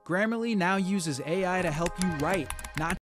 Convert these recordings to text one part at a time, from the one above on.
Grammarly now uses AI to help you write, not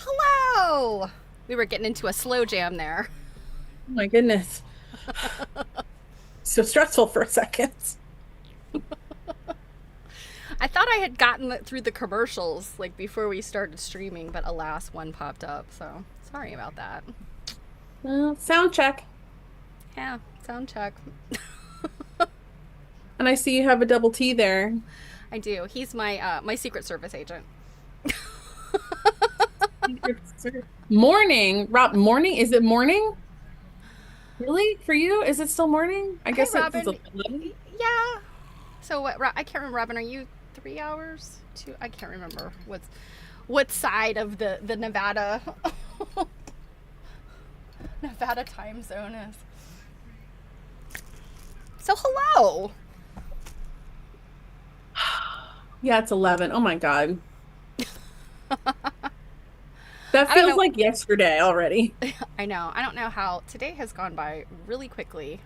Hello! We were getting into a slow jam there. Oh my goodness. So stressful for a second. I thought I had gotten through the commercials like before we started streaming, but alas, one popped up, so sorry about that. Sound check. Yeah, sound check. And I see you have a double T there. I do. He's my my Secret Service agent. Morning. Rob, morning? Is it morning? Really? For you? Is it still morning? I guess Hey, it's Robin. 11. Yeah. So what? I can't remember. Robin, are you 3 hours? Two? I can't remember what side of the Nevada Nevada time zone is. So hello. Yeah, it's 11. Oh my God. That feels like yesterday already. I know. I don't know how today has gone by really quickly.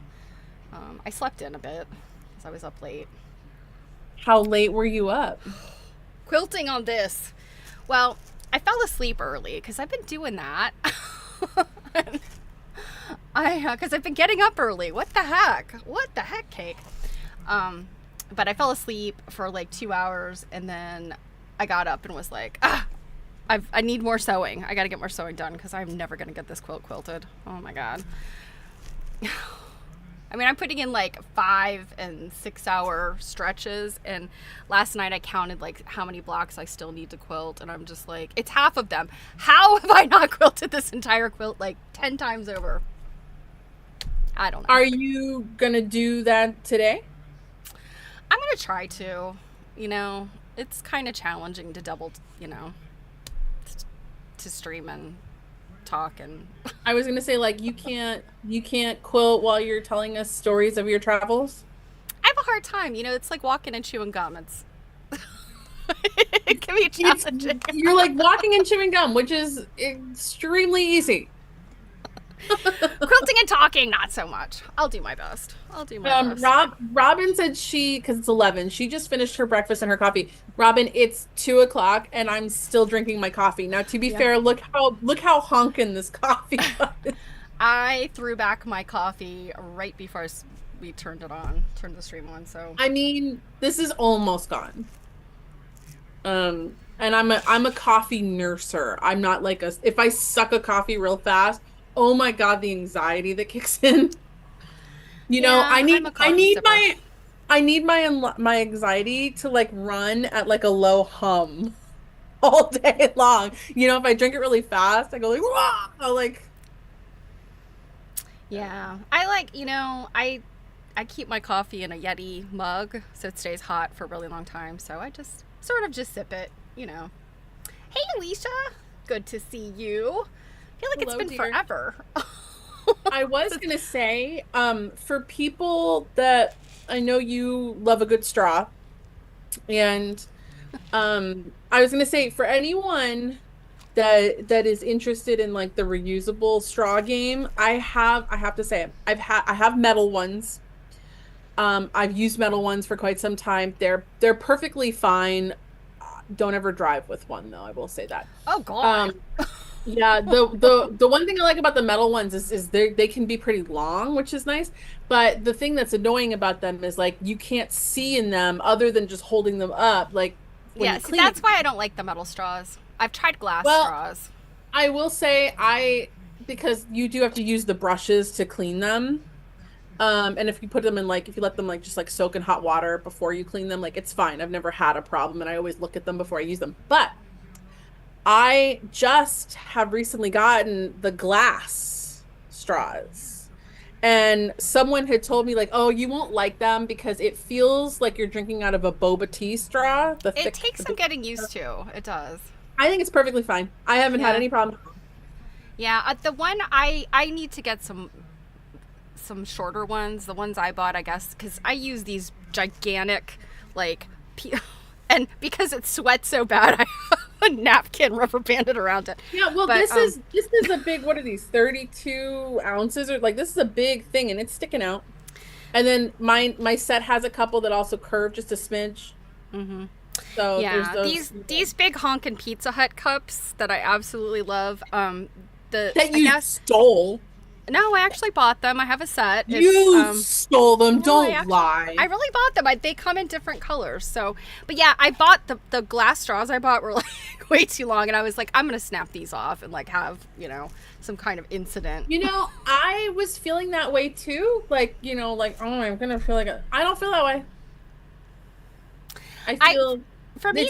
I slept in a bit because I was up late. How late were you up? Quilting on this. Well, I fell asleep early because I've been doing that. Because I've been getting up early. What the heck? What the heck, Cake? But I fell asleep for like 2 hours, and then I got up and was like, I need more sewing. I got to get more sewing done because I'm never going to get this quilt quilted. Oh my God. I mean, I'm putting in like 5 and 6 hour stretches, and last night I counted like how many blocks I still need to quilt, and I'm just like, it's half of them. How have I not quilted this entire quilt like 10 times over? I don't know. Are you gonna do that today? I'm gonna try to, you know, it's kind of challenging to to stream and talk and. I was gonna say, like, you can't quilt while you're telling us stories of your travels. I have a hard time. It's like walking and chewing gum. It's it can be challenging. You're like walking and chewing gum, which is extremely easy. Quilting and talking, not so much. I'll do my best. Best. Robin said because it's 11, she just finished her breakfast and her coffee. Robin, it's 2:00 and I'm still drinking my coffee. Now, to be fair, look how honking this coffee was. I threw back my coffee right before we turned the stream on. So I mean, this is almost gone. And I'm a coffee nurser. I'm not like if I suck a coffee real fast, oh my God, the anxiety that kicks in. I need my anxiety to like run at like a low hum all day long. If I drink it really fast, I go like, wah! Yeah. I like, I keep my coffee in a Yeti mug so it stays hot for a really long time. So I just sort of just sip it, Hey, Alicia. Good to see you. I feel like Hello, it's been dear. Forever. I was going to say, for people that I know you love a good straw, and I was going to say for anyone that is interested in like the reusable straw game, I have to say I have metal ones. I've used metal ones for quite some time. They're perfectly fine. Don't ever drive with one though, I will say that. Oh God. Yeah, the one thing I like about the metal ones is they can be pretty long, which is nice. But the thing that's annoying about them is like you can't see in them other than just holding them up. Like yeah, see, that's why I don't like the metal straws. I've tried glass straws. I will say because you do have to use the brushes to clean them. And if you put them in if you let them just soak in hot water before you clean them, it's fine. I've never had a problem, and I always look at them before I use them. But I just have recently gotten the glass straws, and someone had told me oh, you won't like them because it feels like you're drinking out of a boba tea straw. It takes some getting used to. It does. I think it's perfectly fine. I haven't had any problem. Yeah, the one I need to get some shorter ones. The ones I bought, I guess, because I use these gigantic and because it sweats so bad, I have a napkin rubber banded around it. Yeah, well, but, this is a big. What are these? 32 ounces or this is a big thing, and it's sticking out. And then my set has a couple that also curve just a smidge. Mm-hmm. So yeah, these big honkin' Pizza Hut cups that I absolutely love. Stole. No, I actually bought them. I have a set. You stole them. Don't lie. I really bought them. They come in different colors. So, but yeah, I bought the glass straws I bought were way too long, and I was like, I'm gonna snap these off and have some kind of incident. I was feeling that way too. Oh, I'm gonna feel I don't feel that way. For me,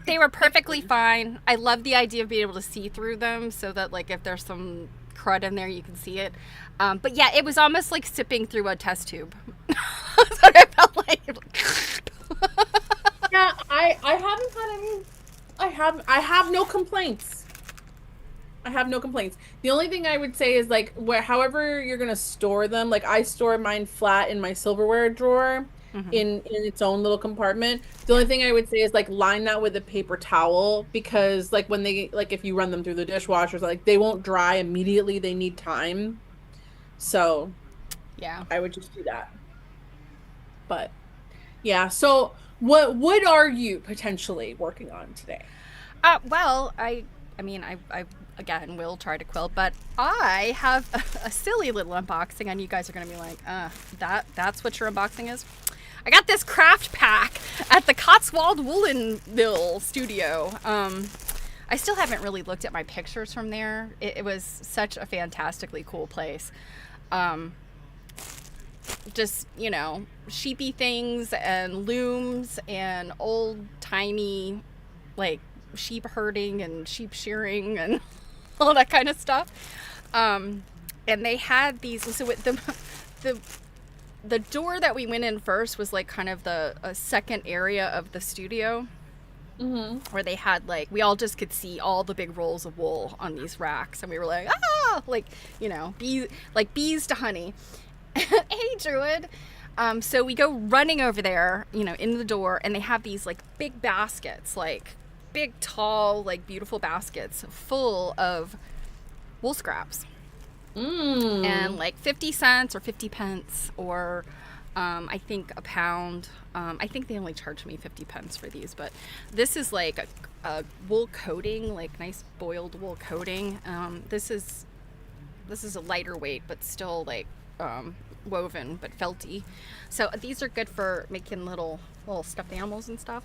they were perfectly fine. I love the idea of being able to see through them, so that if there's some crud in there, you can see it. But yeah, it was almost like sipping through a test tube. That's what I felt like. Yeah, I haven't had any. I have no complaints. I have no complaints. The only thing I would say is however you're gonna store them. I store mine flat in my silverware drawer. Mm-hmm. in its own little compartment. The only thing I would say is line that with a paper towel, because when they if you run them through the dishwasher, they won't dry immediately. They need time. So yeah, I would just do that. But yeah, so what are you potentially working on today? Well, I again will try to quilt, but I have a silly little unboxing, and you guys are gonna be like, that's what your unboxing is? I got this craft pack at the Cotswold Woolen Mill studio. I still haven't really looked at my pictures from there. It was such a fantastically cool place. Just, sheepy things and looms and old timey, sheep herding and sheep shearing and all that kind of stuff. And they had these, so the door that we went in first was kind of the second area of the studio. Mm-hmm. where they had like, we all just could see all the big rolls of wool on these racks, and we were like, ah, like, you know, bees, like bees to honey. Hey, Druid. So we go running over there, you know, into the door, and they have these like big baskets, like big, tall, like beautiful baskets full of wool scraps. And like 50 cents or 50 pence, or I think a pound. I think they only charged me 50 pence for these, but this is like a wool coating, like nice boiled wool coating. This is a lighter weight, but still like woven, but felty. So these are good for making little stuffed animals and stuff.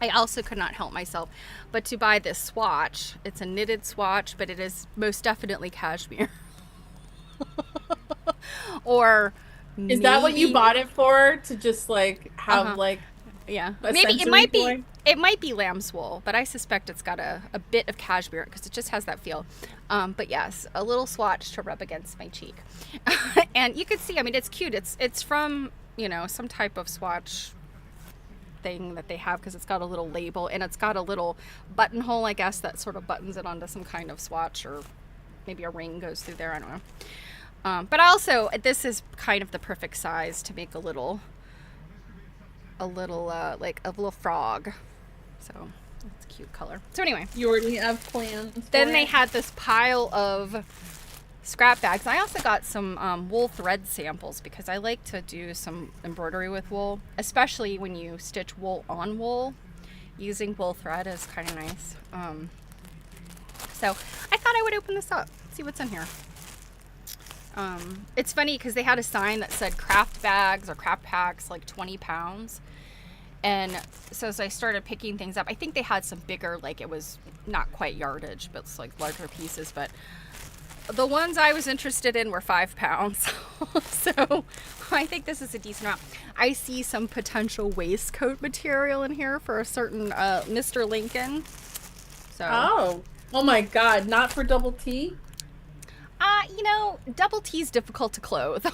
I also could not help myself but to buy this swatch. It's a knitted swatch, but it is most definitely cashmere. Or Is that what you maybe- bought it for? To just like have like Yeah, a maybe it sensory might toy? be. It might be lamb's wool, but I suspect it's got a bit of cashmere because it just has that feel. But yes, a little swatch to rub against my cheek, and you can see. I mean, it's cute. It's from, you know, some type of swatch thing that they have, because it's got a little label and it's got a little buttonhole, I guess, that sort of buttons it onto some kind of swatch, or maybe a ring goes through there. I don't know. But also, this is kind of the perfect size to make a little like a little frog. So it's a cute color. So anyway, You already have plans. then for they it? had this pile of scrap bags. I also got some wool thread samples because I like to do some embroidery with wool, especially when you stitch wool on wool. Using wool thread is kind of nice. So I thought I would open this up, see what's in here. It's funny because they had a sign that said craft bags or craft packs, like 20 pounds. And so as I started picking things up, I think they had some bigger, like it was not quite yardage, but it's like larger pieces. But the ones I was interested in were 5 pounds. So I think this is a decent amount. I see some potential waistcoat material in here for a certain Mr. Lincoln. So Oh my God! Not for double T. you know, double T's difficult to clothe.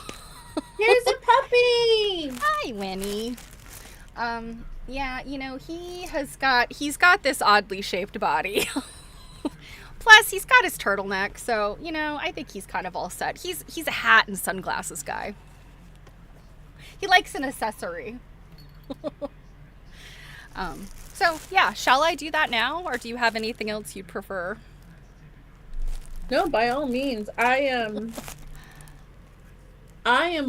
Here's a puppy. Hi, Winnie. Yeah, you know, he's got this oddly shaped body. Plus, he's got his turtleneck, so, you know, I think he's kind of all set. He's a hat and sunglasses guy. He likes an accessory. So, yeah, shall I do that now, or do you have anything else you'd prefer? No, by all means. I am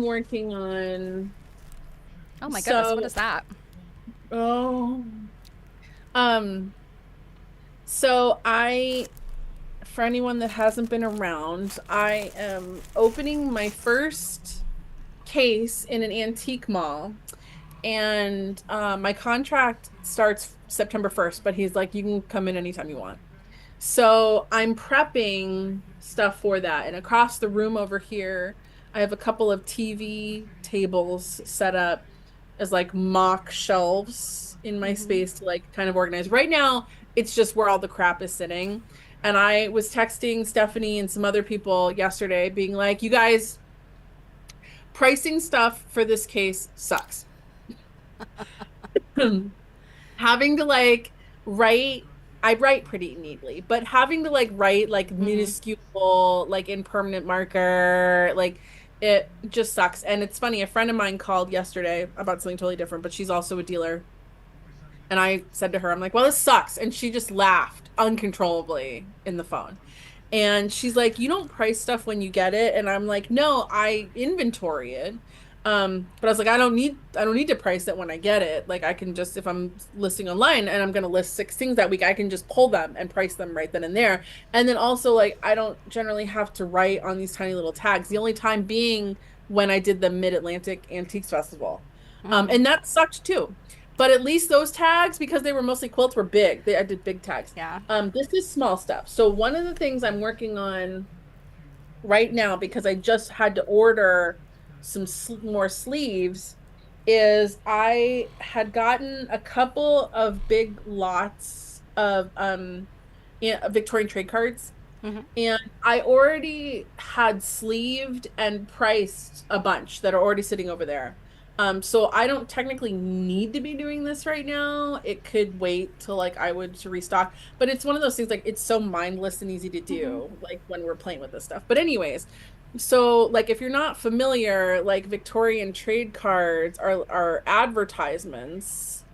working on. Oh my goodness, So- what is that? Oh. So for anyone that hasn't been around, I am opening my first case in an antique mall, and my contract starts September 1st, but he's like, you can come in anytime you want. So I'm prepping stuff for that. And across the room over here, I have a couple of TV tables set up as like mock shelves in my space to like kind of organize. Right now, it's just where all the crap is sitting. And I was texting Stephanie and some other people yesterday being like, you guys, pricing stuff for this case sucks. Having to like I write pretty neatly, but having to like write like minuscule, like in permanent marker, like it just sucks. And it's funny, a friend of mine called yesterday about something totally different, but she's also a dealer. And I said to her, I'm like, well, this sucks. And she just laughed uncontrollably in the phone. And she's like, you don't price stuff when you get it. And I'm like, no, I inventory it. But I was like, I don't need to price it when I get it. Like I can just, if I'm listing online and I'm going to list 6 things that week, I can just pull them and price them right then and there. And then also like, I don't generally have to write on these tiny little tags. The only time being when I did the Mid-Atlantic Antiques Festival. And that sucked too. But at least those tags, because they were mostly quilts, were big. I did big tags. Yeah. This is small stuff. So one of the things I'm working on right now, because I just had to order some more sleeves, is I had gotten a couple of big lots of Victorian trade cards. And I already had sleeved and priced a bunch that are already sitting over there. So I don't technically need to be doing this right now. It could wait till like I would to restock. But it's one of those things like it's so mindless and easy to Mm-hmm. do, like when we're playing with this stuff. But anyways, so like if you're not familiar, like Victorian trade cards are advertisements.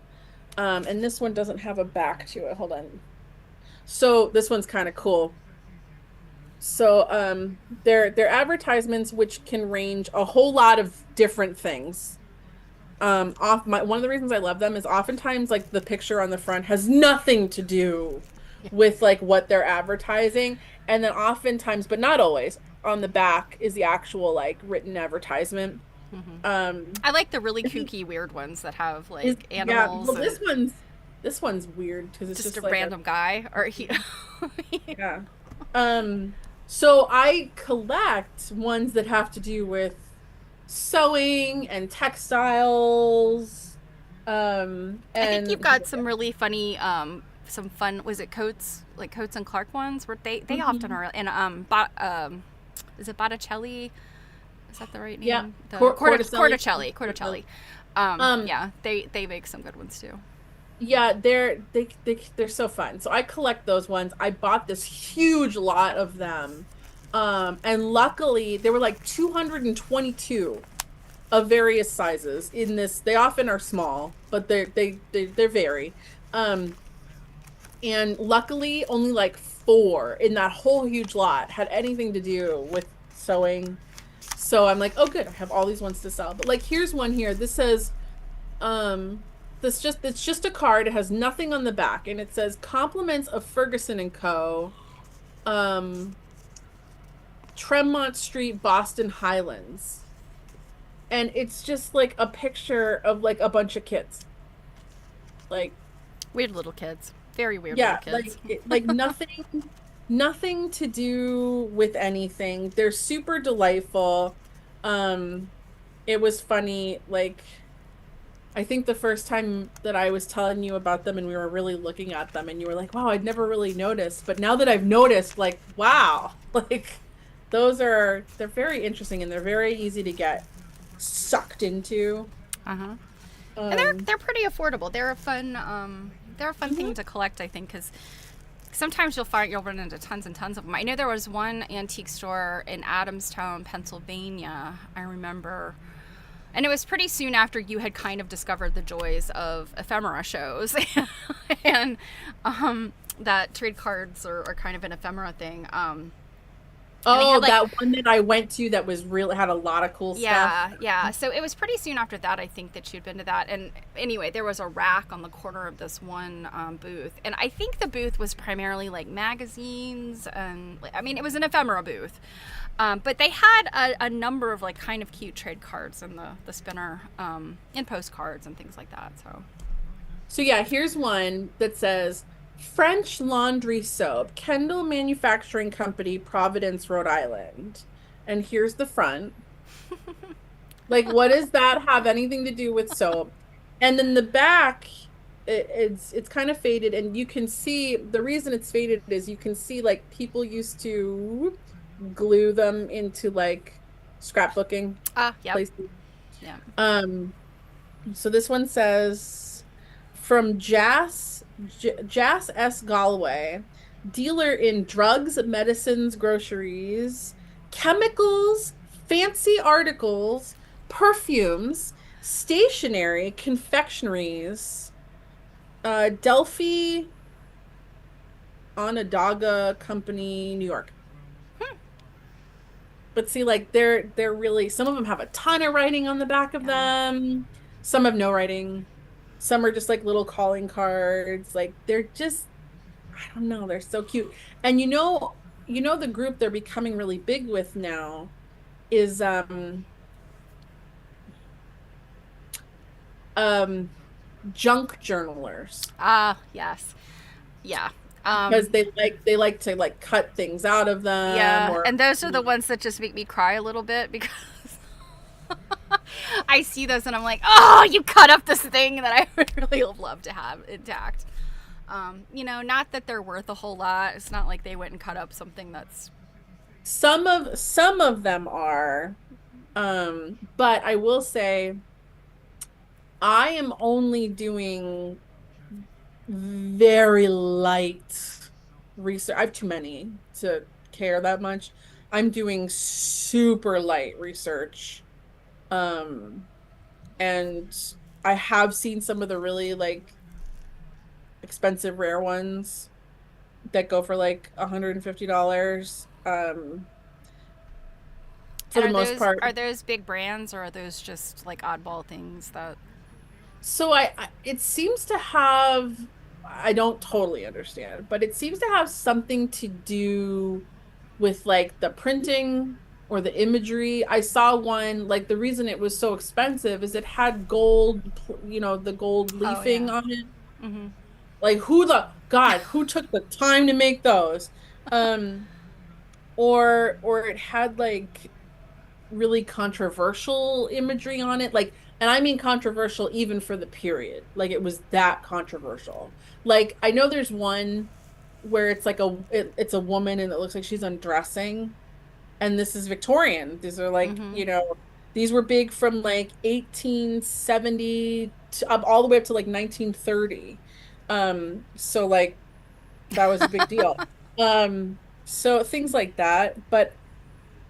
And this one doesn't have a back to it. Hold on. So this one's kind of cool. So they're advertisements which can range a whole lot of different things. One of the reasons I love them is oftentimes like the picture on the front has nothing to do Yeah. with like what they're advertising, and then oftentimes, but not always, on the back is the actual like written advertisement. Mm-hmm. Um I like the really kooky, weird ones that have is like yeah, animals well and this one's weird because it's just a just like a random guy. Or he. yeah. So I collect ones that have to do with sewing and textiles. I think you've And got some really funny, some fun. Was it coats, like Coats and Clark ones? Where they often Mhm. are. And is it Botticelli? Is that the right Yeah, name? The Corticelli. Corticelli. Um, Yeah, they make some good ones too. yeah, they're so fun. So I collect those ones. I bought this huge lot of them. And luckily there were like 222 of various sizes in this. They often are small, but they vary. Um, and luckily only like four in that whole huge lot had anything to do with sewing. So I'm like, oh good, I have all these ones to sell. But like here's one here. This says um it's just a card. It has nothing on the back and it says compliments of Ferguson and Co. Um Tremont Street, Boston Highlands. And it's just like a picture of like a bunch of kids. Like Weird little kids. Very weird yeah, little kids. like nothing to do with anything. They're super delightful. Um it was funny like I think the first time that I was telling you about them and we were really looking at them and you were like, "Wow, I'd never really noticed." But now that I've noticed like, wow, like they're very interesting and they're very easy to get sucked into. Uh huh. And Um they're pretty affordable. They're a fun thing mhm. to collect, I think, because sometimes you'll run into tons and tons of them. I know there was one antique store in Adamstown, Pennsylvania. I remember, and it was pretty soon after you had kind of discovered the joys of ephemera shows, and that trade cards are kind of an ephemera thing. And they Oh, had like that one that I went to that was really had a lot of cool stuff. yeah, yeah. So it was pretty soon after that, I think, that you'd been to that. And anyway, there was a rack on the corner of this one booth. And I think the booth was primarily like magazines. And I mean, it was an ephemera booth. But they had a number of like kind of cute trade cards in the spinner and postcards and things like that. So, So yeah, here's one that says French laundry soap, Kendall Manufacturing Company, Providence, Rhode Island. And here's the front. Like, what does that have anything to do with soap? And then the back, it's kind of faded, and you can see the reason it's faded is you can see like people used to glue them into like scrapbooking yep. places. Yeah. So this one says from Jas S. Galway, dealer in drugs, medicines, groceries, chemicals, fancy articles, perfumes, stationery, confectionaries, Delphi Onondaga Company, New York. But see, like they're really some of them have a ton of writing on the back of Yeah. them. Some have no writing. Some are just like little calling cards. Like they're just I don't know, they're so cute. And you know the group they're becoming really big with now is um junk journalers Yes. Yeah. because they like to like cut things out of them Yeah, or and those are the ones that just make me cry a little bit because I see those and I'm like, oh, you cut up this thing that I would really have loved to have intact. Not that they're worth a whole lot. It's not like they went and cut up something that's. some of them are but I will say I am only doing very light research. I have too many to care that much. I'm doing super light research. Um, and I have seen some of the really like expensive rare ones that go for like $150. For And the most part. are those big brands, or are those just like oddball things that? So it seems to have, I don't totally understand, but it seems to have something to do with like the printing or the imagery. I saw one, like the reason it was so expensive is it had gold, the gold Oh leafing yeah. on it. Mm-hmm. Like who took the time to make those? Um, or it had like really controversial imagery on it. Like, and I mean controversial even for the period. Like it was that controversial. Like I know there's one where it's like it's a woman and it looks like she's undressing. And this is Victorian. These are like, Mm-hmm. these were big from like 1870 up all the way up to like 1930. So like that was a big deal. So things like that. But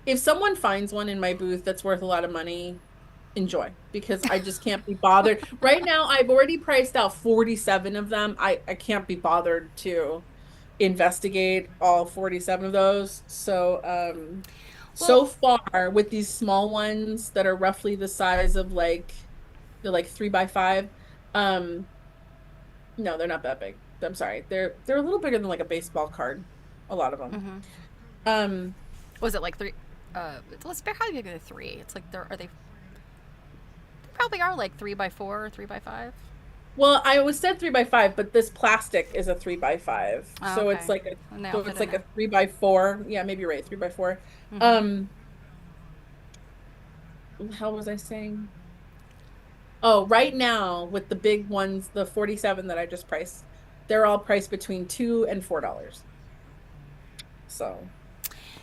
if someone finds one in my booth that's worth a lot of money, enjoy because I just can't be bothered. Right now, I've already priced out 47 of them. I can't be bothered to investigate all 47 of those. So Well, far with these small ones that are roughly the size of like they're like 3 by 5. Um, no, they're not that big. I'm sorry. They're a little bigger than like a baseball card, a lot of them. mm-hmm. Um, Was it like three? Let's probably bigger than three. It's like they're are they? They probably are like 3 by 4 or 3 by 5. Well, I was said 3 by 5, but this plastic is a 3 by 5. Oh, So okay. it's like a And they all so fit it's in like a there. 3 by 4. Yeah, maybe you're right, 3 by 4. Mm-hmm. Um, what the hell was I saying? Oh, right now with the big ones, the 47 that I just priced, they're all priced between $2 and $4. So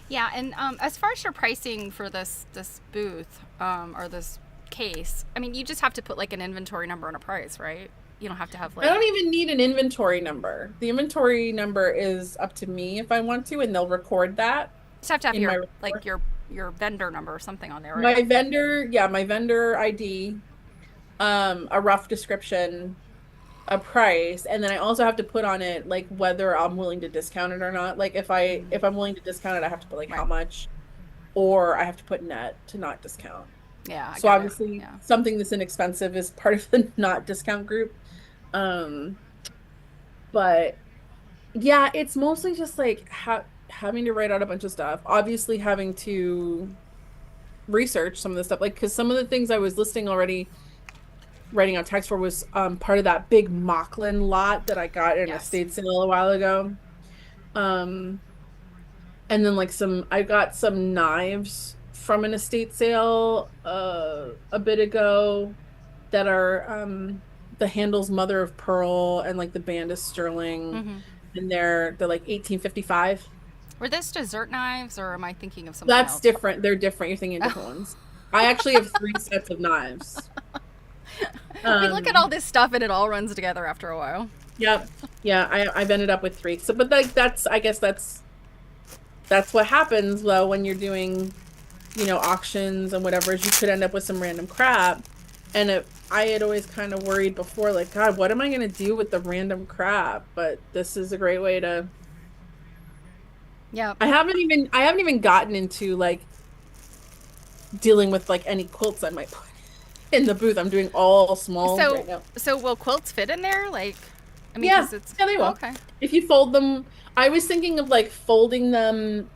Yeah, and as far as your pricing for this booth or this case, I mean, you just have to put like an inventory number and a price, right? You don't have to have I like don't even need an inventory number. The inventory number is up to me if I want to, and they'll record that just have to have in my your report. like your vendor number or something on there, right? My vendor, yeah, my vendor ID, a rough description, a price, and then I also have to put on it like whether I'm willing to discount it or not. Like if I'm willing to discount it, I have to put like how Right. much, or I have to put net to not discount. Yeah, I So get it. obviously Yeah. something that's inexpensive is part of the not discount group. Um, but yeah, it's mostly just like having to write out a bunch of stuff. Obviously having to research some of the stuff, like because some of the things I was listing already writing out text for was part of that big Mocklin lot that I got in a Yes. estate sale a while ago. Um, and then like I got some knives from an estate sale a bit ago that are the handle's mother of pearl and like the band is sterling Mm-hmm. and they're like 1855. Were this dessert knives, or am I thinking of something That's else? different. They're different. You're thinking of different ones. I actually have 3 sets of knives. We look at all Um, this stuff and it all runs together after a while. Yep. Yeah, I've ended up with 3. So, but like I guess that's what happens though when you're doing, auctions and whatever, is you could end up with some random crap. And I had always kind of worried before, like, God, what am I gonna do with the random crap? But this is a great way to. Yep. I haven't even gotten into like dealing with like any quilts I might put in the booth. I'm doing all smalls right So now. so will quilts fit in there? Like, I mean, Yeah, because it's yeah, they oh, will. okay. If you fold them, I was thinking of like folding them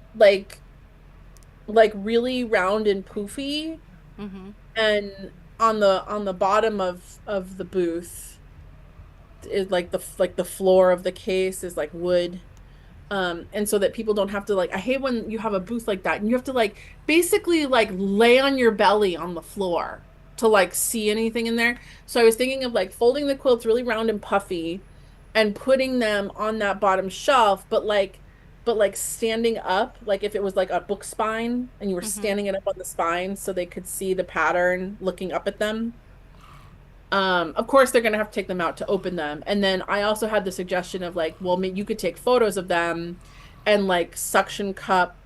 like really round and poofy, Mm-hmm. and on the bottom of the booth is like the floor of the case is like wood. And so that people don't have to like, I hate when you have a booth like that and you have to like basically like lay on your belly on the floor to like see anything in there. So I was thinking of like folding the quilts really round and puffy and putting them on that bottom shelf, but like standing up, like if it was like a book spine and you were Mm-hmm. standing it up on the spine so they could see the pattern looking up at them. Of course, they're gonna have to take them out to open them. And then I also had the suggestion of like, well, maybe you could take photos of them and like suction cup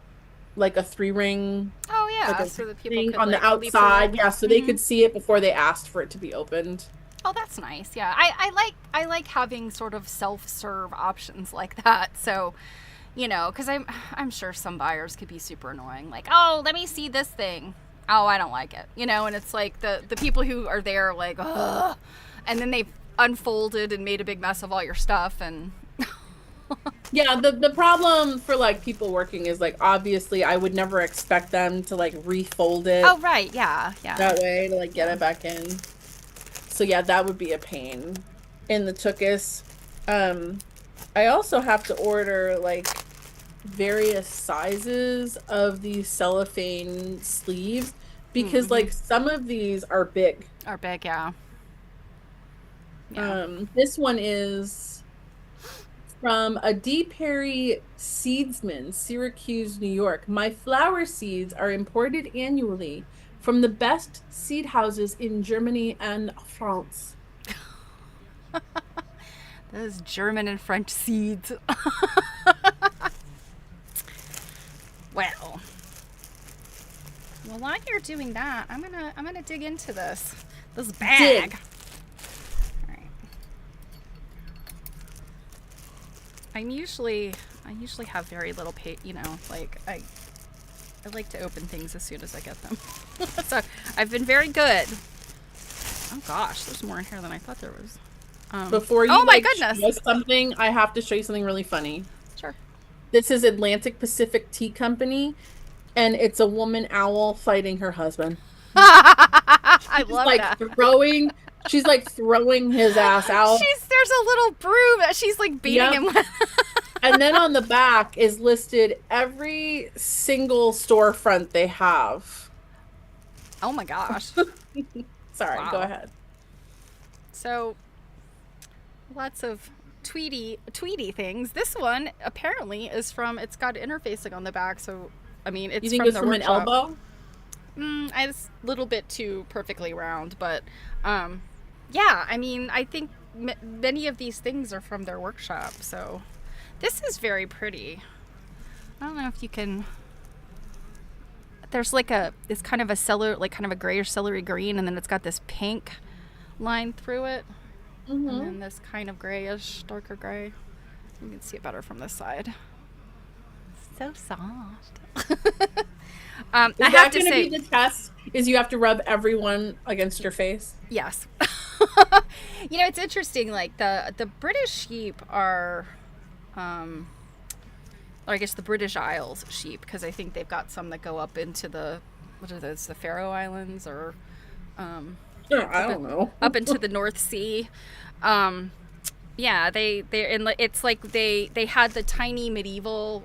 like a 3 ring, Oh like yeah, a so that people thing could on the like leave the outside. lip. Yeah, so they could see it before they asked for it to be opened. Oh, that's nice. Yeah, I like having sort of self-serve options like that. So, because I'm sure some buyers could be super annoying. Like, oh, let me see this thing. Oh, I don't like it. And it's like the people who are there like, ugh, and then they've unfolded and made a big mess of all your stuff and. Yeah, the problem for like people working is like obviously I would never expect them to like refold it. Oh right, yeah. That way to like get it back in. So yeah, that would be a pain in the tuchus. I also have to order like various sizes of these cellophane sleeves because like some of these are big. Are big, yeah. This one is from a D. Perry seedsman, Syracuse, New York. My flower seeds are imported annually from the best seed houses in Germany and France. Those German and French seeds. Well, while you're doing that, I'm gonna dig into this bag. Dig. All right. I usually have very little like I like to open things as soon as I get them. So I've been very good. Oh gosh, there's more in here than I thought there was. Before you oh my goodness, show something, I have to show you something really funny. Sure. This is Atlantic Pacific Tea Company, and it's a woman owl fighting her husband. I love that. She's like throwing his ass out. There's a little broom that she's like beating him with. And then on the back is listed every single storefront they have. Oh my gosh. Sorry, Go ahead. So, lots of tweety things. This one apparently is it's got interfacing on the back, so I mean it's you think from it's the from workshop. an elbow? It's a little bit too perfectly round, but yeah, I mean I think many of these things are from their workshop, so this is very pretty. I don't know if you can. There's like it's kind of a grayish celery green, and then it's got this pink line through it. And then this kind of grayish, darker gray. You can see it better from this side. So soft. I have to say, be the test is you have to rub everyone against your face. Yes. It's interesting. Like the British sheep are, or I guess the British Isles sheep, because I think they've got some that go up into the Faroe Islands or. I don't know. Up into the North Sea. Yeah, it's like they had the tiny medieval,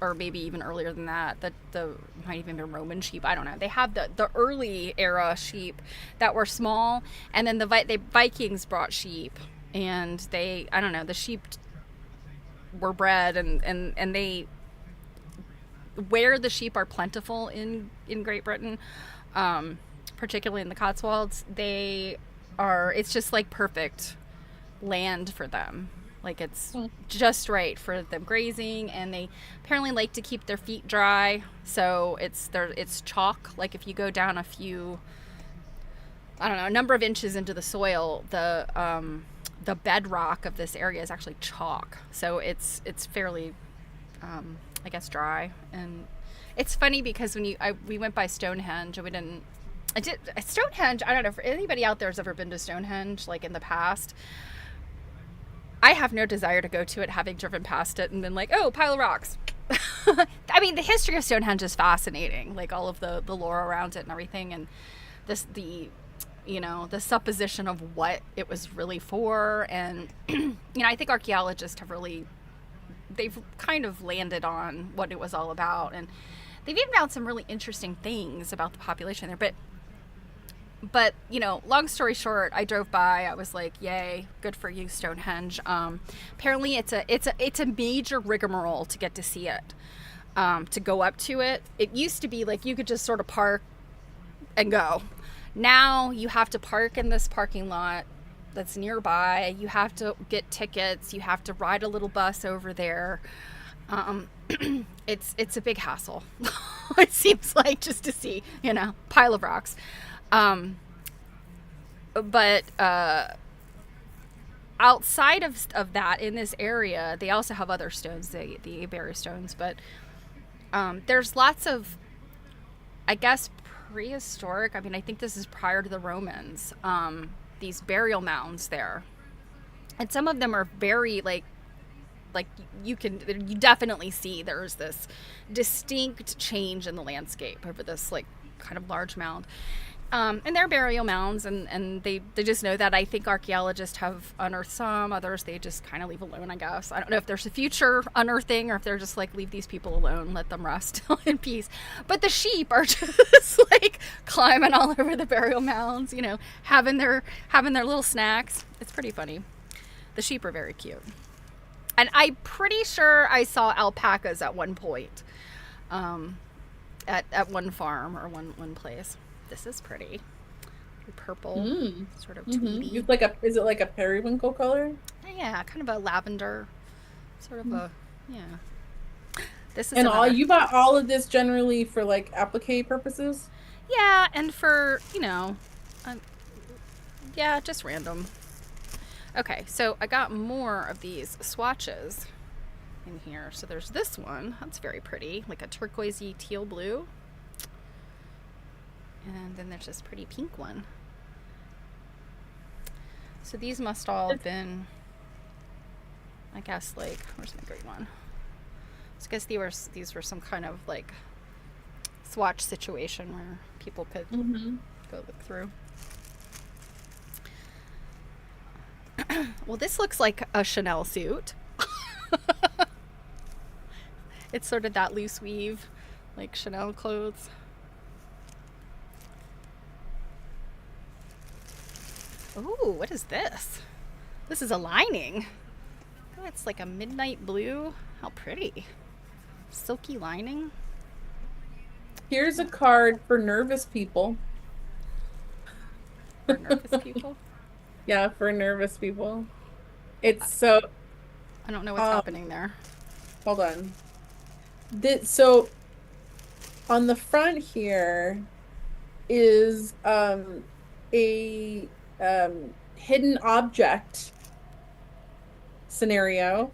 or maybe even earlier than that, the might even be Roman sheep. I don't know. They have the early era sheep that were small, and then the Vikings brought sheep, and the sheep were bred, and they where the sheep are plentiful in Great Britain. Particularly in the Cotswolds, it's just like perfect land for them. Like it's just right for them grazing, and they apparently like to keep their feet dry. So it's chalk. Like if you go down a number of inches into the soil, the bedrock of this area is actually chalk. So it's fairly, I guess, dry. And it's funny because when we went by Stonehenge, and we didn't. Stonehenge, I don't know if anybody out there has ever been to Stonehenge, like in the past. I have no desire to go to it, having driven past it and been like, oh, pile of rocks. I mean, the history of Stonehenge is fascinating, like all of the lore around it and everything, and the supposition of what it was really for. And, I think archaeologists they've kind of landed on what it was all about. And they've even found some really interesting things about the population there. But long story short, I drove by. I was like, "Yay, good for you, Stonehenge." Apparently, it's a major rigmarole to get to see it, to go up to it. It used to be like you could just sort of park and go. Now you have to park in this parking lot that's nearby. You have to get tickets. You have to ride a little bus over there. Um, it's a big hassle. It seems like, just to see, pile of rocks. Um, but outside of that, in this area, they also have other stones, the Aberry stones. But there's lots of, I guess, prehistoric. I mean, I think this is prior to the Romans. These burial mounds there, and some of them are very like you definitely see there's this distinct change in the landscape over this like kind of large mound. And they're burial mounds, and they just know that. I think archaeologists have unearthed some, others they just kind of leave alone, I guess. I don't know if there's a future unearthing or if they're just like, leave these people alone, let them rest in peace. But the sheep are just like climbing all over the burial mounds, having their little snacks. It's pretty funny. The sheep are very cute. And I'm pretty sure I saw alpacas at one point, at one farm or one place. This is pretty purple, sort of tweedy. Is it like a periwinkle color? Yeah, kind of a lavender, sort of a, yeah. This is you bought all of this generally for like applique purposes? Yeah, and for, yeah, just random. Okay, so I got more of these swatches in here. So there's this one. That's very pretty, like a turquoisey teal blue. And then there's this pretty pink one. So these must all have been, I guess, like, where's my green one? So I guess these were some kind of like swatch situation where people could go look through. Well, this looks like a Chanel suit. It's sort of that loose weave, like Chanel clothes. Ooh, what is this? This is a lining. Oh, it's like a midnight blue. How pretty. Silky lining. Here's a card for nervous people. For nervous people? Yeah, for nervous people. It's so... I don't know what's happening there. Hold on. So, on the front here is a hidden object scenario.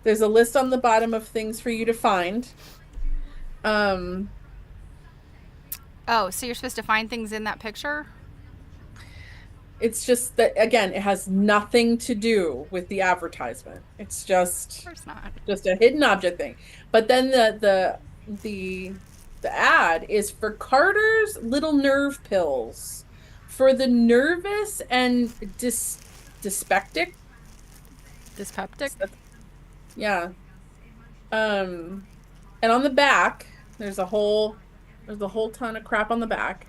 There's a list on the bottom of things for you to find. Oh, so you're supposed to find things in that picture? It's just that, again, it has nothing to do with the advertisement. It's just, Of course not. just a hidden object thing. But then the ad is for Carter's little nerve pills for the nervous and dyspeptic. Dyspeptic? Yeah. And on the back, there's a whole ton of crap on the back.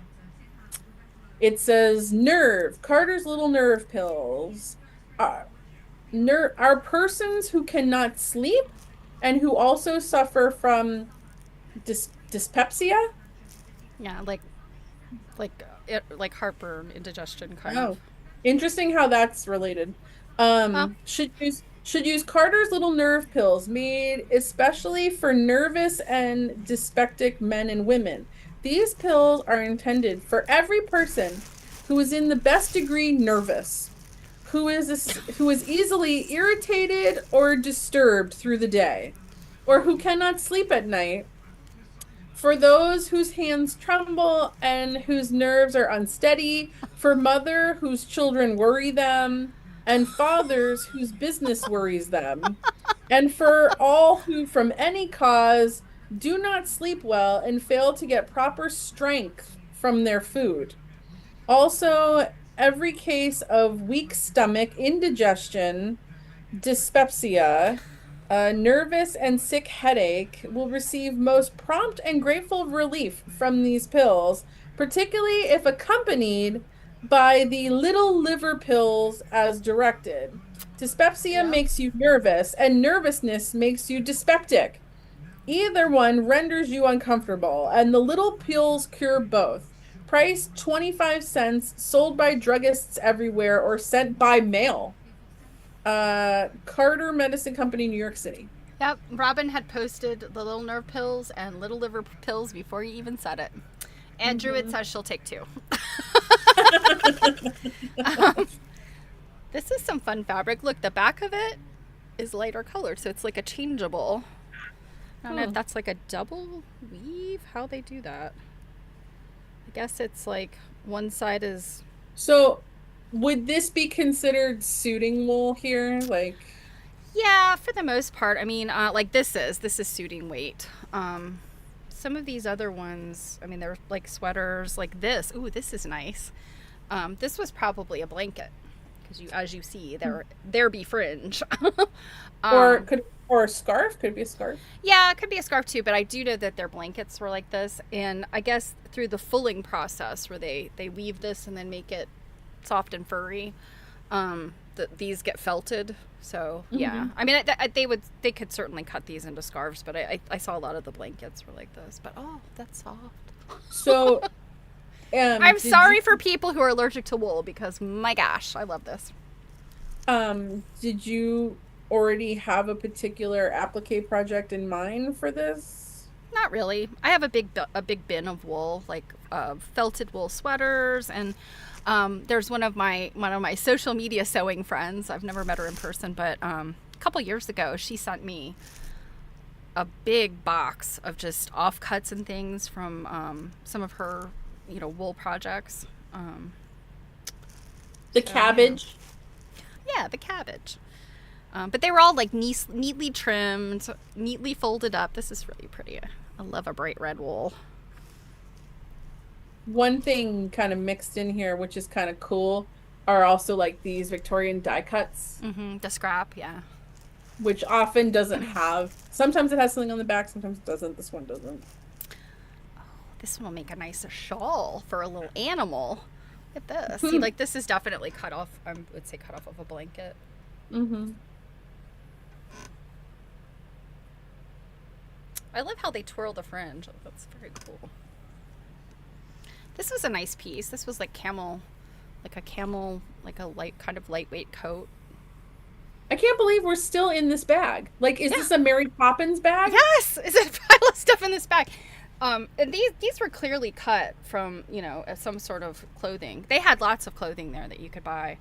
It says Carter's little nerve pills are persons who cannot sleep and who also suffer from dyspepsia. Yeah, like heartburn, indigestion kind Oh, of. interesting how that's related. Should use Carter's little nerve pills made especially for nervous and dyspeptic men and women. These pills are intended for every person who is in the best degree nervous, who is easily irritated or disturbed through the day, or who cannot sleep at night, for those whose hands tremble and whose nerves are unsteady, for mother whose children worry them, and fathers whose business worries them, and for all who from any cause do not sleep well and fail to get proper strength from their food. Also, every case of weak stomach, indigestion, dyspepsia, nervous and sick headache will receive most prompt and grateful relief from these pills, particularly if accompanied by the little liver pills as directed. Dyspepsia makes you nervous, and nervousness makes you dyspeptic. Either one renders you uncomfortable, and the little pills cure both. Price 25 cents, sold by druggists everywhere or sent by mail. Carter Medicine Company, New York City. Yep, Robin had posted the little nerve pills and little liver pills before you even said it. And Druid says she'll take 2. This is some fun fabric. Look, the back of it is lighter colored, so it's like a changeable. I don't know if that's like a double weave, how they do that. I guess it's like one side is... So, would this be considered suiting wool here? Like... Yeah, for the most part. I mean, like this is suiting weight. Some of these other ones, I mean, they're like sweaters like this. Ooh, this is nice. This was probably a blanket because as you see, there be fringe. Or a scarf? Could it be a scarf? Yeah, it could be a scarf too, but I do know that their blankets were like this. And I guess through the fulling process where they weave this and then make it soft and furry, these get felted. So yeah, I mean, they could certainly cut these into scarves, but I saw a lot of the blankets were like this. But oh, that's soft. So I'm sorry for people who are allergic to wool because my gosh, I love this. Did you already have a particular applique project in mind for this? Not really. I have a big bin of wool, like felted wool sweaters, and there's one of my social media sewing friends. I've never met her in person, but a couple years ago, she sent me a big box of just offcuts and things from some of her, wool projects. The cabbage. Yeah, the cabbage. But they were all like neatly trimmed, neatly folded up. This is really pretty. I love a bright red wool. One thing kind of mixed in here, which is kind of cool, are also like these Victorian die cuts. The scrap, yeah. Which often doesn't have. Sometimes it has something on the back, sometimes it doesn't. This one doesn't. Oh, this one will make a nice shawl for a little animal. Look at this. See, like this is definitely cut off. I would say cut off of a blanket. I love how they twirl the fringe. That's very cool. This was a nice piece. This was like like a light kind of lightweight coat. I can't believe we're still in this bag. Like, is this a Mary Poppins bag? Yes, is it a pile of stuff in this bag? And these were clearly cut from some sort of clothing. They had lots of clothing there that you could buy.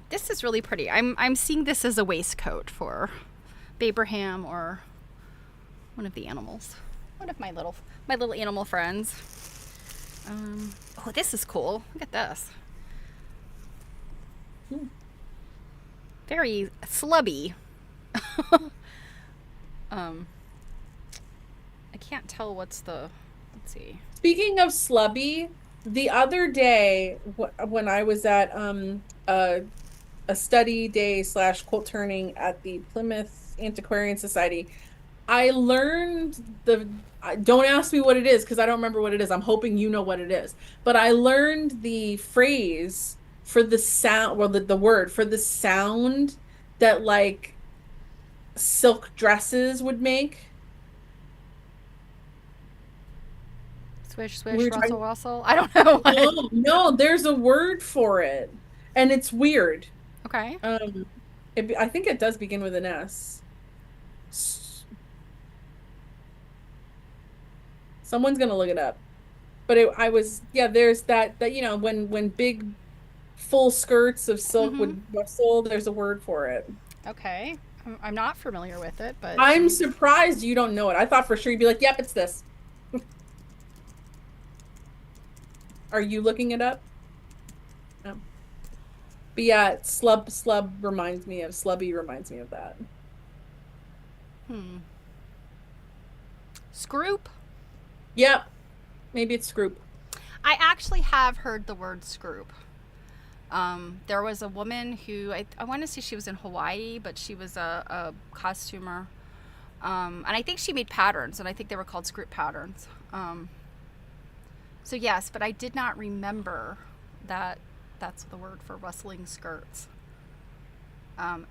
This is really pretty. I'm seeing this as a waistcoat for Babraham or one of the animals, one of my little animal friends. Oh, this is cool. Look at this. Very slubby. I can't tell what's the. Let's see. Speaking of slubby, the other day when I was at a study day / quilt turning at the Plymouth Antiquarian Society, I learned don't ask me what it is because I don't remember what it is. I'm hoping you know what it is. But I learned the phrase for the sound, well, the word for the sound that like silk dresses would make. Swish, swish, rustle, rustle. I don't know. No, there's a word for it, and it's weird. Okay. I think it does begin with an S. Someone's gonna look it up, but there's that when big full skirts of silk would rustle. There's a word for it. Okay, I'm not familiar with it, but I'm surprised you don't know it. I thought for sure you'd be like, "Yep, it's this." Are you looking it up? No. But yeah, slubby reminds me of that. Scroop? Yep. Maybe it's scroop. I actually have heard the word scroop. There was a woman who, I want to say she was in Hawaii, but she was a costumer. And I think she made patterns, and I think they were called scroop patterns. So yes, but I did not remember that that's the word for rustling skirts.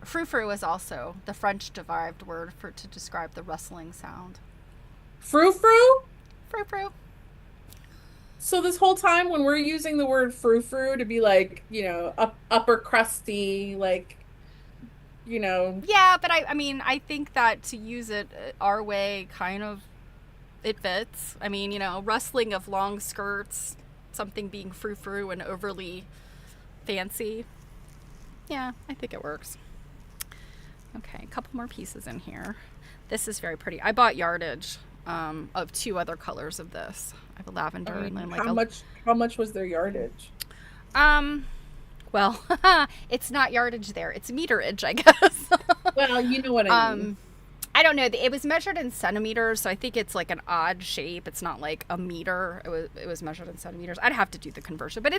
Frou-frou is also the French-derived word to describe the rustling sound. Frou-frou? Frou-frou. So this whole time when we're using the word frou-frou to be like, upper crusty, like, you know, Yeah, but I mean, I think that to use it our way, kind of, it fits. I mean, rustling of long skirts, something being frou-frou and overly fancy. Yeah, I think it works. Okay, a couple more pieces in here. This is very pretty. I bought yardage of 2 other colors of this. I have a lavender and then like how much was their yardage? Well, it's not yardage there. It's meterage, I guess. Well, you know what I mean. I don't know. It was measured in centimeters, so I think it's like an odd shape. It's not like a meter. It was measured in centimeters. I'd have to do the conversion, but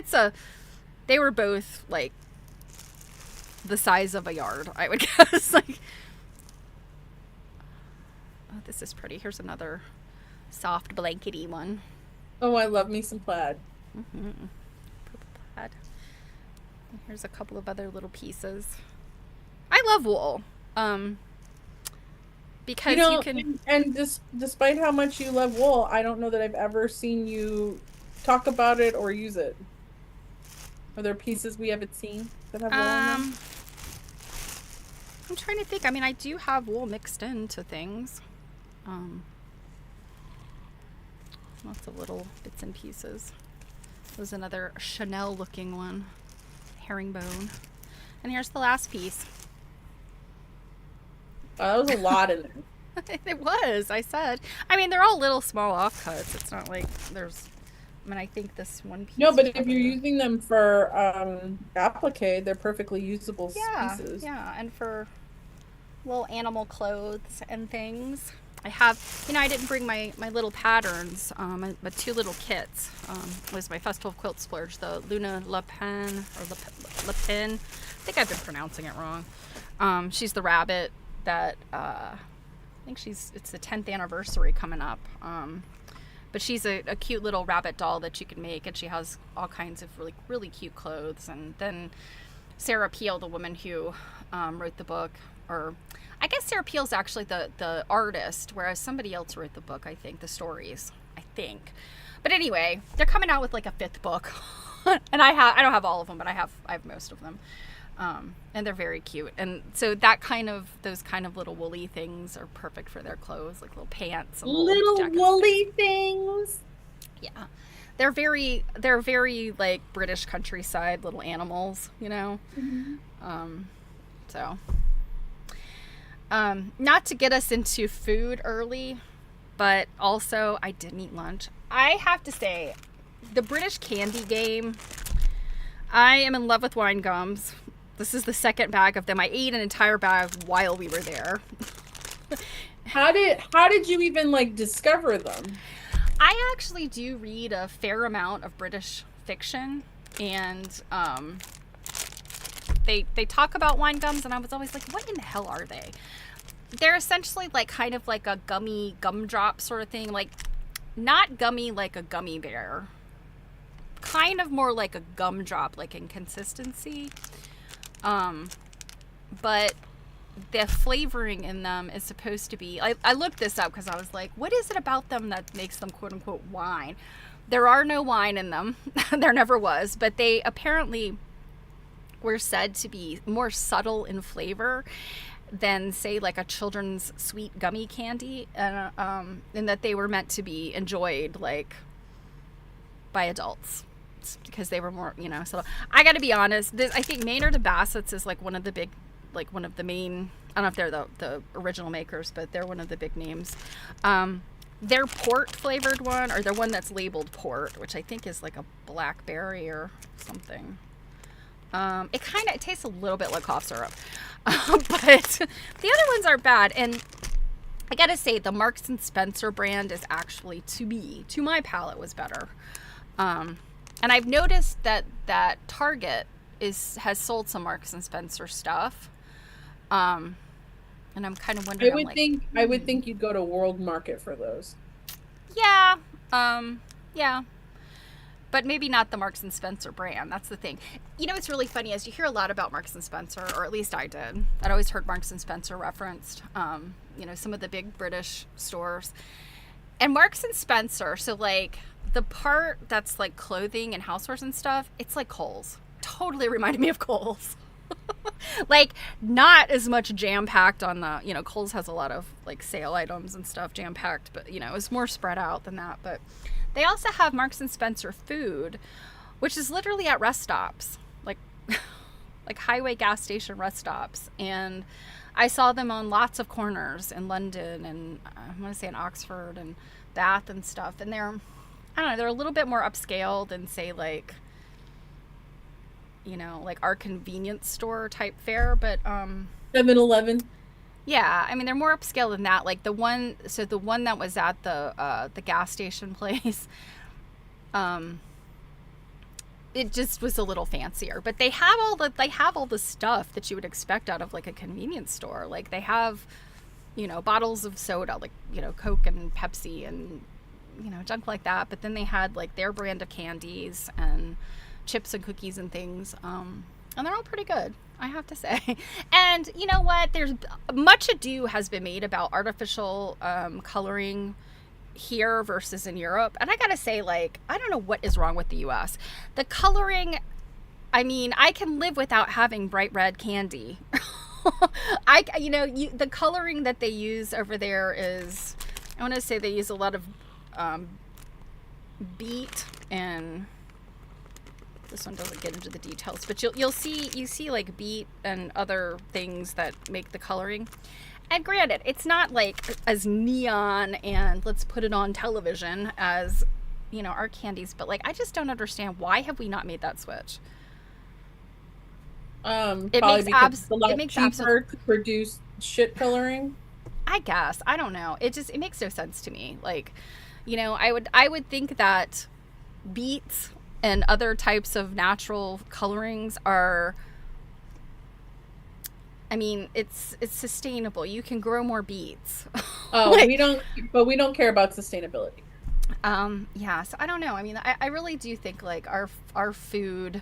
they were both like the size of a yard, I would guess. Like, oh, this is pretty. Here's another soft blankety one. Oh, I love me some plaid. Mm-hmm. Purple plaid. And here's a couple of other little pieces. I love wool. Because you can... And despite how much you love wool, I don't know that I've ever seen you talk about it or use it. Are there pieces we haven't seen that have wool in them? I'm trying to think. I mean, I do have wool mixed into things. Lots of little bits and pieces. There's another Chanel looking one. Herringbone. And here's the last piece. That was a lot in there. It was, I said. I mean, they're all little small offcuts. It's not like there's... I mean, I think this one piece... No, but if you're using them for applique, they're perfectly usable pieces. Yeah, and for little animal clothes and things. I have... I didn't bring my little patterns, my 2 little kits. It was my Festival of Quilt Splurge, the Luna Le Pen, or Le Pen. I think I've been pronouncing it wrong. She's the rabbit that... I think it's the 10th anniversary coming up. But she's a cute little rabbit doll that you can make, and she has all kinds of really, really cute clothes. And then Sarah Peel, the woman who wrote the book, or I guess Sarah Peel's actually the artist, whereas somebody else wrote the book, I think, the stories, I think. But anyway, they're coming out with like a 5th book. And I don't have all of them, but I have most of them. And they're very cute. And so those kind of little woolly things are perfect for their clothes, like little pants and little woolly things. Yeah. They're very like British countryside little animals, Mm-hmm. Not to get us into food early, but also I didn't eat lunch. I have to say, the British candy game, I am in love with wine gums. This is the 2nd bag of them. I ate an entire bag while we were there. How did you even like discover them? I actually do read a fair amount of British fiction, and they talk about wine gums, and I was always like, what in the hell are they? They're essentially like kind of like a gummy gumdrop sort of thing, like not gummy like a gummy bear, kind of more like a gumdrop, like in consistency. But the flavoring in them is supposed to be, I looked this up because I was like, what is it about them that makes them quote unquote wine? There are no wine in them. There never was, but they apparently were said to be more subtle in flavor than, say, like a children's sweet gummy candy, and that they were meant to be enjoyed like by adults because they were more, so I gotta be honest, I think Maynard and Bassett's is like one of the main, I don't know if they're the original makers, but they're one of the big names. Their port flavored one, or their one that's labeled port, which I think is like a blackberry or something. It tastes a little bit like cough syrup. But the other ones aren't bad. And I gotta say, the Marks and Spencer brand is actually, to my palate, was better. And I've noticed that Target has sold some Marks and Spencer stuff. And I'm kind of wondering. I would think you'd go to World Market for those. Yeah. Yeah. But maybe not the Marks and Spencer brand. That's the thing. What's really funny is you hear a lot about Marks and Spencer, or at least I did. I'd always heard Marks and Spencer referenced. Some of the big British stores. And Marks and Spencer, so like the part that's like clothing and housewares and stuff, it's like Kohl's. Totally reminded me of Kohl's. Like, not as much jam-packed on the, you know, Kohl's has a lot of like sale items and stuff jam-packed, but you know, it's more spread out than that. But they also have Marks and Spencer food, which is literally at rest stops, like like highway gas station rest stops. And I saw them on lots of corners in London, and I want to say in Oxford and Bath and stuff. And they're, I don't know, they're a little bit more upscale than, say, like, you know, like our convenience store type fare. But 7-Eleven. yeah, I mean, they're more upscale than that. Like the one that was at the gas station place, it just was a little fancier. But they have all the stuff that you would expect out of like a convenience store. Like they have, you know, bottles of soda, like, you know, Coke and Pepsi and, you know, junk like that. But then they had like their brand of candies and chips and cookies and things. And they're all pretty good, I have to say. And you know what? There's much ado has been made about artificial coloring here versus in Europe. And I gotta say, like, I don't know what is wrong with the US. The coloring, I mean, I can live without having bright red candy. The coloring that they use over there is, I want to say they use a lot of beet, and this one doesn't get into the details, but you see like beet and other things that make the coloring. And granted, it's not like as neon and let's put it on television as, you know, our candies, but like I just don't understand, why have we not made that switch? It makes cheaper to produce shit coloring. I guess, I don't know. It makes no sense to me. Like, you know, I would think that beets and other types of natural colorings are, I mean, it's sustainable. You can grow more beets. Oh, like, we don't care about sustainability. Yeah, so I don't know. I mean, I really do think like our food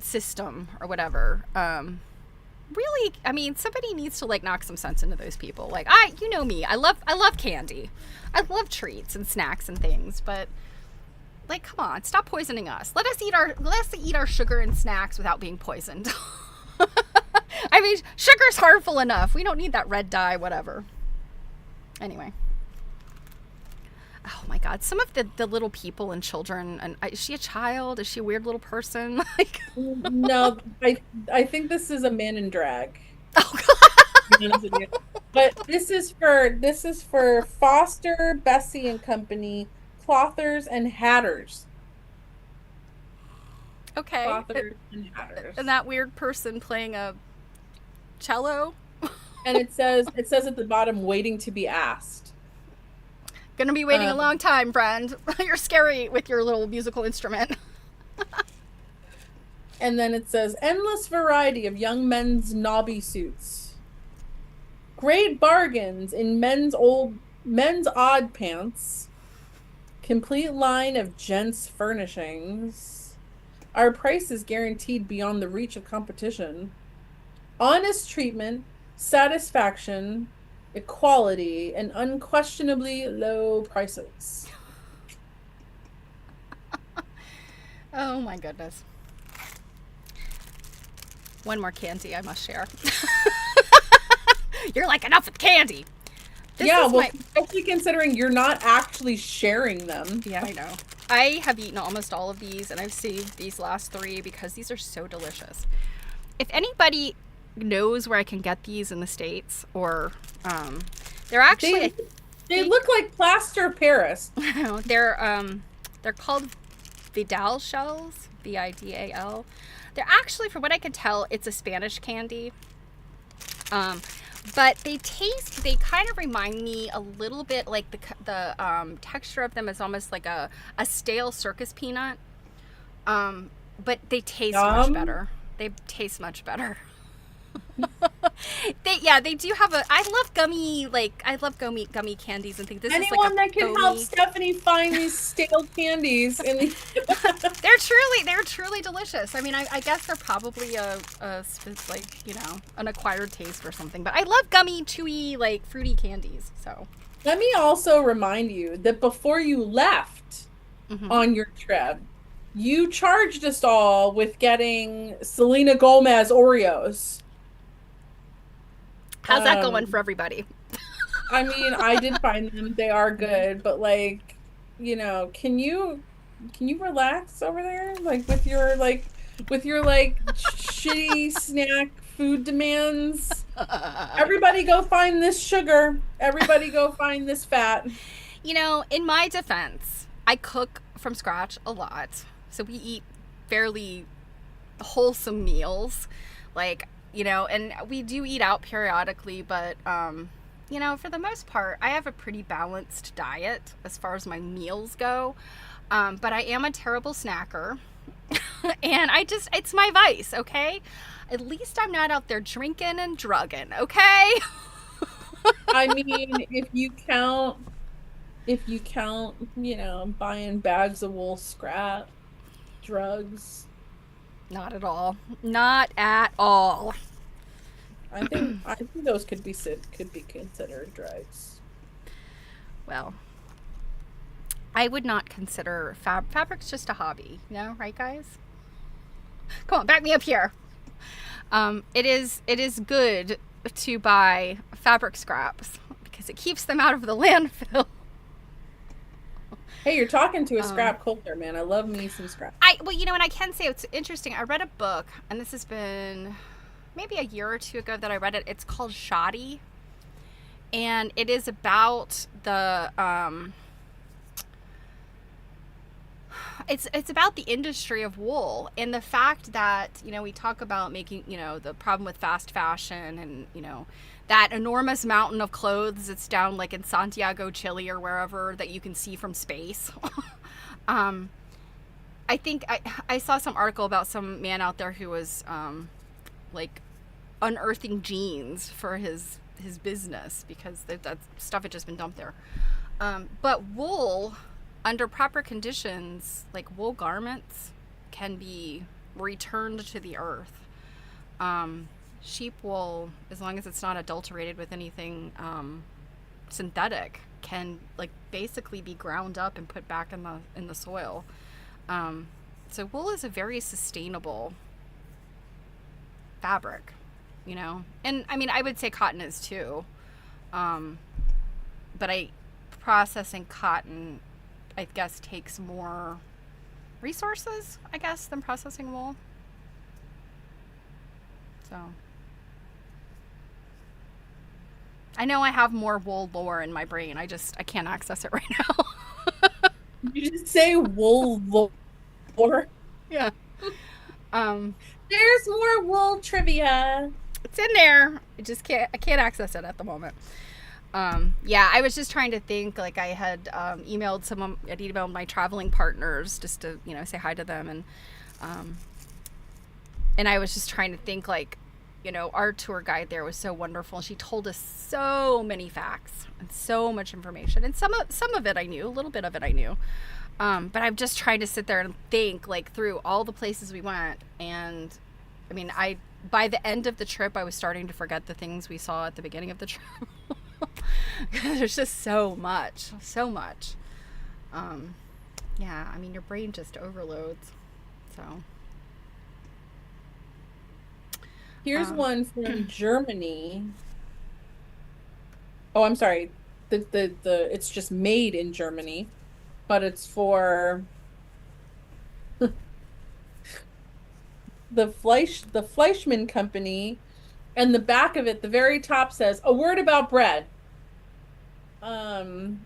system or whatever, really, I mean, somebody needs to like knock some sense into those people. Like, you know me, I love candy. I love treats and snacks and things, but like, come on, stop poisoning us. Let us eat our sugar and snacks without being poisoned. I mean, sugar's harmful enough. We don't need that red dye, whatever. Anyway. Oh my God, some of the little people and children, and is she a child? Is she a weird little person? Like, no, I think this is a man in drag. Oh God. But this is for Foster, Bessie and Company, clothers and hatters. Okay. Clothers and hatters. And that weird person playing a cello. And it says at the bottom, waiting to be asked. Gonna be waiting a long time, friend. You're scary with your little musical instrument. And then it says, endless variety of young men's knobby suits. Great bargains in men's odd pants. Complete line of gents furnishings. Our price is guaranteed beyond the reach of competition. Honest treatment, satisfaction, equality, and unquestionably low prices. Oh my goodness. One more candy I must share. You're like, enough with candy. Especially considering you're not actually sharing them. Yeah, I know. I have eaten almost all of these, and I've saved these last 3 because these are so delicious. If anybody knows where I can get these in the States, or they're actually they look like plaster of Paris. They're called Vidal shells, Vidal. They're actually, from what I can tell, it's a Spanish candy. But they kind of remind me a little bit like the texture of them is almost like a stale circus peanut. But they taste much better. They taste much better. They do have I love gummy candies and things. This Anyone is like that can help Stephanie find these stale candies they're truly delicious. I mean, I guess they're probably a like, you know, an acquired taste or something, but I love gummy, chewy, like fruity candies. So Let me also remind you that before you left Hmm. on your trip, you charged us all with getting Selena Gomez Oreos. How's that going for Um, everybody? I mean, I did find them. They are good, but like, can you relax over there? Like with your like shitty snack food demands? Everybody go find this sugar. Everybody go find this fat. In my defense, I cook from scratch a lot. So we eat fairly wholesome meals. Like, and we do eat out periodically, but, for the most part, I have a pretty balanced diet as far as my meals go. But I am a terrible snacker. And it's my vice, okay? At least I'm not out there drinking and drugging, okay? I mean, if you count, buying bags of wool scrap, drugs, Not at all. Not at all. I think those could be considered drugs. Well, I would not consider fabric's just a hobby, right, guys? Come on, back me up here. It is good to buy fabric scraps because it keeps them out of the landfill. Hey, you're talking to a Um, scrap culture, man. I love me some scrap. and I can say it's interesting. I read a book, and this has been maybe a year or two ago that I read it. It's called Shoddy, and it is about the it's about the industry of wool and the fact that we talk about making the problem with fast fashion and that enormous mountain of clothes that's down like in Santiago, Chile or wherever that you can see from space. um, I think I saw some article about some man out there who was like unearthing jeans for his business because that stuff had just been dumped there. But wool, under proper conditions, like wool garments, can be returned to the earth. Sheep wool, as long as it's not adulterated with anything synthetic, can like basically be ground up and put back in the soil. So wool is a very sustainable fabric, and I mean I would say cotton is too. Um, but processing cotton, I guess, takes more resources, I guess, than processing wool. So I know I have more wool lore in my brain. I can't access it right now. You just say wool lore. Yeah. Um, There's more wool trivia. it's in there. I can't access it at the moment. Yeah, I was just trying to think. Like I had I'd emailed my traveling partners just to say hi to them, and I was just trying to think like, our tour guide there was so wonderful. She told us so many facts and so much information, and some of it I knew, a little bit of it I knew. But I'm just trying to sit there and think like through all the places we went, and I mean, by the end of the trip, I was starting to forget the things we saw at the beginning of the trip. There's just so much, so much. Yeah, I mean, your brain just overloads. So, Here's um, one from Germany. Oh, I'm sorry. The it's just made in Germany, but it's for the Fleischmann Company, and the back of it, the very top says a word about bread. Um,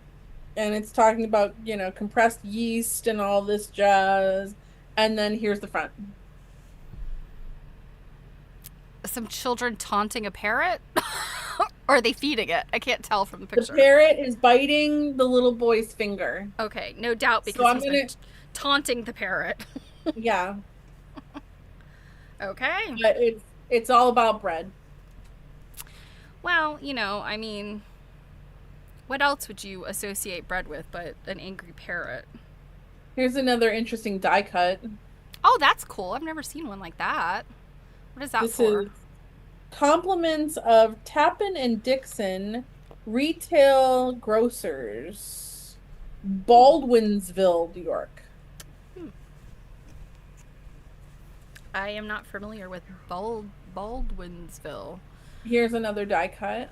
and it's talking about, compressed yeast and all this jazz. And then here's the front. some children taunting a parrot, or are they feeding it? I can't tell from the The picture. parrot is biting the little boy's finger. Okay, no doubt So because I'm he's been gonna, taunting the parrot. yeah, Okay. but it's all about bread. Well, I mean, what else would you associate bread with but an angry parrot? Here's another interesting die cut. Oh, that's cool. I've never seen one like that. What is that This for? is compliments of Tappan and Dixon Retail grocers, Baldwinsville, New York. Hmm. I am not familiar with Baldwinsville. Here's another die cut.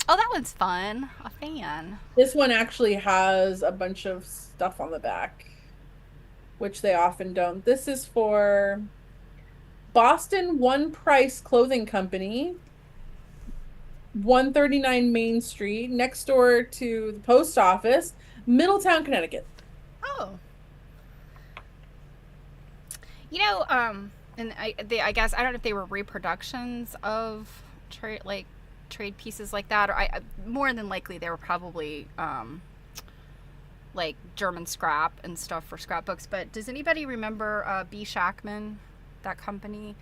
Oh, that one's fun. A fan. This one actually has a bunch of stuff on the back, which they often don't. This is for Boston One Price Clothing Company, 139 Main Street, next door to the post office, Middletown, Connecticut. Oh. And I guess I don't know if they were reproductions of trade pieces like that, or more than likely they were probably like German scrap and stuff for scrapbooks. But does anybody remember B. Shackman, that company?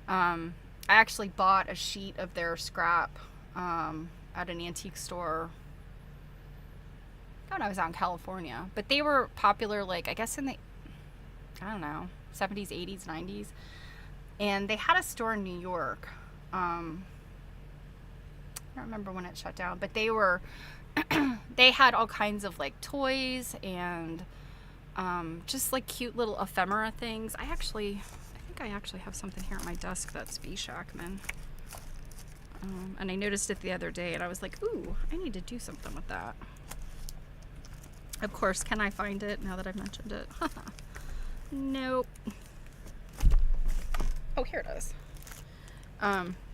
I actually bought a sheet of their scrap at an antique store when I was out in California. But they were popular, like, I guess in the, I don't know, 70s, 80s, 90s. And they had a store in New York. I don't remember when it shut down, but they were, they had all kinds of like toys and just like cute little ephemera things. I think I actually have something here at my desk that's B. Shackman. And I noticed it the other day and I was like, ooh, I need to do something with that. Of course, can I find it now that I've mentioned it? Nope. Oh, here it is.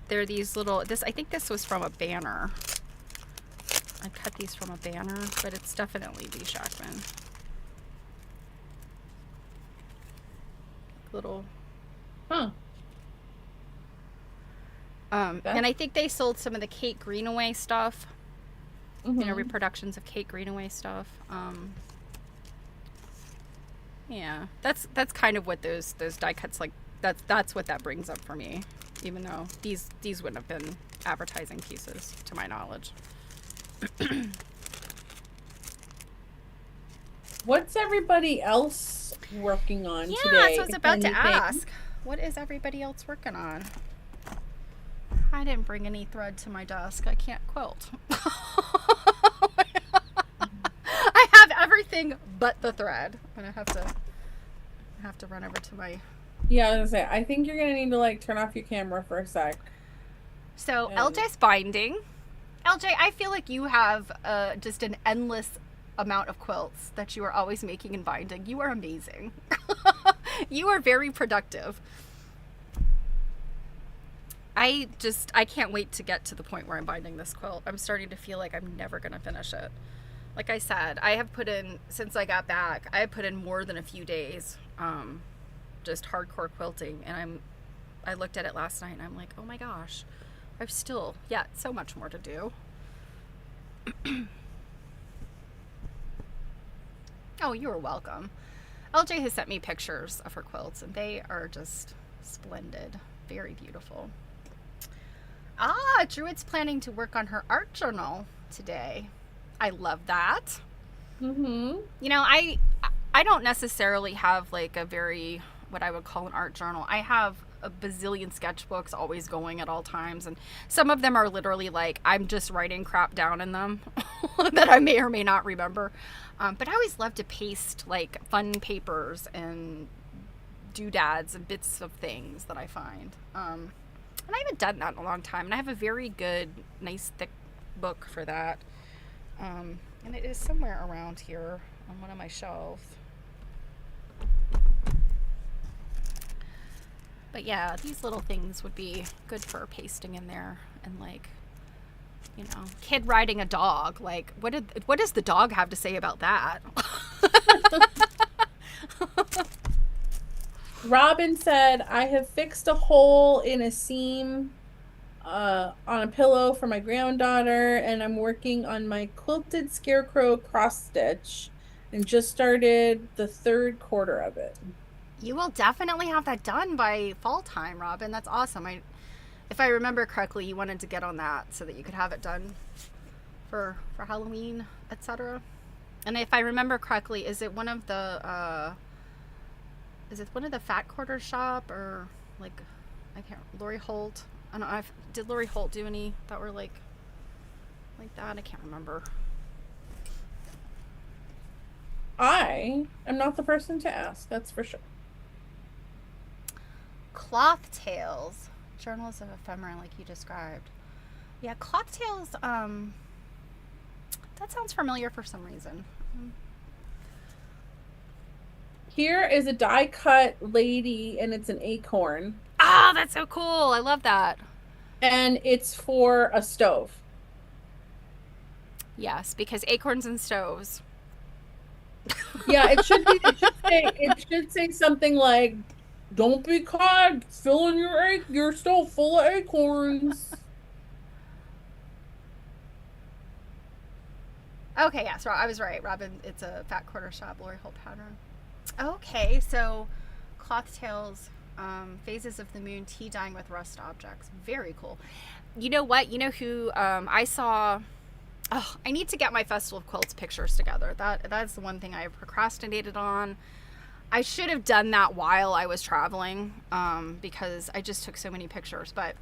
There are these little, I think this was from a banner. I cut these from a banner, but it's definitely B. Shackman. Little. Huh. And I think they sold some of the Kate Greenaway stuff. Mm-hmm. You know, reproductions of Kate Greenaway stuff. Yeah, that's kind of what those die cuts, like, that's what that brings up for me, even though these wouldn't have been advertising pieces to my knowledge. What's everybody else working on today? Yeah, that's what I was about to Anything? ask. What is everybody else working on? I didn't bring any thread to my desk. I can't quilt. I have everything but the thread. And I have to run over to my... Yeah, I was gonna say, I think you're gonna need to like turn off your camera for a sec. So LJ's binding. LJ, I feel like you have just an endless amount of quilts that you are always making and binding. You are amazing. You are very productive. I can't wait to get to the point where I'm binding this quilt. I'm starting to feel like I'm never going to finish it. Like I said, I have put in, since I got back, I have put in more than a few days, just hardcore quilting. And I looked at it last night and I'm like, oh my gosh, I've still, so much more to do. Oh, you are welcome. LJ has sent me pictures of her quilts and they are just splendid. Very beautiful. Druid's planning to work on her art journal today. I love that. Mm-hmm. You know, I don't necessarily have like a very, what I would call an art journal. I have a bazillion sketchbooks always going at all times, and some of them are literally like I'm just writing crap down in them that I may or may not remember. But I always love to paste like fun papers and doodads and bits of things that I find. And I haven't done that in a long time, and I have a very good, nice, thick book for that. And it is somewhere around here on one of my shelves. But yeah, these little things would be good for pasting in there, and like, you know, kid riding a dog. Like, what does the dog have to say about that? Robin said, I have fixed a hole in a seam on a pillow for my granddaughter, and I'm working on my quilted scarecrow cross stitch and just started the 3rd quarter of it. You will definitely have that done by fall time, Robin. That's awesome. If I remember correctly, you wanted to get on that so that you could have it done for Halloween, etc. And if I remember correctly, is it one of the Fat Quarter shop, or like, I can't, Lori Holt? I don't know. Did Lori Holt do any that were like like that. I can't remember. I am not the person to ask, that's for sure. Cloth Tales, Journals of Ephemera, like you described. Yeah, Cloth Tales. That sounds familiar for some reason. Here is a die cut lady, and it's an acorn. Oh, that's so cool! I love that. And it's for a stove. Yes, because acorns and stoves. Yeah, it should be. It should say something like, "Don't be caught filling your stove full of acorns." Okay, yeah, so I was right. Robin, it's a fat quarter shot glory hole pattern. Okay, so Cloth Tales, Phases of the Moon, tea dyeing with rust objects. Very cool. You know what? You know who I saw. Oh, I need to get my Festival of Quilts pictures together. That's the one thing I procrastinated on. I should have done that while I was traveling, because I just took so many pictures. But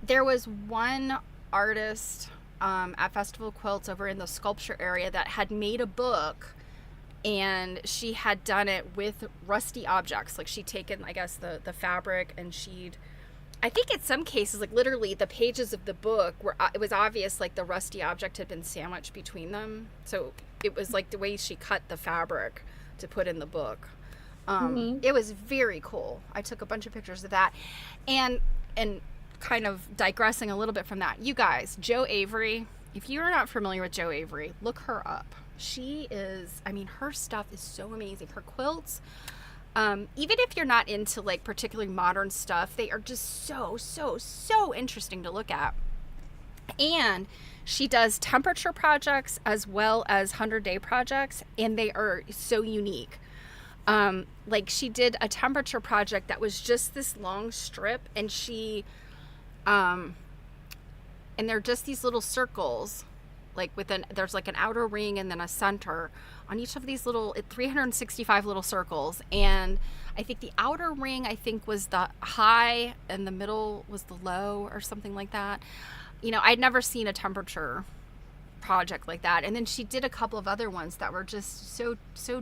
there was one artist at Festival of Quilts over in the sculpture area that had made a book, and she had done it with rusty objects. Like she'd taken, I guess, the fabric, and I think in some cases, like literally the pages of the book were, it was obvious like the rusty object had been sandwiched between them. So it was like the way she cut the fabric to put in the book. It was very cool. I took a bunch of pictures of that, and kind of digressing a little bit from that, you guys, Jo Avery, if you're not familiar with Jo Avery, look her up. She is, I mean, her stuff is so amazing. Her quilts, even if you're not into like particularly modern stuff, they are just so interesting to look at. And she does temperature projects as well as 100-day projects, and they are so unique. Like she did a temperature project that was just this long strip, and and they're just these little circles, like there's like an outer ring and then a center on each of these little 365 little circles. And I think the outer ring, I think, was the high and the middle was the low or something like that. You know, I'd never seen a temperature project like that. And then she did a couple of other ones that were just so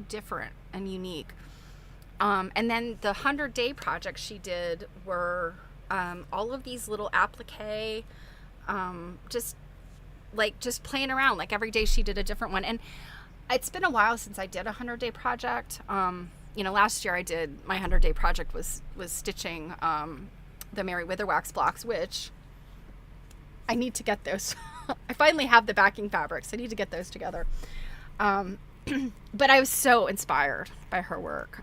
different and unique. And then the 100-day projects she did were all of these little applique, just playing around. Like every day she did a different one. And it's been a while since I did a 100-day project. You know, last year I did my 100-day project was stitching the Mary Witherwax blocks, which I need to get those. I finally have the backing fabrics. I need to get those together. But I was so inspired by her work.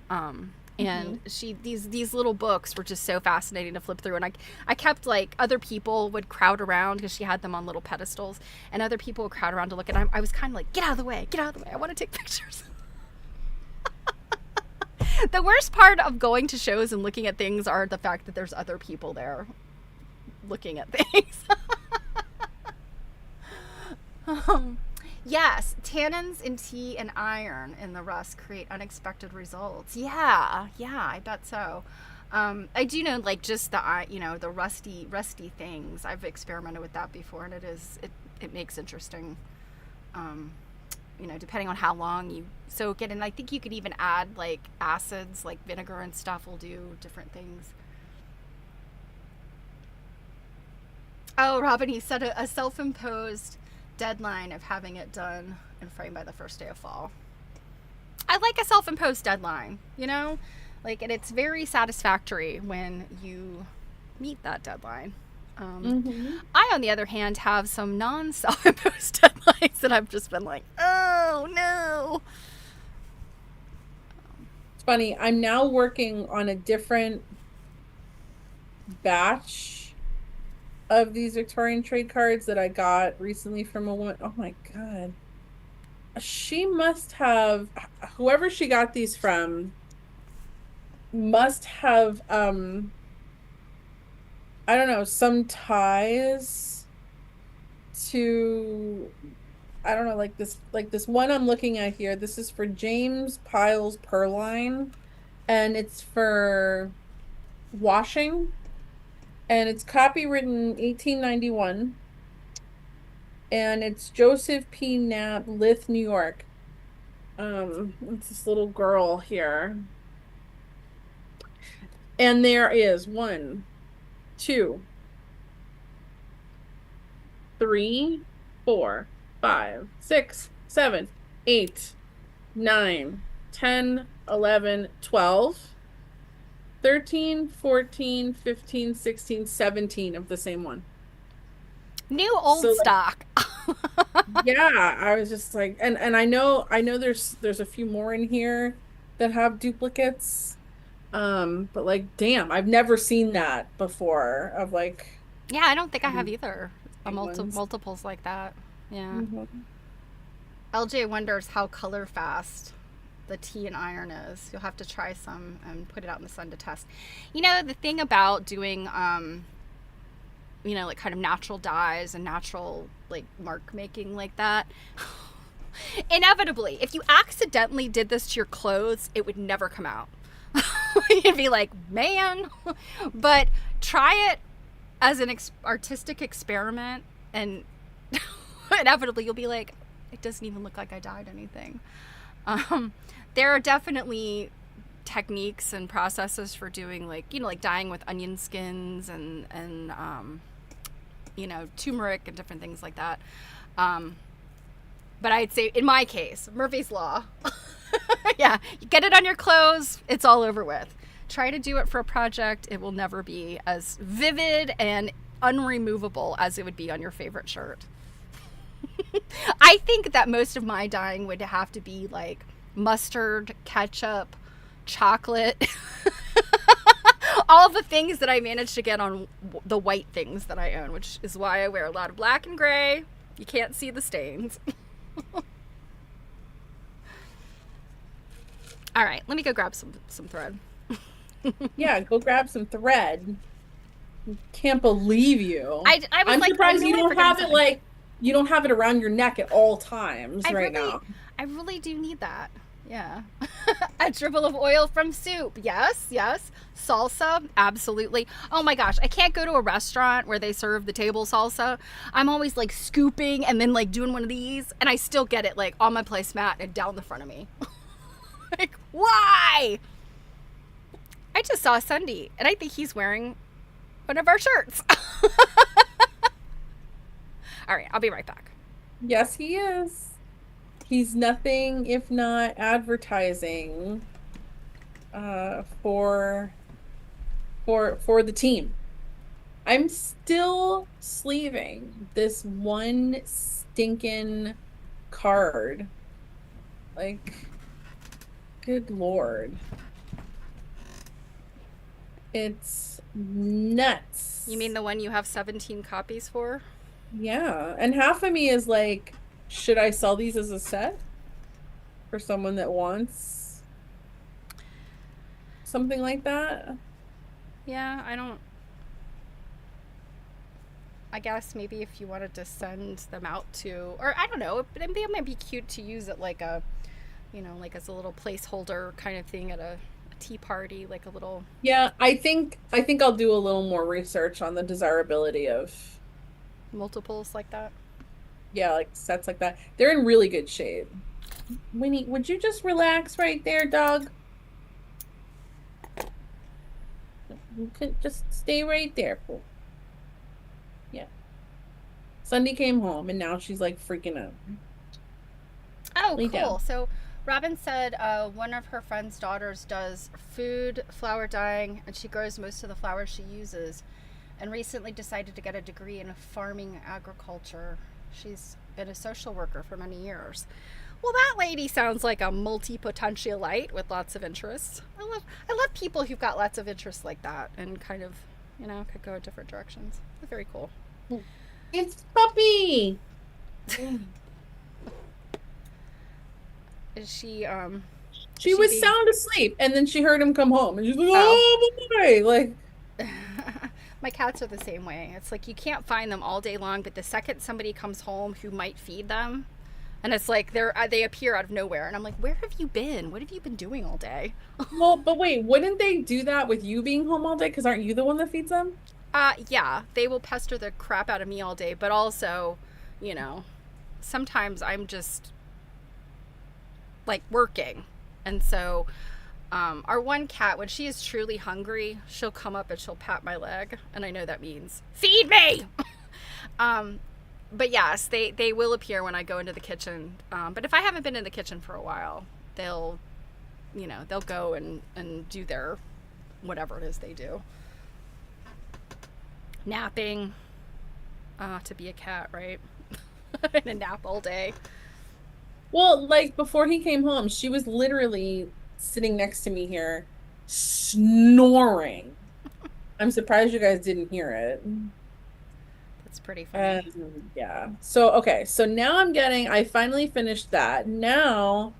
And these little books were just so fascinating to flip through. And I kept, like, other people would crowd around because she had them on little pedestals, and other people would crowd around to look. And I was kind of like, get out of the way. I want to take pictures. The worst part of going to shows and looking at things are the fact that there's other people there looking at things. Yes, tannins in tea and iron in the rust create unexpected results. Yeah, I bet so. I do know, like, just the rusty things. I've experimented with that before, and it makes interesting. Depending on how long you soak it, and I think you could even add like acids, like vinegar and stuff, will do different things. Oh, Robin, he set a self-imposed deadline of having it done and framed by the first day of fall. I like a self-imposed deadline, and it's very satisfactory when you meet that deadline. I, on the other hand, have some non-self-imposed deadlines that I've just been like, oh no. It's funny, I'm now working on a different batch of these Victorian trade cards that I got recently from a woman. Oh my God. She must have, whoever she got these from must have, I don't know, some ties to, I don't know, like this one I'm looking at here. This is for James Piles Purline, and it's for washing, and it's copywritten 1891. and it's Joseph P. Knapp, Lith, New York. It's this little girl here. And there is 1, 2, 3, 4, 5, 6, 7, 8, 9, 10, 11, 12, 13, 14, 15, 16, 17 of the same one. New old So, like, stock. yeah, I was just like, and I know there's a few more in here that have duplicates. But like, damn, I've never seen that before of like Yeah, I don't think I have either. A big ones. multiples like that. Yeah. Mhm. LJ wonders how color fast the tea and iron is. You'll have to try some and put it out in the sun to test. You know, the thing about doing, like kind of natural dyes and natural like mark making like that, inevitably, if you accidentally did this to your clothes, it would never come out. You'd be like, man. But try it as an artistic experiment, and inevitably you'll be like, it doesn't even look like I dyed anything. There are definitely techniques and processes for doing like dyeing with onion skins and turmeric and different things like that. But I'd say in my case, Murphy's Law. Yeah, you get it on your clothes, it's all over with. Try to do it for a project. It will never be as vivid and unremovable as it would be on your favorite shirt. I think that most of my dyeing would have to be like mustard, ketchup, chocolate, all of the things that I managed to get on the white things that I own, which is why I wear a lot of black and gray. You can't see the stains. All right, let me go grab some thread. Yeah, go grab some thread. Can't believe you. I'm like, surprised you don't have it like you don't have it around your neck at all times now. I really do need that. Yeah. A dribble of oil from soup. Yes. Salsa. Absolutely. Oh my gosh. I can't go to a restaurant where they serve the table salsa. I'm always like scooping and then like doing one of these, and I still get it like on my placemat and down the front of me. Like, why? I just saw Sunday, and I think he's wearing one of our shirts. All right, I'll be right back. Yes, he is. He's nothing if not advertising for the team. I'm still sleeving this one stinking card. Like, good Lord. It's nuts. You mean the one you have 17 copies for? Yeah. And half of me is like, should I sell these as a set for someone that wants something like that? Yeah, I guess maybe if you wanted to send them out to, or I don't know, but it might be cute to use it like a, like as a little placeholder kind of thing at a tea party, like a little. Yeah, I think I'll do a little more research on the desirability of multiples like that. Yeah, like sets like that. They're in really good shape. Winnie, would you just relax right there, dog? You could just stay right there, Pooh. Yeah. Sunday came home and now she's like freaking out. Oh, Lay cool. down. So Robin said one of her friend's daughters does food flower dyeing, and she grows most of the flowers she uses, and recently decided to get a degree in farming agriculture. She's been a social worker for many years. Well, that lady sounds like a multi-potentialite with lots of interests. I love people who've got lots of interests like that and kind of, could go in different directions. They're very cool. It's Puppy. Is she She was sound asleep and then she heard him come home and she's like, oh boy, like my cats are the same way. It's like you can't find them all day long, but the second somebody comes home who might feed them, and it's like they appear out of nowhere, and I'm like, where have you been? What have you been doing all day? Well, but wait, wouldn't they do that with you being home all day? Because aren't you the one that feeds them? Yeah, they will pester the crap out of me all day, but also, you know, sometimes I'm just like working. And so our one cat, when she is truly hungry, she'll come up and she'll pat my leg, and I know that means feed me. But yes, they will appear when I go into the kitchen. But if I haven't been in the kitchen for a while, they'll go and do their whatever it is they do. Napping, to be a cat, right? And a nap all day. Well, like before he came home, she was literally sitting next to me here, snoring. I'm surprised you guys didn't hear it. That's pretty funny. Yeah. So, okay. So now I finally finished that. Now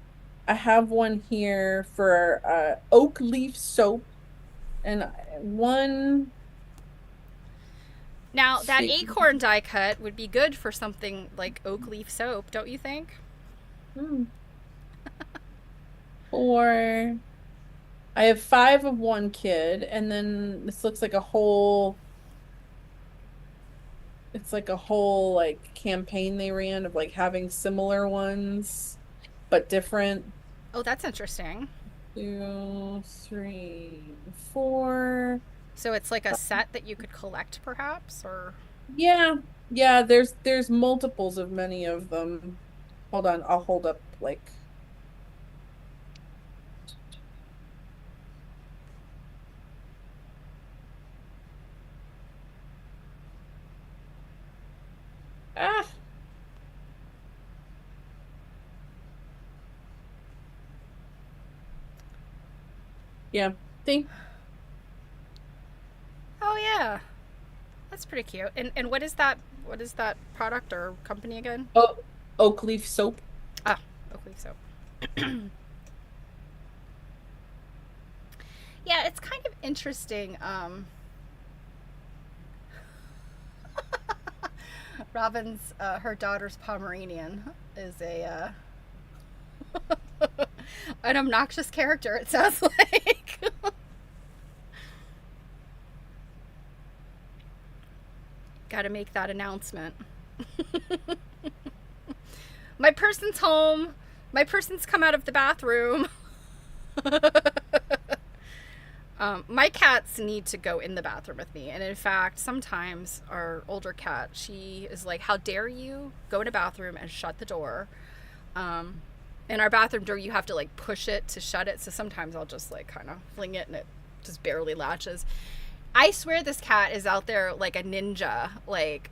I have one here for oak leaf soap and one. Now, that acorn die cut would be good for something like oak leaf soap, don't you think? Or I have 5 of one kid, and then this looks like a whole. It's like a whole like campaign they ran of like having similar ones, but different. Oh, that's interesting. 2, 3, 4. So it's like a set that you could collect, perhaps, or Yeah, there's multiples of many of them. Hold on, I'll hold up like. Ah. Yeah. See? oh yeah, that's pretty cute. And what is that? What is that product or company again? Oh, oak leaf soap. Ah, oak leaf soap. Yeah, it's kind of interesting. Robin's her daughter's Pomeranian is a an obnoxious character. It sounds like. Got to make that announcement. My person's home. My person's come out of the bathroom. My cats need to go in the bathroom with me. And in fact, sometimes our older cat, she is like, how dare you go in a bathroom and shut the door? In our bathroom door, you have to like push it to shut it. So sometimes I'll just like kind of fling it and it just barely latches. I swear this cat is out there like a ninja, like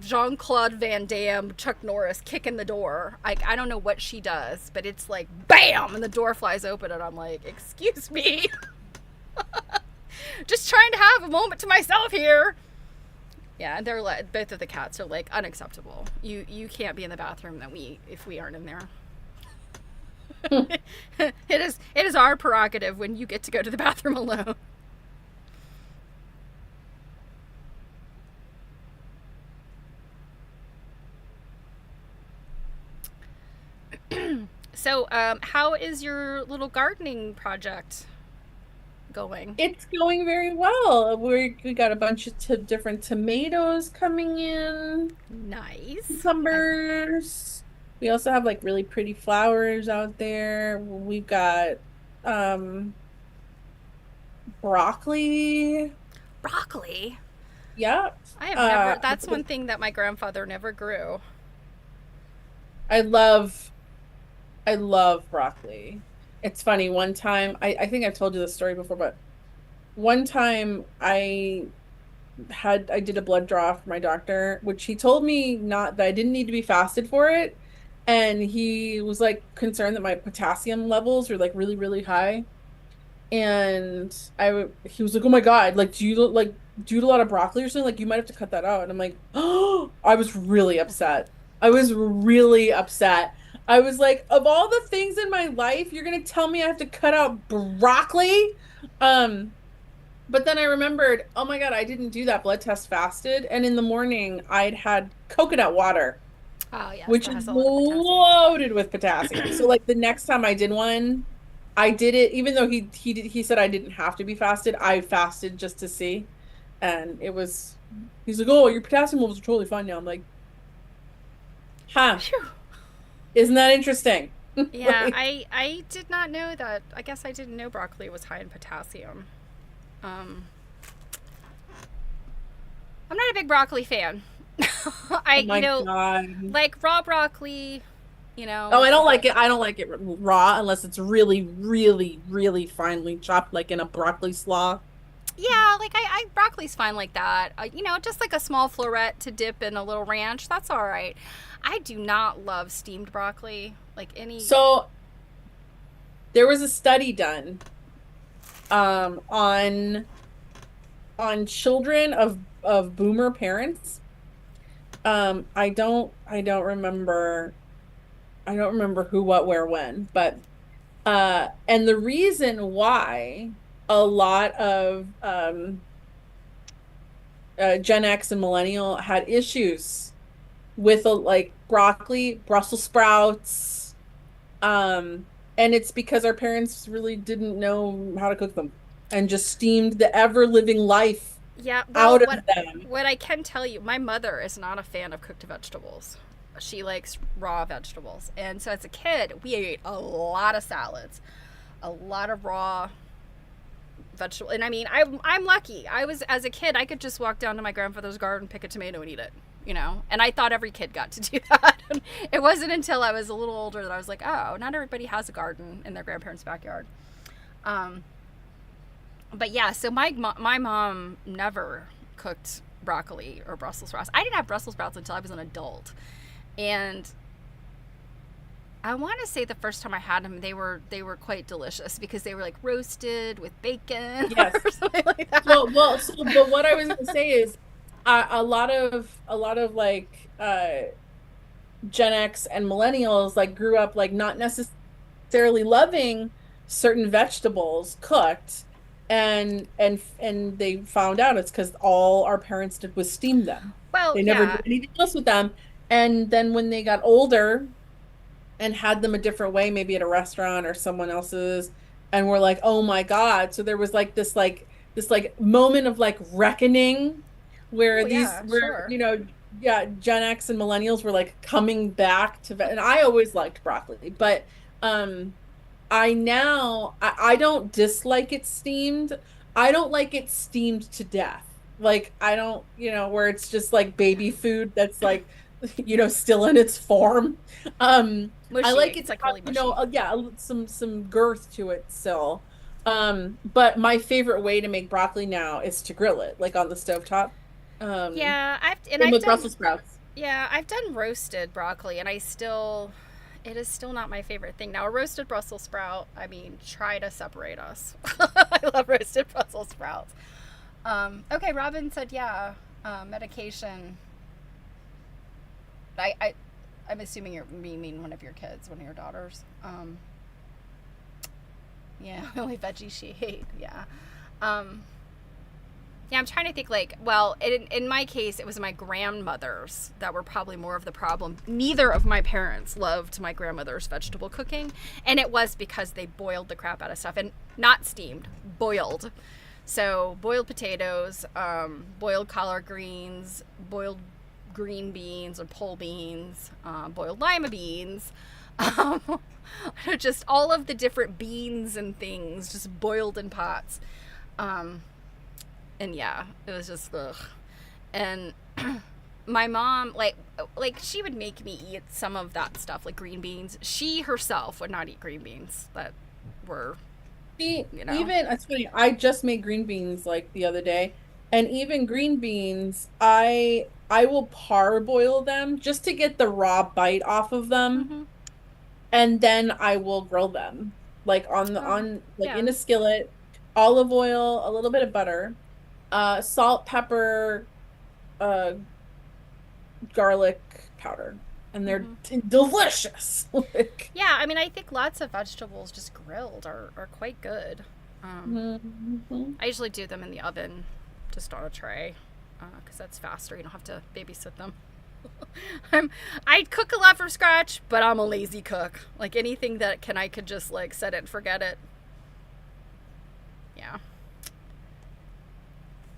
Jean-Claude Van Damme, Chuck Norris kicking the door. I don't know what she does, but it's like BAM! And the door flies open and I'm like, excuse me. Just trying to have a moment to myself here. Yeah, and they're like, both of the cats are like unacceptable. You can't be in the bathroom if we aren't in there. It is our prerogative when you get to go to the bathroom alone. So, how is your little gardening project going? It's going very well. We got a bunch of different tomatoes coming in. Nice. Cucumbers. We also have like really pretty flowers out there. We've got broccoli. Broccoli? Yep. I have never, that's one thing that my grandfather never grew. I love broccoli. It's funny. One time, I think I've told you this story before, but one time I did a blood draw for my doctor, which he told me not that I didn't need to be fasted for it. And he was like concerned that my potassium levels were like really, really high. And he was like, "Oh my God, like, do you eat a lot of broccoli or something? Like, you might have to cut that out." And I'm like, "Oh," I was really upset. I was really upset. I was like, of all the things in my life, you're gonna tell me I have to cut out broccoli? But then I remembered, oh my God, I didn't do that blood test fasted. And in the morning, I'd had coconut water. Oh, yes, which is loaded with potassium. So like the next time I did one, I did it, even though he said I didn't have to be fasted, I fasted just to see. And he's like, "Oh, your potassium levels are totally fine now." I'm like, Huh. Phew. Isn't that interesting? Yeah, Like, I did not know that. I guess I didn't know broccoli was high in potassium. Um, I'm not a big broccoli fan. oh You my know, God. like raw broccoli, you know, Oh, I with don't the like it. I don't like it raw unless it's really, really, really finely chopped, like in a broccoli slaw. yeah, like I broccoli's fine like that. You know, just like a small floret to dip in a little ranch. That's all right. I do not love steamed broccoli. Like any. So there was a study done um on on children of boomer parents. I don't remember who, what, where, when, but and the reason why a lot of Gen X and millennial had issues with like broccoli, Brussels sprouts, um, and it's because our parents really didn't know how to cook them and just steamed the ever living life Yeah, well, out of them. what I can tell you, my mother is not a fan of cooked vegetables. She likes raw vegetables. And so as a kid, we ate a lot of salads, a lot of raw vegetable. And I mean, I'm lucky. I was as a kid, I could just walk down to my grandfather's garden, pick a tomato and eat it, you know. And I thought every kid got to do that. It wasn't until I was a little older that I was like, "Oh, not everybody has a garden in their grandparents' backyard." Um but yeah, so my mom never cooked broccoli or Brussels sprouts. I didn't have Brussels sprouts until I was an adult, and I want to say the first time I had them, they were quite delicious because they were like roasted with bacon Yes. or something like that. But what I was gonna say is a lot of like Gen X and millennials like grew up like not necessarily loving certain vegetables cooked and they found out it's because all our parents did was steam them. Well, They never yeah, did anything else with them. And then when they got older and had them a different way, maybe at a restaurant or someone else's, and we're like, oh my God. So there was this like moment of like reckoning where oh yeah, sure. you know, yeah, Gen X and millennials were like coming back to and I always liked broccoli, but um I don't dislike it steamed. I don't like it steamed to death. Like I don't, you know, where it's just like baby food that's like, you know, still in its form. I Mushy. like it It's to like have, really you know, mushy. yeah, some girth to it still. But my favorite way to make broccoli now is to grill it, like on the stovetop. Um, Yeah, Same I've with done Brussels sprouts. yeah, I've done roasted broccoli, and it is still not my favorite thing. Now, a roasted Brussels sprout, I mean, try to separate us. I love roasted Brussels sprouts. Okay, Robin said, yeah, medication. I, I, I'm assuming you mean one of your kids, one of your daughters. Yeah, only veggie she ate. Yeah. Um, Yeah, I'm trying to think like, well, in my case, it was my grandmothers that were probably more of the problem. Neither of my parents loved my grandmother's vegetable cooking, and it was because they boiled the crap out of stuff and not steamed, boiled. So boiled potatoes, boiled collard greens, boiled green beans or pole beans, boiled lima beans. Um, just all of the different beans and things just boiled in pots. Um, and yeah, it was just ugh. And my mom, like she would make me eat some of that stuff, like green beans. She herself would not eat green beans that were, See, you know. even it's funny, I just made green beans like the other day, and even green beans, I will parboil them just to get the raw bite off of them, Mm-hmm. and then I will grill them like Oh, on like yeah. in a skillet, olive oil, a little bit of butter, salt, pepper, uh, garlic powder, and they're Mm-hmm. delicious. Like, Yeah, I mean, I think lots of vegetables just grilled are quite good. mhm. I usually do them in the oven, just on a tray, because that's faster. You don't have to babysit them. I cook a lot from scratch, but I'm a lazy cook. Like anything that I could just like set it and forget it. Yeah.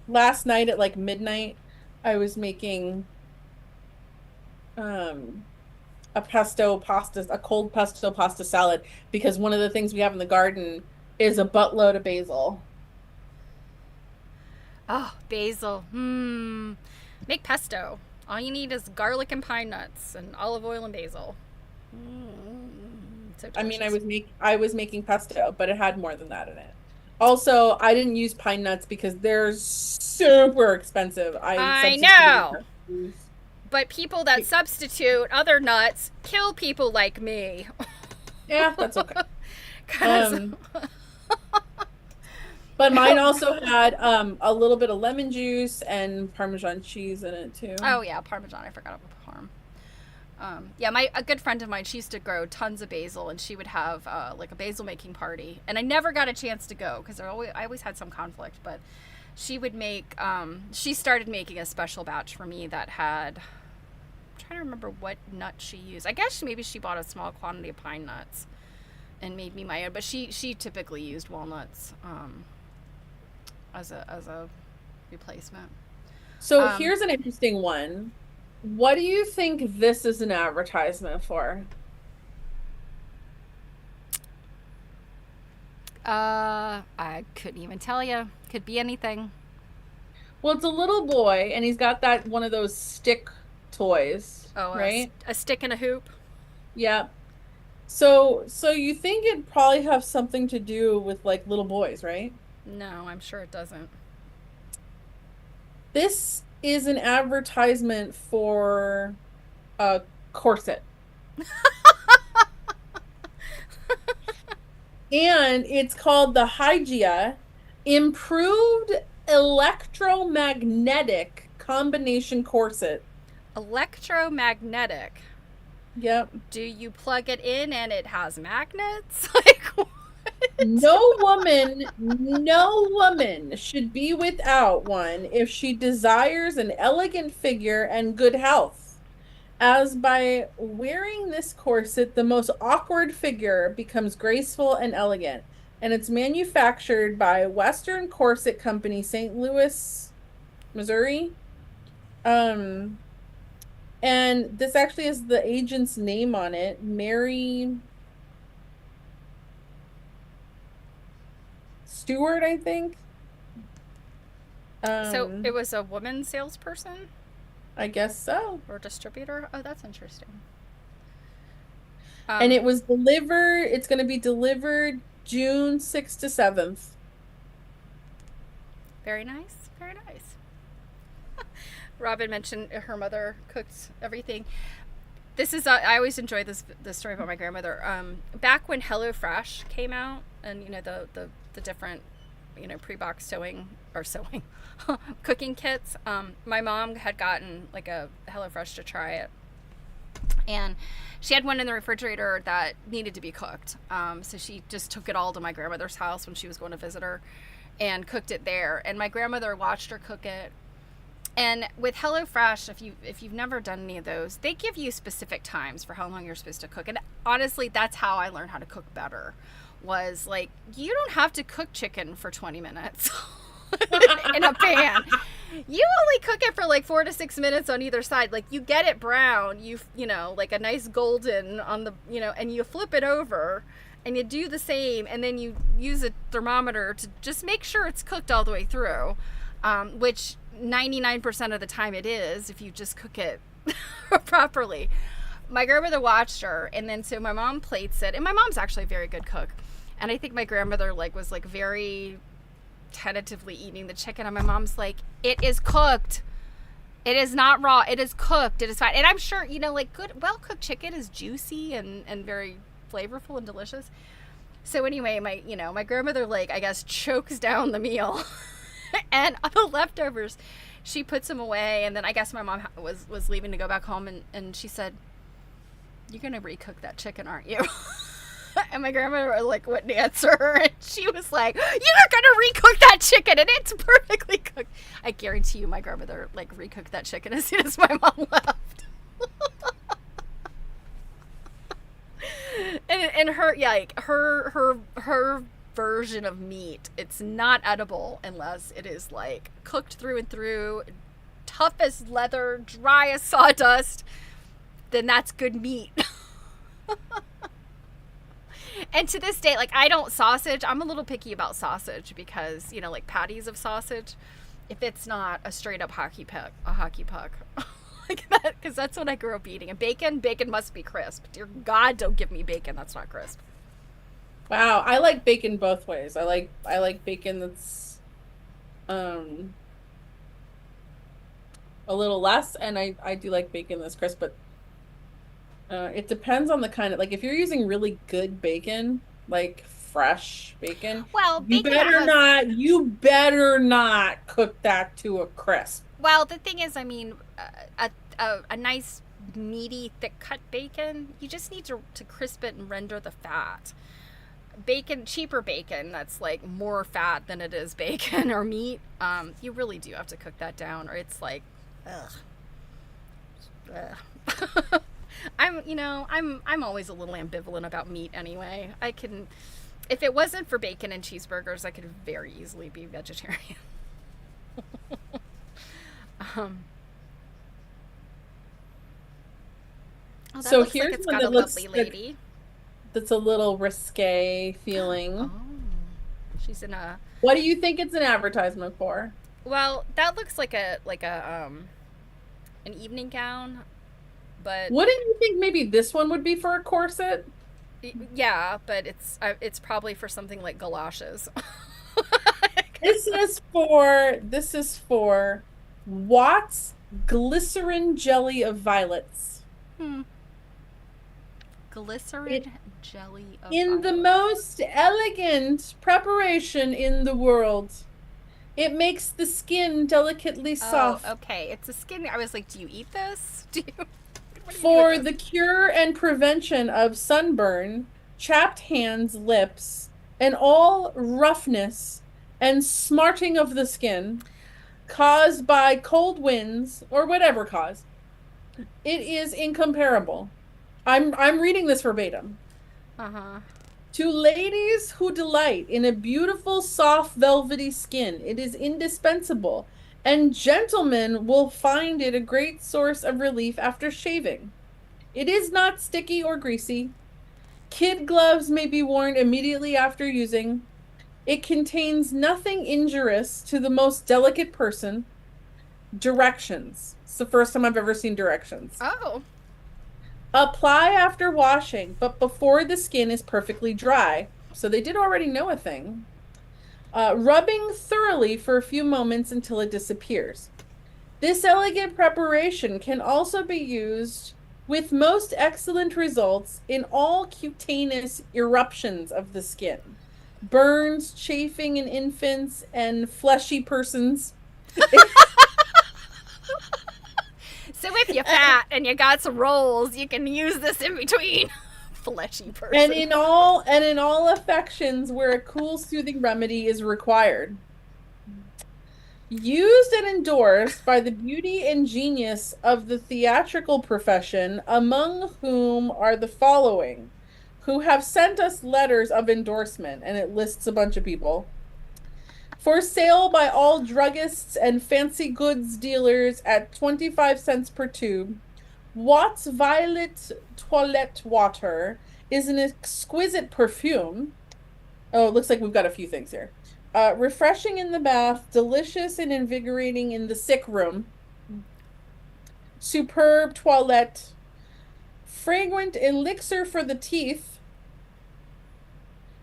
Last night at like midnight, I was making um a cold pesto pasta salad, because one of the things we have in the garden is a buttload of basil. Oh, basil. Make pesto. All you need is garlic and pine nuts and olive oil and basil. So I mean, delicious. I was making pesto, but it had more than that in it. Also, I didn't use pine nuts because they're super expensive. I I substituted know. nuts. But people that substitute other nuts kill people like me. Yeah, that's okay. 'Cause Um, but mine also had a little bit of lemon juice and Parmesan cheese in it too. oh yeah, Parmesan. I forgot about Parm. Yeah, a good friend of mine, she used to grow tons of basil, and she would have like a basil making party. And I never got a chance to go because I always had some conflict. But she would make. She started making a special batch for me that had. I'm trying to remember what nut she used. I guess maybe she bought a small quantity of pine nuts and made me my own. But she typically used walnuts as a replacement. So here's an interesting one. What do you think this is an advertisement for? I couldn't even tell you. Could be anything. Well, it's a little boy and he's got that one of those stick toys, Oh, right? a stick and a hoop. Yeah. So you think it'd probably have something to do with like little boys, right? No, I'm sure it doesn't. This is an advertisement for a corset. And it's called the Hygia Improved Electromagnetic Combination Corset. Electromagnetic. Yep. Do you plug it in and it has magnets? Like what? No woman should be without one if she desires an elegant figure and good health. As by wearing this corset, the most awkward figure becomes graceful and elegant. And it's manufactured by Western Corset Company, St. Louis, Missouri. And this actually has the agent's name on it, Mary Stewart, I think. So it was a woman salesperson I guess so. or distributor? Oh, that's interesting. And it was delivered, it's going to be delivered June 6th to 7th. Very nice. Very nice. Robin mentioned her mother cooked everything. This is I always enjoy this story about my grandmother. Back when HelloFresh came out, and the different pre-box sewing cooking kits. My mom had gotten like a HelloFresh to try it, and she had one in the refrigerator that needed to be cooked. So she just took it all to my grandmother's house when she was going to visit her, and cooked it there. And my grandmother watched her cook it. And with HelloFresh, if you've never done any of those, they give you specific times for how long you're supposed to cook. And honestly, that's how I learned how to cook better. Was like, you don't have to cook chicken for 20 minutes in a pan. You only cook it for like 4 to 6 minutes on either side. Like, you get it brown, you know, like a nice golden on the, and you flip it over and you do the same, and then you use a thermometer to just make sure it's cooked all the way through, which 99% of the time it is if you just cook it properly. My grandmother watched her, and then so my mom plates it, and my mom's actually a very good cook, and I think my grandmother was very tentatively eating the chicken, and my mom's like, it is cooked, it is not raw, it is cooked, it is fine. And I'm sure good well cooked chicken is juicy and very flavorful and delicious. So anyway, my grandmother I guess chokes down the meal and on the leftovers she puts them away, and then I guess my mom was leaving to go back home, and she said, "You're gonna recook that chicken, aren't you?" And my grandmother wouldn't answer her, and she was like, "You're gonna recook that chicken, and it's perfectly cooked." I guarantee you my grandmother recooked that chicken as soon as my mom left. and her her version of meat, it's not edible unless it is cooked through and through, tough as leather, dry as sawdust. then that's good meat. And to this day, like, I don't sausage. I'm a little picky about sausage because, you know, like patties of sausage, if it's not a straight up hockey puck, like that, because that's what I grew up eating. And bacon must be crisp. Dear God, don't give me bacon that's not crisp. Wow, I like bacon both ways. I like bacon that's a little less, and I do like bacon that's crisp, but it depends on the kind of, like, if you're using really good bacon, like fresh bacon, well, you better not cook that to a crisp. Well, the thing is, I mean, a nice meaty thick cut bacon, you just need to crisp it and render the fat. Bacon, cheaper bacon that's like more fat than it is bacon or meat, you really do have to cook that down, or it's like, ugh. I'm always a little ambivalent about meat anyway. If it wasn't for bacon and cheeseburgers, I could very easily be vegetarian. So here's like it's one got that a looks lovely lady. That's a little risque feeling. Oh, she's in a. What do you think it's an advertisement for? Well, that looks like an evening gown, but wouldn't you think maybe this one would be for a corset? Yeah, but it's probably for something like galoshes. This is for Watts Glycerin Jelly of Violets. Glycerin jelly of in violets. The most elegant preparation in the world. It makes the skin delicately soft. Oh, okay. It's a skin. I was like, do you eat this? For the cure and prevention of sunburn, chapped hands, lips, and all roughness and smarting of the skin caused by cold winds or whatever cause. It is incomparable. I'm reading this verbatim. To ladies who delight in a beautiful, soft, velvety skin, it is indispensable, and gentlemen will find it a great source of relief after shaving. It is not sticky or greasy. Kid gloves may be worn immediately after using. It contains nothing injurious to the most delicate person. Directions. It's the first time I've ever seen directions. Oh. Apply after washing, but before the skin is perfectly dry. So they did already know a thing. Rubbing thoroughly for a few moments until it disappears. This elegant preparation can also be used with most excellent results in all cutaneous eruptions of the skin. Burns, chafing in infants, and fleshy persons. So if you're fat and you got some rolls, you can use this in between. Fleshy person. And in all affections where a cool, soothing remedy is required. Used and endorsed by the beauty and genius of the theatrical profession, among whom are the following, who have sent us letters of endorsement, and it lists a bunch of people. For sale by all druggists and fancy goods dealers at 25 cents per tube, Watts Violet Toilette Water is an exquisite perfume. Oh, it looks like we've got a few things here. Refreshing in the bath, delicious and invigorating in the sick room. Superb toilette. Fragrant elixir for the teeth.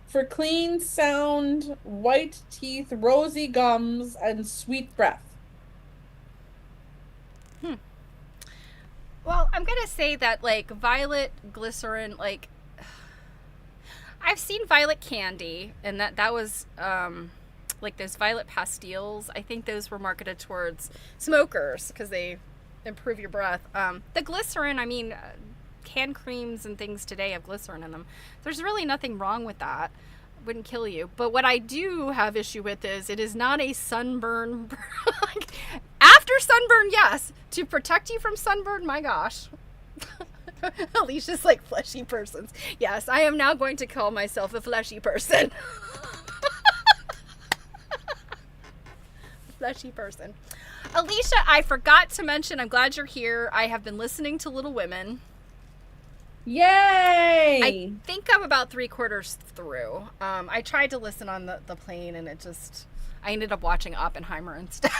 For clean, sound, white teeth, rosy gums, and sweet breath. Well, I'm going to say that, like, violet glycerin, like, I've seen violet candy, and that was, like, those violet pastilles. I think those were marketed towards smokers because they improve your breath. The glycerin, I mean, hand creams and things today have glycerin in them. There's really nothing wrong with that. It wouldn't kill you. But what I do have issue with is it is not a sunburn. Like, after sunburn, yes. To protect you from sunburn, my gosh. Alicia's like fleshy persons. Yes, I am now going to call myself a fleshy person. Fleshy person. Alicia, I forgot to mention, I'm glad you're here. I have been listening to Little Women. Yay! I think I'm about 3/4 through. I tried to listen on the plane, and I ended up watching Oppenheimer instead.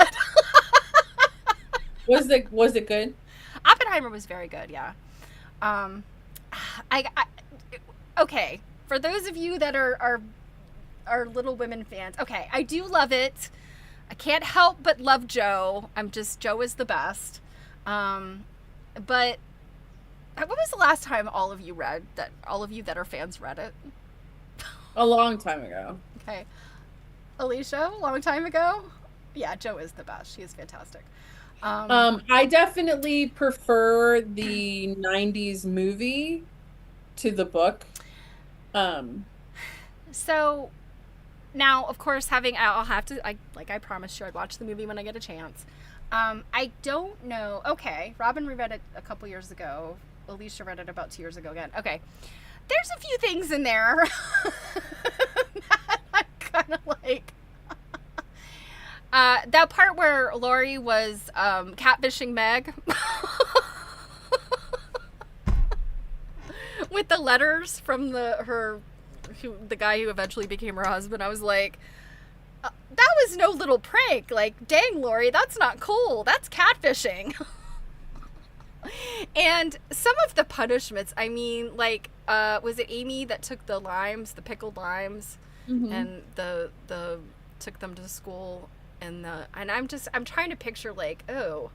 Was it good? Oppenheimer was very good, yeah. I okay, for those of you that are Little Women fans, okay, I do love it. I can't help but love Joe. Joe is the best. But when was the last time all of you that are fans read it? A long time ago. Okay. Alicia, a long time ago? Yeah, Joe is the best. She is fantastic. I definitely prefer the 90s movie to the book. So now, of course, I promised you I'd watch the movie when I get a chance. I don't know. Okay, Robin reread it a couple years ago. Alicia read it about 2 years ago again. Okay, there's a few things in there that I'm kind of like. That part where Laurie was catfishing Meg with the letters from the guy who eventually became her husband. I was like, that was no little prank. Like, dang, Laurie, that's not cool. That's catfishing. And some of the punishments, I mean, like, was it Amy that took the pickled limes, Mm-hmm. and the took them to school? And I'm trying to picture, like, oh,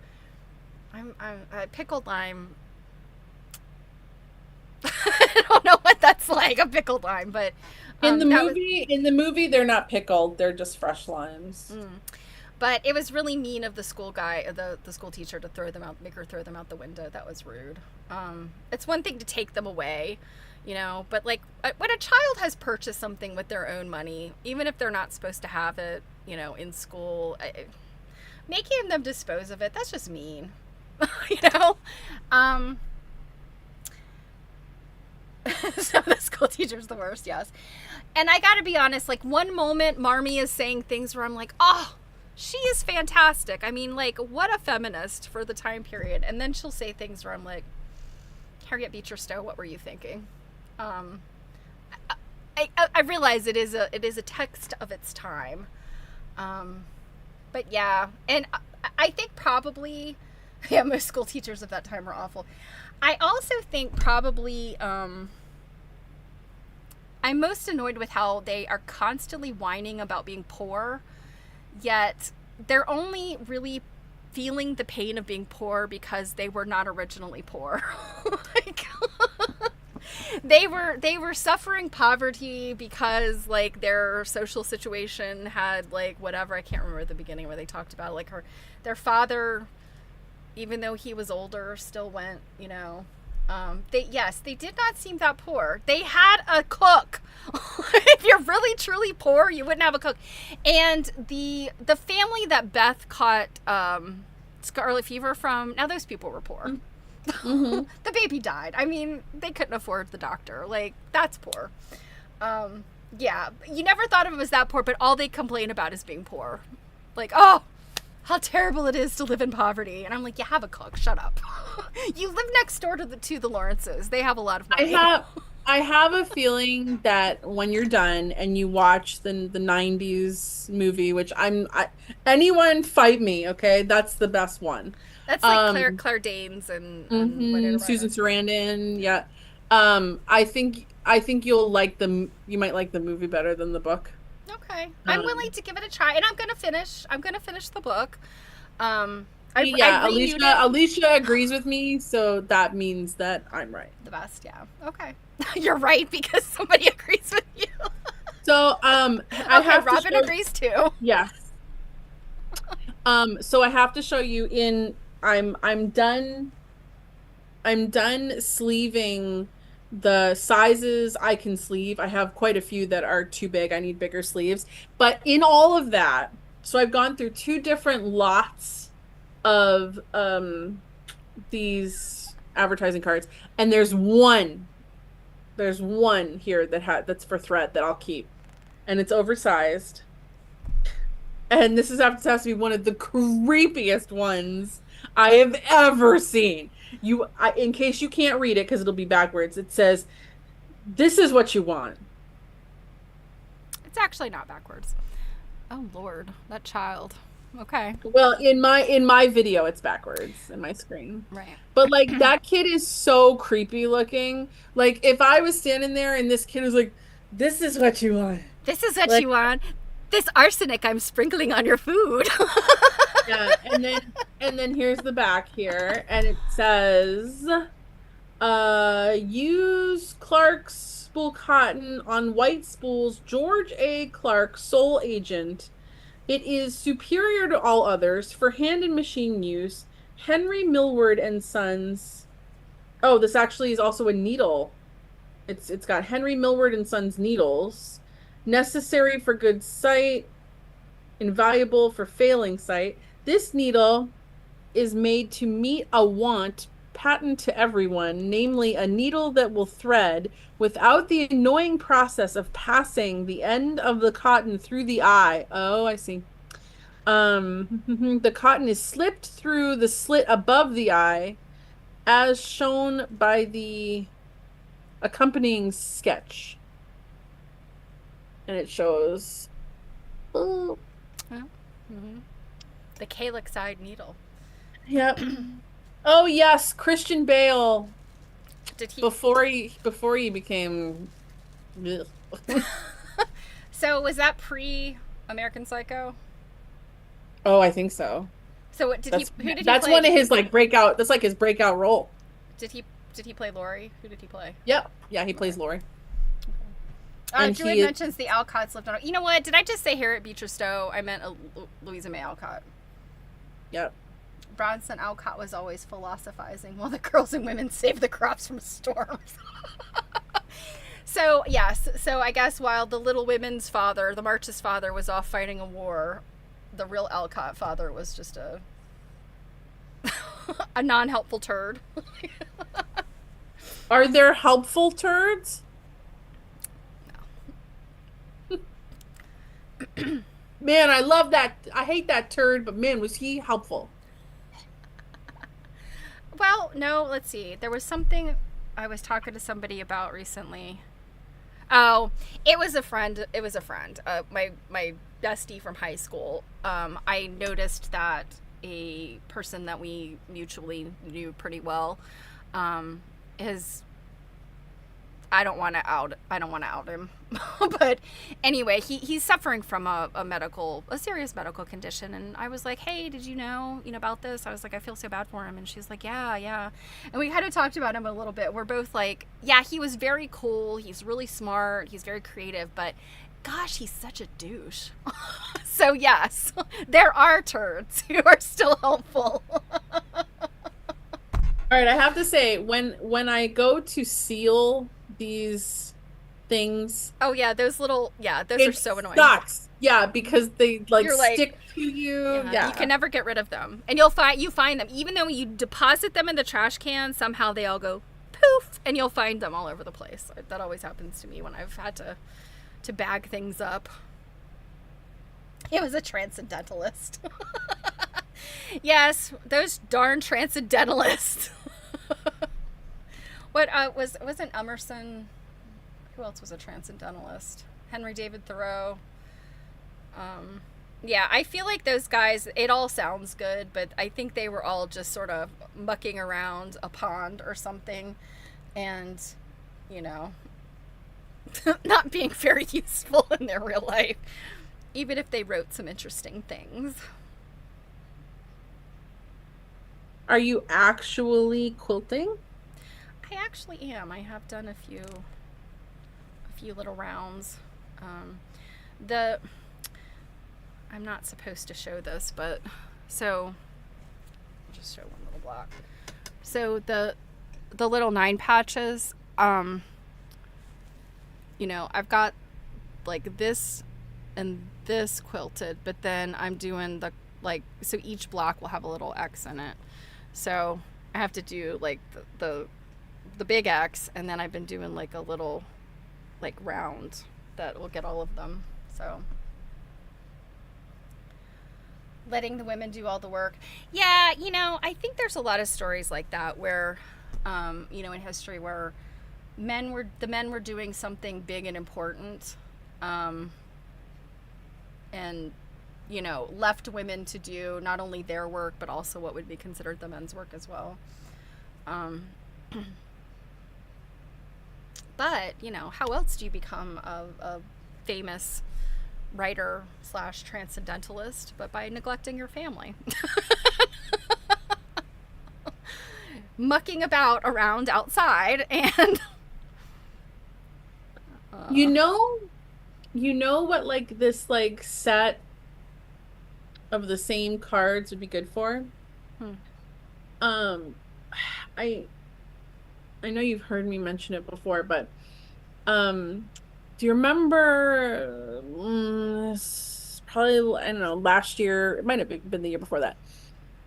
I'm a pickled lime. I don't know what that's like, a pickled lime, but in the movie they're not pickled, they're just fresh limes. But it was really mean of the school guy, the school teacher, to make her throw them out the window. That was rude. It's one thing to take them away, but like when a child has purchased something with their own money, even if they're not supposed to have it, in school, making them dispose of it, that's just mean. So the school teacher's the worst, yes. And I gotta be honest, like, one moment Marmee is saying things where I'm like, oh, she is fantastic. I mean, like, what a feminist for the time period. And then she'll say things where I'm like, Harriet Beecher Stowe, what were you thinking? I realize it is a text of its time. But yeah, and I think probably, yeah, most school teachers of that time were awful. I also think probably I'm most annoyed with how they are constantly whining about being poor, yet they're only really feeling the pain of being poor because they were not originally poor. Like, they were suffering poverty because, like, their social situation had, like, whatever. I can't remember at the beginning where they talked about, like, their father, even though he was older, still went, they did not seem that poor. They had a cook. If you're really truly poor, you wouldn't have a cook. And the family that Beth caught scarlet fever from, now those people were poor. Mm-hmm. The baby died. I mean, they couldn't afford the doctor. Like, that's poor. Yeah, you never thought of it as that poor, but all they complain about is being poor. Like, oh, how terrible it is to live in poverty. And I'm like, you have a cook. Shut up. You live next door to the Lawrences. They have a lot of money. I have a feeling that when you're done and you watch the 90s movie, which anyone fight me, okay? That's the best one. That's like Claire Danes and Susan Sarandon. Yeah. I think you might like the movie better than the book. Okay. I'm willing to give it a try, and I'm gonna finish the book. Alicia agrees with me, so that means that I'm right. The best, yeah. Okay. You're right, because somebody agrees with you. So Robin agrees too. Yes. So I have to show you I'm done sleeving the sizes I can sleeve. I have quite a few that are too big. I need bigger sleeves. But in all of that, so I've gone through 2 different lots of these advertising cards, and there's one here that's for thread that I'll keep, and it's oversized. And this has to be one of the creepiest ones I have ever seen. In case you can't read it because it'll be backwards, it says, "This is what you want." It's actually not backwards. Oh Lord, that child. Okay. Well, in my video, it's backwards in my screen. Right. But like that kid is so creepy looking. Like if I was standing there and this kid was like, "This is what you want." This is what Like, you want. This arsenic I'm sprinkling on your food. yeah, and then here's the back here, and it says, use Clark's spool cotton on white spools, George A. Clark, sole agent. It is superior to all others for hand and machine use. Henry Millward and Sons. Oh, this actually is also a needle. It's got Henry Millward and Sons needles. Necessary for good sight. Invaluable for failing sight. This needle is made to meet a want patent to everyone, namely a needle that will thread without the annoying process of passing the end of the cotton through the eye. Oh, I see. The cotton is slipped through the slit above the eye, as shown by the accompanying sketch. And it shows. Oh. Mm-hmm. The calyx-eyed needle. Yep. Oh yes, Christian Bale. Did he? Before he became. So was that pre-American Psycho? Oh, I think so. So what did he? Who did he That's play? one of his like breakout. That's like his breakout role. Did he play Laurie? Who did he play? Yep. Yeah, he plays Laurie. Julie mentions the Alcotts lived on. You know what? Did I just say Harriet Beecher Stowe? I meant Louisa May Alcott. Yep. Bronson Alcott was always philosophizing while the girls and women saved the crops from storms. So, yes. So, I guess while the Little Women's father, the March's father, was off fighting a war, the real Alcott father was just a non-helpful turd. Are there helpful turds? No. Man, I love that. I hate that turd, but man, was he helpful. Well, no, let's see. There was something I was talking to somebody about recently. Oh, it was a friend. My bestie from high school. I noticed that a person that we mutually knew pretty well, I don't want to out him, but anyway, he's suffering from a serious medical condition, and I was like, hey, did you know about this? I was like, I feel so bad for him, and she's like, yeah, and we kind of talked about him a little bit. We're both like, yeah, he was very cool, he's really smart, he's very creative, but gosh, he's such a douche. So yes, there are turds who are still helpful. All right, I have to say, when I go to seal these things, oh yeah, those are so annoying. Sucks. Yeah, because they You're like, stick to you. Yeah. You can never get rid of them, and you find them even though you deposit them in the trash can. Somehow they all go poof, and you'll find them all over the place. That always happens to me when I've had to bag things up. It was a transcendentalist. Yes, those darn transcendentalists. What wasn't Emerson? Who else was a transcendentalist? Henry David Thoreau. Yeah, I feel like those guys, it all sounds good, but I think they were all just sort of mucking around a pond or something, and not being very useful in their real life, even if they wrote some interesting things. Are you actually quilting? I actually am. I have done a few little rounds. I'm not supposed to show this, but so I'll just show one little block. So the little 9 patches, I've got like this and this quilted, but then I'm doing so each block will have a little X in it. So I have to do like the big X, and then I've been doing like a little like round that will get all of them. So letting the women do all the work. Yeah, you know, I think there's a lot of stories like that where, you know, in history where the men were doing something big and important, and, you know, left women to do not only their work but also what would be considered the men's work as well. But, you know, how else do you become a famous writer / transcendentalist but by neglecting your family? Mucking about around outside and you know what, like, this, like, set of the same cards would be good for? I know you've heard me mention it before, but do you remember, probably, I don't know, last year, it might have been the year before that,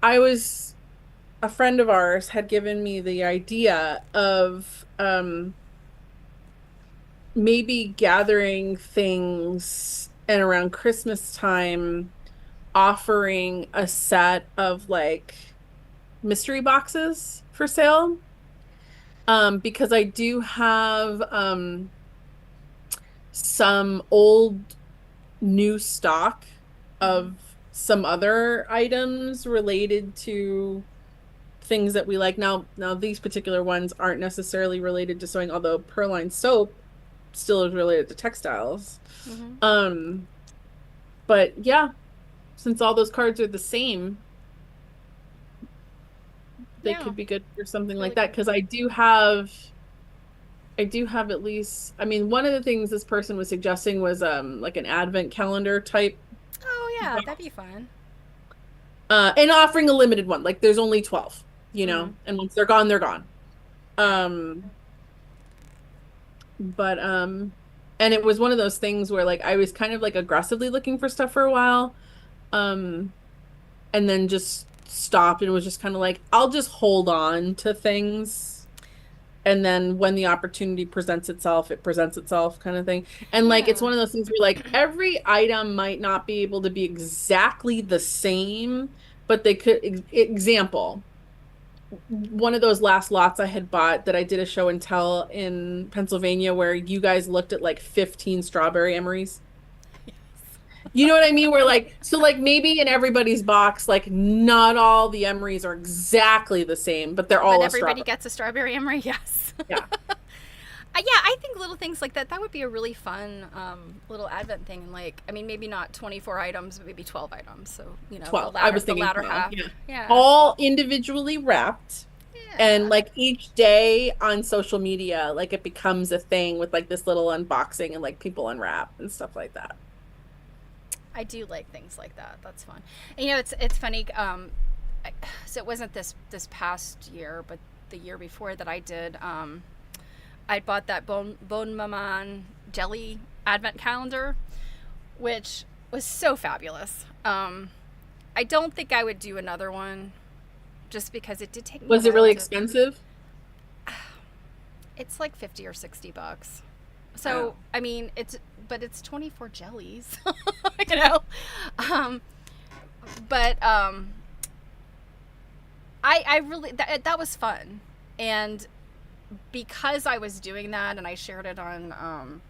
a friend of ours had given me the idea of maybe gathering things and around Christmas time offering a set of, like, mystery boxes for sale. Because I do have some old new stock of some other items related to things that we like. Now these particular ones aren't necessarily related to sewing, although Perline soap still is related to textiles. But yeah, since all those cards are the same, they could be good for something really like that, because I do have at least, I mean, one of the things this person was suggesting was like an advent calendar type. Oh yeah, that'd be fun. And offering a limited one, like there's only 12, you know, and once they're gone, they're gone. But and it was one of those things where, like, I was kind of like aggressively looking for stuff for a while, and then just stopped and was just kind of like, I'll just hold on to things, and then when the opportunity presents itself, it presents itself, kind of thing. And like, it's one of those things where, like, every item might not be able to be exactly the same, but they could, example, one of those last lots I had bought that I did a show and tell in Pennsylvania where you guys looked at like 15 strawberry emeries. You know what I mean? Where, like, so, like, maybe in everybody's box, like, not all the emeries are exactly the same, but they're all everybody gets a strawberry emery. Yes. Yeah. Yeah, I think little things like that would be a really fun little advent thing. And, like, I mean, maybe not 24 items, but maybe 12 items. So, you know, 12. I was thinking the latter 12. half. Yeah. All individually wrapped. Yeah. And, like, each day on social media, like, it becomes a thing with, like, this little unboxing and, like, people unwrap and stuff like that. I do like things like that. That's fun. And, you know, it's funny. So it wasn't this past year, but the year before that I did. I bought that Bon Maman jelly advent calendar, which was so fabulous. I don't think I would do another one, just because it did take me. Was it really expensive? It's like $50 or $60. So I mean, it's 24 jellies, you know. But I really that was fun, and because I was doing that and I shared it on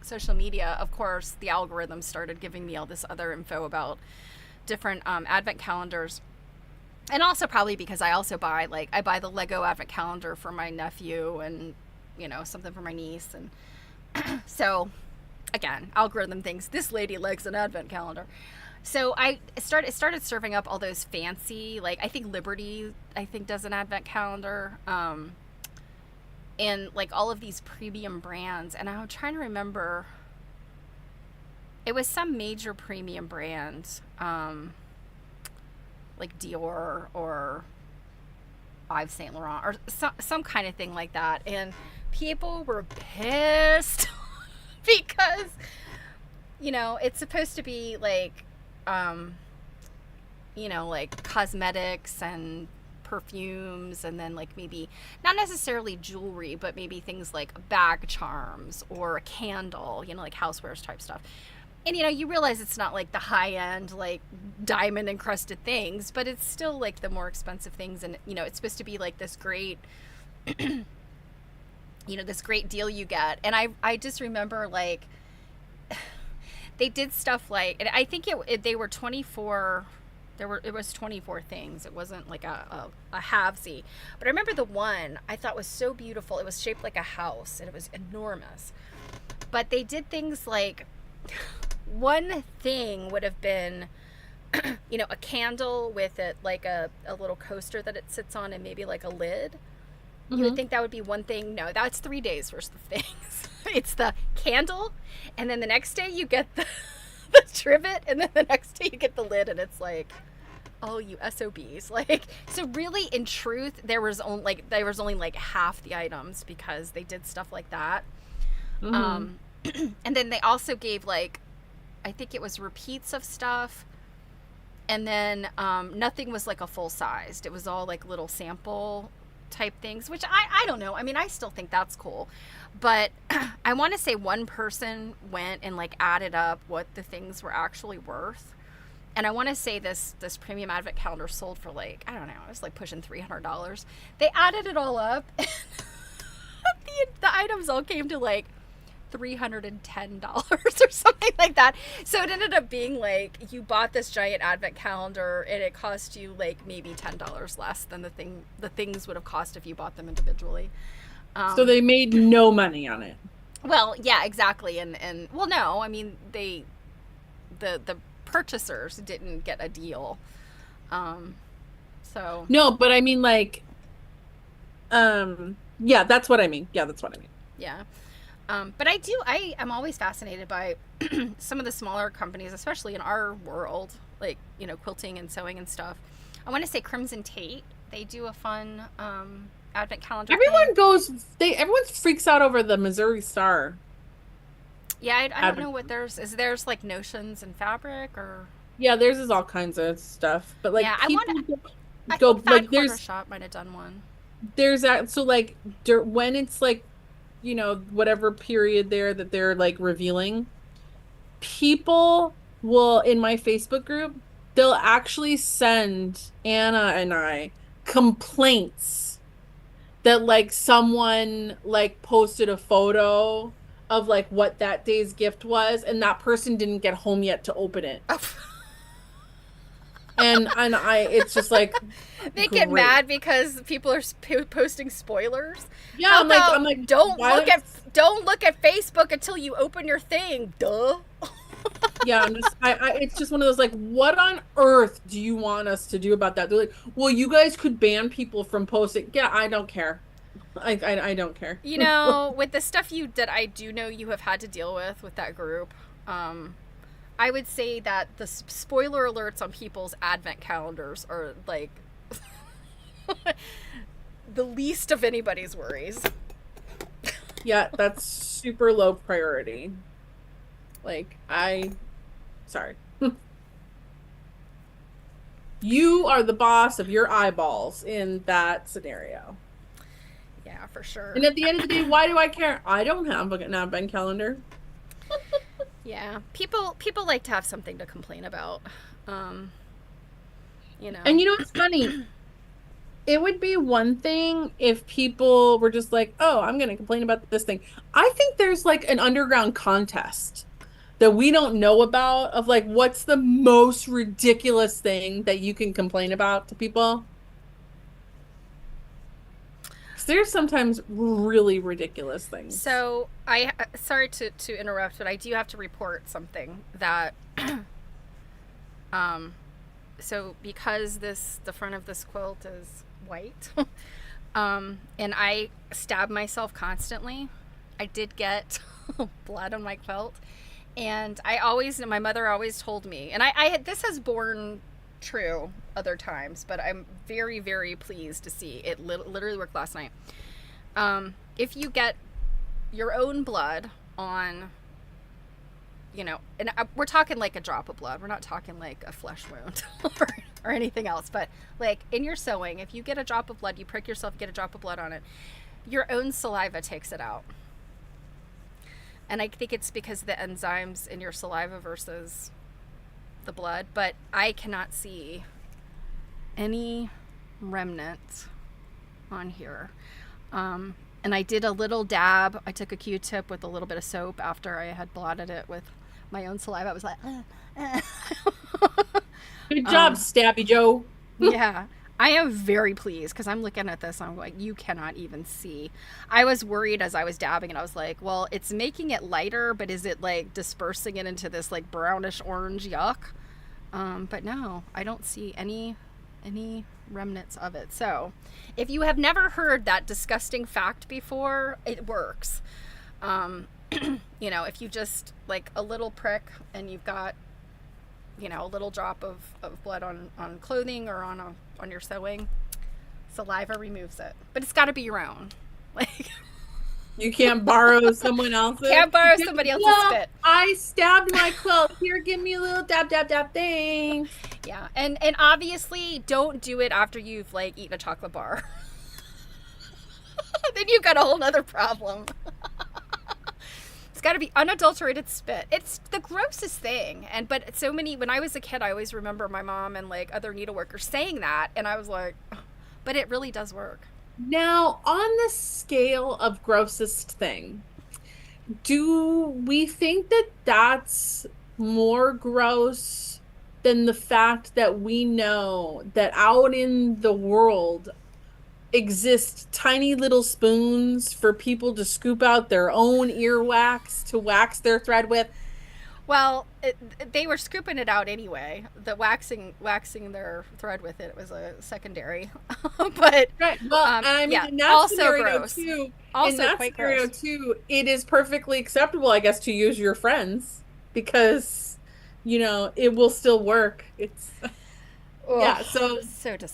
social media, of course the algorithm started giving me all this other info about different advent calendars. And also probably because I also buy the Lego advent calendar for my nephew, and, you know, something for my niece, and so again, algorithm thinks this lady likes an advent calendar. So I started serving up all those fancy, like, I think Liberty, does an advent calendar, and, like, all of these premium brands. And I'm trying to remember, it was some major premium brand, like Dior or Yves Saint Laurent or some kind of thing like that. And people were pissed because, you know, it's supposed to be like, you know, like cosmetics and perfumes, and then, like, maybe not necessarily jewelry, but maybe things like bag charms or a candle, you know, like housewares type stuff. And you realize it's not like the high end, like diamond encrusted things, but it's still like the more expensive things. And, it's supposed to be like this great, this great deal you get. And I just remember like they did stuff like, and I think they were 24, it was 24 things. It wasn't like a halvesy. But I remember the one I thought was so beautiful. It was shaped like a house and it was enormous. But they did things like, one thing would have been, a candle with it, like a little coaster that it sits on and maybe like a lid. Mm-hmm. You would think that would be one thing. No, that's 3 days worth of things. It's the candle, and then the next day you get the trivet, and then the next day you get the lid, and it's like, oh, you SOBs. Like, so really, in truth, there was only like half the items because they did stuff like that. Mm-hmm. And then they also gave like, I think it was repeats of stuff, and then nothing was like a full sized. It was all like little sample type things, which I don't know. I mean, I still think that's cool, but I want to say one person went and like added up what the things were actually worth, and I want to say this premium advent calendar sold for like, I don't know, it was like pushing $300. They added it all up, and the items all came to like $310 or something like that. So it ended up being like you bought this giant advent calendar and it cost you like maybe $10 less than the things would have cost if you bought them individually. So they made no money on it. Well, yeah, exactly. And well, no, I mean, the purchasers didn't get a deal. So no, but I mean, like, yeah, that's what I mean. Yeah, that's what I mean. Yeah. But I am always fascinated by some of the smaller companies, especially in our world, like, quilting and sewing and stuff. I want to say Crimson Tate. They do a fun advent calendar. Everyone freaks out over the Missouri Star. Yeah, I don't know what theirs is. Theirs like notions and fabric, or yeah, theirs is all kinds of stuff. But like, yeah, I think Fat Quarter Shop might have done one. There's that. So like when it's like, whatever period there that they're like revealing, people will, in my Facebook group, they'll actually send Anna and I complaints that like someone like posted a photo of like what that day's gift was and that person didn't get home yet to open it. and it's just like they get mad because people are posting spoilers. Yeah, I'm like don't look at Facebook until you open your thing. Duh. Yeah, it's just one of those like, what on earth do you want us to do about that? They're like, well, you guys could ban people from posting. Yeah, I don't care. I don't care. With the stuff that I do know you have had to deal with that group, I would say that the spoiler alerts on people's advent calendars are like the least of anybody's worries. Yeah, that's super low priority. Like, sorry. You are the boss of your eyeballs in that scenario. Yeah, for sure. And at the end of the day, why do I care? I don't have an advent calendar. Yeah, people like to have something to complain about. And it's funny. It would be one thing if people were just like, oh, I'm going to complain about this thing. I think there's like an underground contest that we don't know about of like, what's the most ridiculous thing that you can complain about to people? Because there's sometimes really ridiculous things. So sorry to interrupt, but I do have to report something that, so because the front of this quilt is white, and I stab myself constantly, I did get blood on my quilt. And my mother always told me, and this has borne true other times, but I'm very, very pleased to see it literally worked last night. If you get your own blood on, and we're talking like a drop of blood, we're not talking like a flesh wound or anything else, but like in your sewing, if you get a drop of blood, you prick yourself, get a drop of blood on it, your own saliva takes it out. And I think it's because of the enzymes in your saliva versus the blood, but I cannot see any remnants on here. And I did a little dab. I took a Q-tip with a little bit of soap after I had blotted it with my own saliva. I was like, Good job, Stabby Joe. yeah. I am very pleased because I'm looking at this and I'm like, you cannot even see. I was worried as I was dabbing and I was like, well, it's making it lighter, but is it like dispersing it into this like brownish orange yuck? But no, I don't see any remnants of it. So if you have never heard that disgusting fact before, it works. You know, if you just like a little prick and you've got, you know, a little drop of blood on clothing or on your sewing, saliva removes it. But it's got to be your own. Like, you can't borrow someone else's. Can't borrow somebody else's spit. I stabbed my quilt. Here, give me a little dab thing. Yeah, and obviously don't do it after you've like eaten a chocolate bar. Then you've got a whole other problem. It's got to be unadulterated spit. It's the grossest thing. But so many, when I was a kid, I always remember my mom and like other needleworkers saying that, and I was like, but it really does work. Now, on the scale of grossest thing, do we think that that's more gross than the fact that we know that out in the world exist tiny little spoons for people to scoop out their own earwax to wax their thread with? Well, they were scooping it out anyway. The waxing their thread with it was a secondary. But right. Well, I mean, yeah, in that also scenario gross. too. Also in that quite scenario gross. too, it is perfectly acceptable, I guess, to use your friends because, you know, it will still work. It's yeah. So disgusting.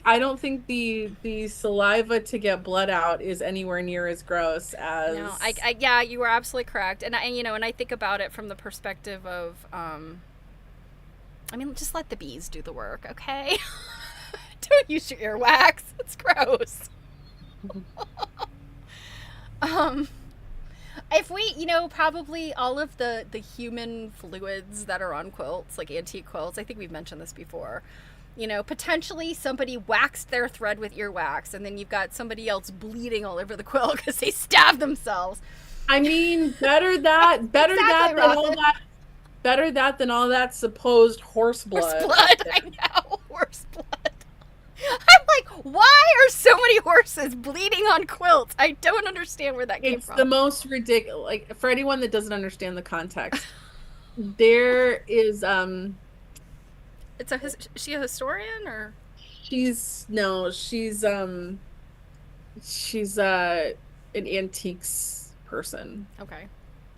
I don't think the saliva to get blood out is anywhere near as gross as. No, yeah, you were absolutely correct. And you know, and I think about it from the perspective of, I mean, just let the bees do the work, okay? Don't use your earwax. It's gross. If we, you know, probably all of the human fluids that are on quilts, like antique quilts, I think we've mentioned this before, you know, potentially somebody waxed their thread with earwax and then you've got somebody else bleeding all over the quilt because they stabbed themselves. I mean, better that than all that supposed horse blood. Horse blood, I know, horse blood. I'm like, why are so many horses bleeding on quilts? I don't understand where that came from. It's the most ridiculous. Like, for anyone that doesn't understand the context, there is Is she a historian or? She's an antiques person. Okay.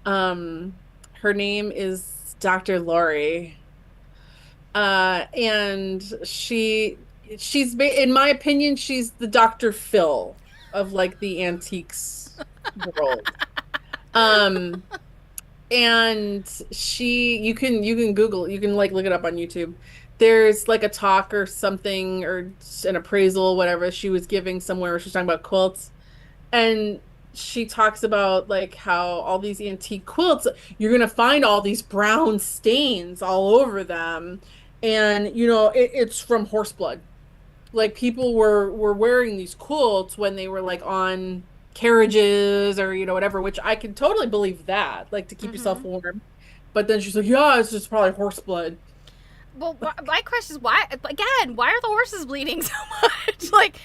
Her name is Dr. Lori. And she's in my opinion, she's the Dr. Phil of like the antiques world. And you can Google, you can like look it up on YouTube. There's like a talk or something or an appraisal, whatever she was giving somewhere where she's talking about quilts. And she talks about like how all these antique quilts, you're going to find all these brown stains all over them. And, you know, it's from horse blood. Like people were wearing these quilts when they were like on carriages or, you know, whatever, which I can totally believe that, like to keep yourself warm. But then she's like, yeah, it's just probably horse blood. Well, my question is why are the horses bleeding so much? Like,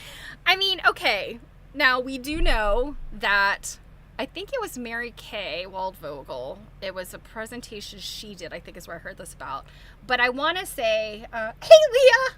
I mean, okay, now we do know that I think it was Mary Kay Waldvogel. It was a presentation she did, I think is where I heard this about. But I want to say, hey, Leah!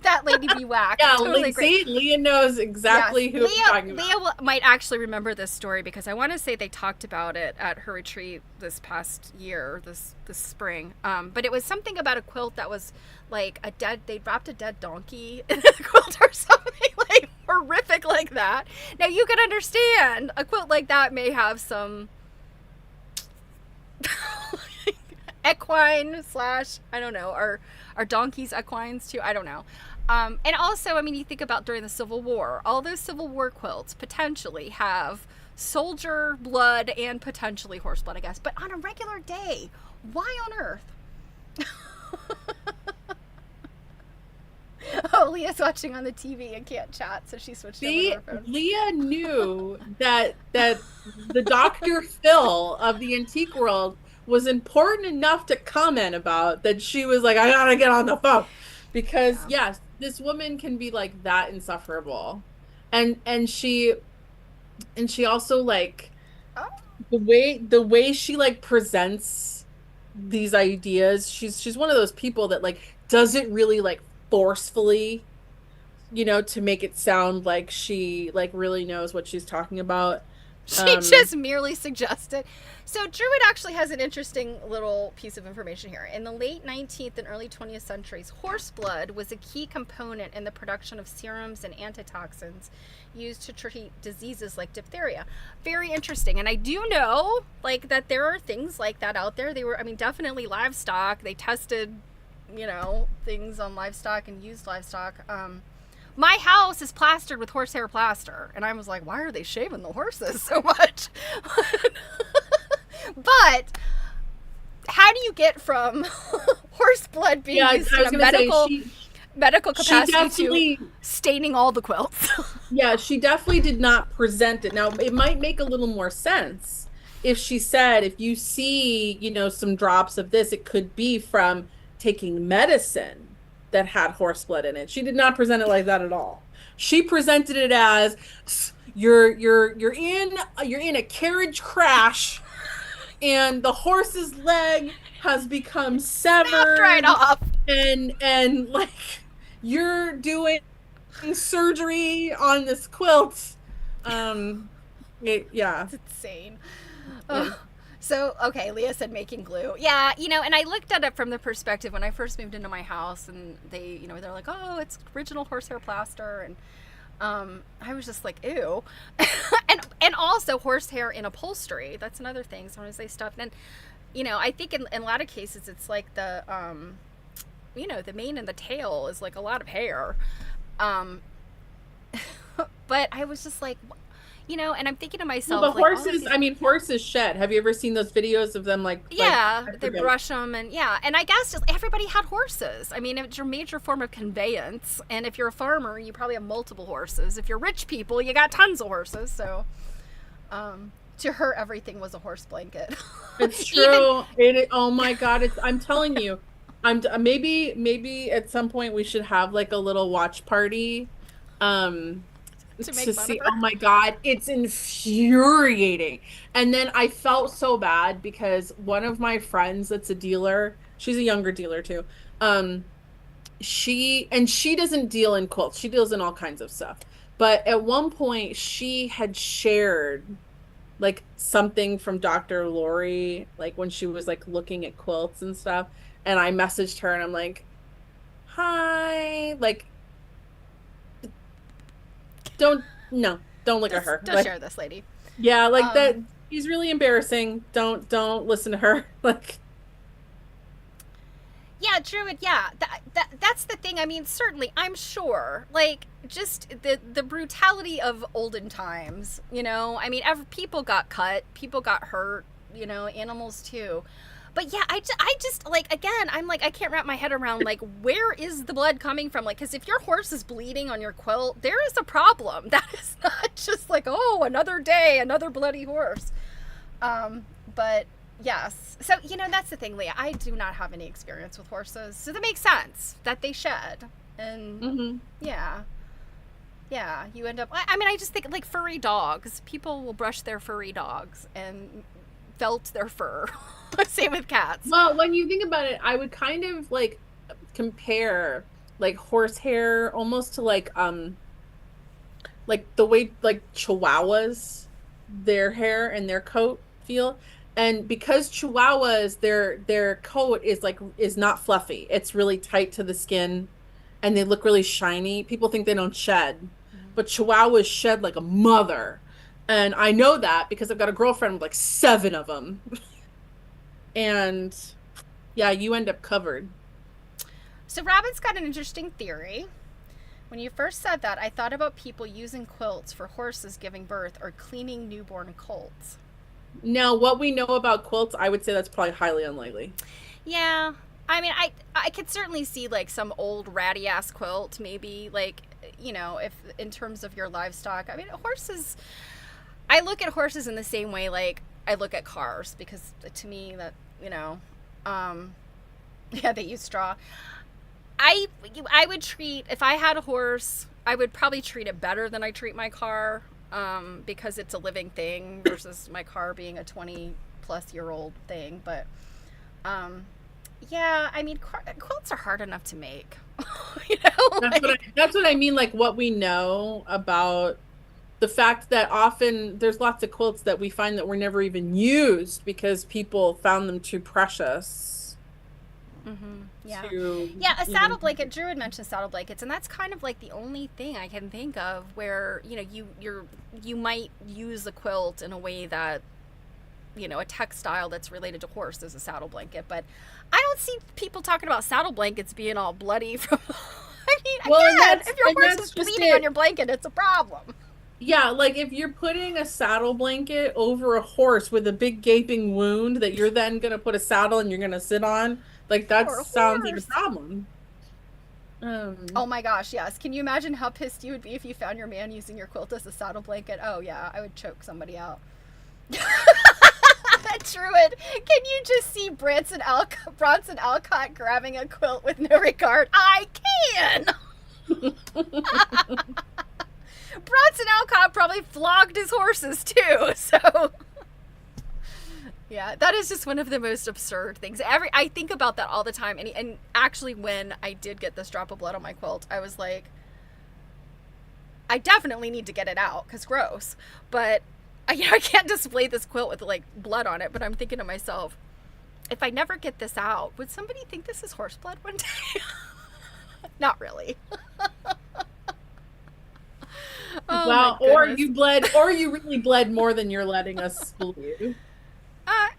That lady be whacked. Yeah, totally see, Leah knows exactly who I'm talking about. Leah might actually remember this story because I want to say they talked about it at her retreat this past year, this spring. But it was something about a quilt that was like they dropped a dead donkey in the quilt or something like horrific like that. Now you can understand a quilt like that may have some equine / I don't know, are donkeys equines too? I don't know. And also, I mean, you think about during the Civil War, all those Civil War quilts potentially have soldier blood and potentially horse blood, I guess. But on a regular day, why on earth? Oh, Leah's watching on the TV and can't chat, so she switched over to her phone. Leah knew that the Dr. Phil of the antique world was important enough to comment about, that she was like, I gotta get on the phone. Because yes, this woman can be like that insufferable. And she also like the way she like presents these ideas, she's one of those people that like does it really like forcefully, you know, to make it sound like she like really knows what she's talking about. She just merely suggested. So Druid actually has an interesting little piece of information here. In the late 19th and early 20th centuries, horse blood was a key component in the production of serums and antitoxins used to treat diseases like diphtheria. Very interesting. And I do know like that there are things like that out there. They were, I mean, definitely livestock. They tested, you know, things on livestock and used livestock. My house is plastered with horsehair plaster. And I was like, why are they shaving the horses so much? But how do you get from horse blood being used in a medical capacity to staining all the quilts? Yeah, she definitely did not present it. Now, it might make a little more sense if she said, if you see, you know, some drops of this, it could be from taking medicine that had horse blood in it. She did not present it like that at all. She presented it as you're in a carriage crash and the horse's leg has become severed. Snapped right off. And like you're doing surgery on this quilt. Yeah. It's insane. So, okay, Leah said making glue. Yeah, you know, and I looked at it from the perspective when I first moved into my house, and they, you know, they're like, oh, it's original horsehair plaster, and I was just like, ew. and also horsehair in upholstery. That's another thing. Sometimes they stuff. And, you know, I think in a lot of cases it's like the, you know, the mane and the tail is like a lot of hair. But I was just like, you know, and I'm thinking to myself, well, the like, horses, I mean, horses shed. Have you ever seen those videos of them like they brush them, and and I guess just everybody had horses. I mean, it's your major form of conveyance, and if you're a farmer, you probably have multiple horses. If you're rich people, you got tons of horses. So, to her, everything was a horse blanket. It's true. Oh my God! I'm telling you, maybe at some point we should have like a little watch party. To see, oh my God, it's infuriating. And then I felt so bad because one of my friends that's a dealer, she's a younger dealer too. She doesn't deal in quilts. She deals in all kinds of stuff. But at one point she had shared like something from Dr. Lori, like when she was like looking at quilts and stuff. And I messaged her and I'm like, hi, like, don't look at her. Don't share this lady. Yeah, like that. She's really embarrassing. Don't listen to her. Like, yeah, Druid. Yeah, that's the thing. I mean, certainly, I'm sure. Like, just the brutality of olden times. You know, I mean, people got cut, people got hurt. You know, animals too. But yeah, I just like, again, I'm like, I can't wrap my head around, like, where is the blood coming from? Like, because if your horse is bleeding on your quilt, there is a problem. That is not just like, oh, another day, another bloody horse. But yes. So, you know, that's the thing, Leah. I do not have any experience with horses. So that makes sense that they shed. And yeah, you end up, I mean, I just think like furry dogs. People will brush their furry dogs and felt their fur. Same with cats. Well, when you think about it, I would kind of like compare like horsehair almost to like the way like Chihuahuas, their hair and their coat feel. And because Chihuahuas, their coat is not fluffy. It's really tight to the skin and they look really shiny. People think they don't shed, but Chihuahuas shed like a mother. And I know that because I've got a girlfriend with like 7 of them. And yeah, you end up covered. So Robin's got an interesting theory When you first said that, I thought about people using quilts for horses giving birth or cleaning newborn colts. Now, what we know about quilts, I would say that's probably highly unlikely. Yeah. I mean, I could certainly see like some old ratty ass quilt, maybe like, you know, if in terms of your livestock. I mean, horses, I look at horses in the same way like I look at cars, because to me that, you know, yeah, they use straw. I would treat, if I had a horse, I would probably treat it better than I treat my car, because it's a living thing versus my car being a 20-plus-year-old thing. But yeah, I mean, quilts are hard enough to make. You know, That's what I mean. Like what we know about the fact that often there's lots of quilts that we find that were never even used because people found them too precious. Mm-hmm. Yeah. A saddle blanket. Drew had mentioned saddle blankets, and that's kind of like the only thing I can think of where, you know, you might use a quilt in a way that, you know, a textile that's related to horse is a saddle blanket. But I don't see people talking about saddle blankets being all bloody from. I mean, again, if your horse is bleeding on your blanket, it's a problem. Yeah, like if you're putting a saddle blanket over a horse with a big gaping wound that you're then gonna put a saddle and you're gonna sit on, like that sounds like a problem. Oh my gosh, yes. Can you imagine how pissed you would be if you found your man using your quilt as a saddle blanket? Oh yeah, I would choke somebody out. Druid, can you just see Bronson Alcott grabbing a quilt with no regard? I can! Bronson Alcott probably flogged his horses too, so yeah, that is just one of the most absurd things. I think about that all the time, and actually when I did get this drop of blood on my quilt, I was like, I definitely need to get it out because gross, but I can't display this quilt with like blood on it. But I'm thinking to myself, if I never get this out, would somebody think this is horse blood one day? Not really. Oh, well, or you really bled more than you're letting us believe.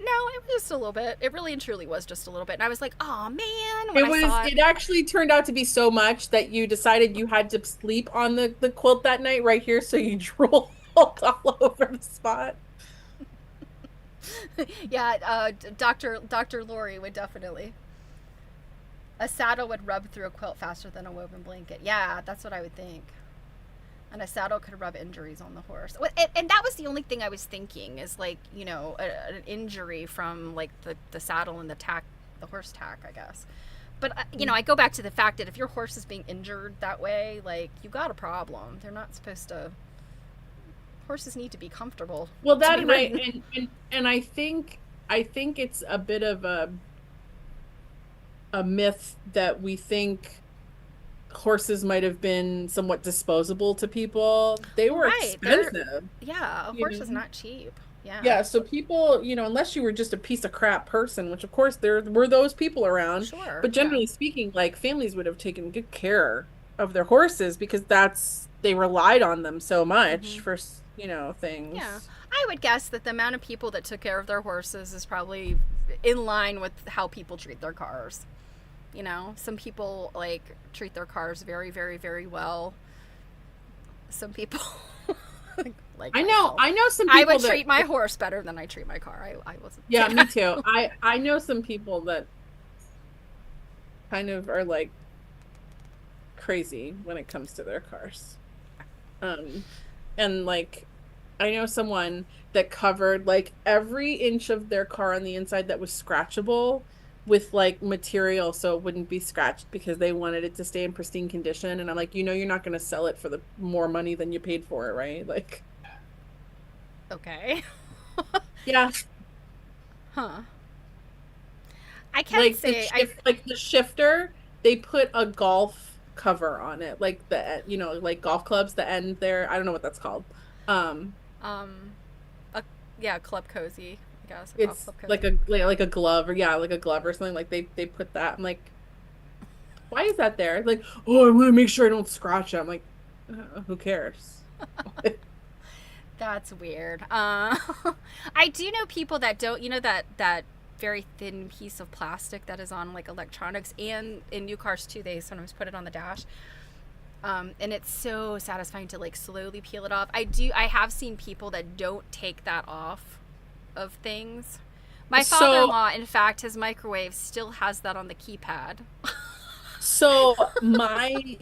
No, it was just a little bit. It really and truly was just a little bit. And I was like, oh man. It actually turned out to be so much that you decided you had to sleep on the quilt that night right here, so you drooled all over the spot. Yeah, Dr. Lori would definitely. A saddle would rub through a quilt faster than a woven blanket. Yeah, that's what I would think. And a saddle could rub injuries on the horse. And that was the only thing I was thinking is like, you know, an injury from like the saddle and the horse tack, I guess. But, you know, I go back to the fact that if your horse is being injured that way, like, you got a problem. They're not supposed to. Horses need to be comfortable. Well, that and I think it's a bit of a myth that we think horses might have been somewhat disposable to people. They were expensive. A horse is not cheap. Yeah, so people, you know, unless you were just a piece of crap person, which of course there were those people around. Sure. But generally speaking, like families would have taken good care of their horses because they relied on them so much for, you know, things. Yeah. I would guess that the amount of people that took care of their horses is probably in line with how people treat their cars. You know, some people like treat their cars very, very, very well. Some people like I know some people I would treat my horse better than I treat my car. I wasn't. Yeah, me too. I know some people that kind of are like crazy when it comes to their cars. And like I know someone that covered like every inch of their car on the inside that was scratchable with like material so it wouldn't be scratched because they wanted it to stay in pristine condition. And I'm like, you know, you're not going to sell it for the more money than you paid for it, right? Like, okay. Yeah. Huh. I can't say like the shifter, they put a golf cover on it, like the, you know, like golf clubs, the end there. I don't know what that's called. Club cozy. Guess, it's like a glove, or like a glove or something. Like they put that. I'm like, why is that there? Like, oh, I want to make sure I don't scratch it. I'm like, who cares? That's weird. I do know people that don't. You know that very thin piece of plastic that is on like electronics and in new cars too. They sometimes put it on the dash. And it's so satisfying to like slowly peel it off. I have seen people that don't take that off of things. My father-in-law, in fact, his microwave still has that on the keypad. So my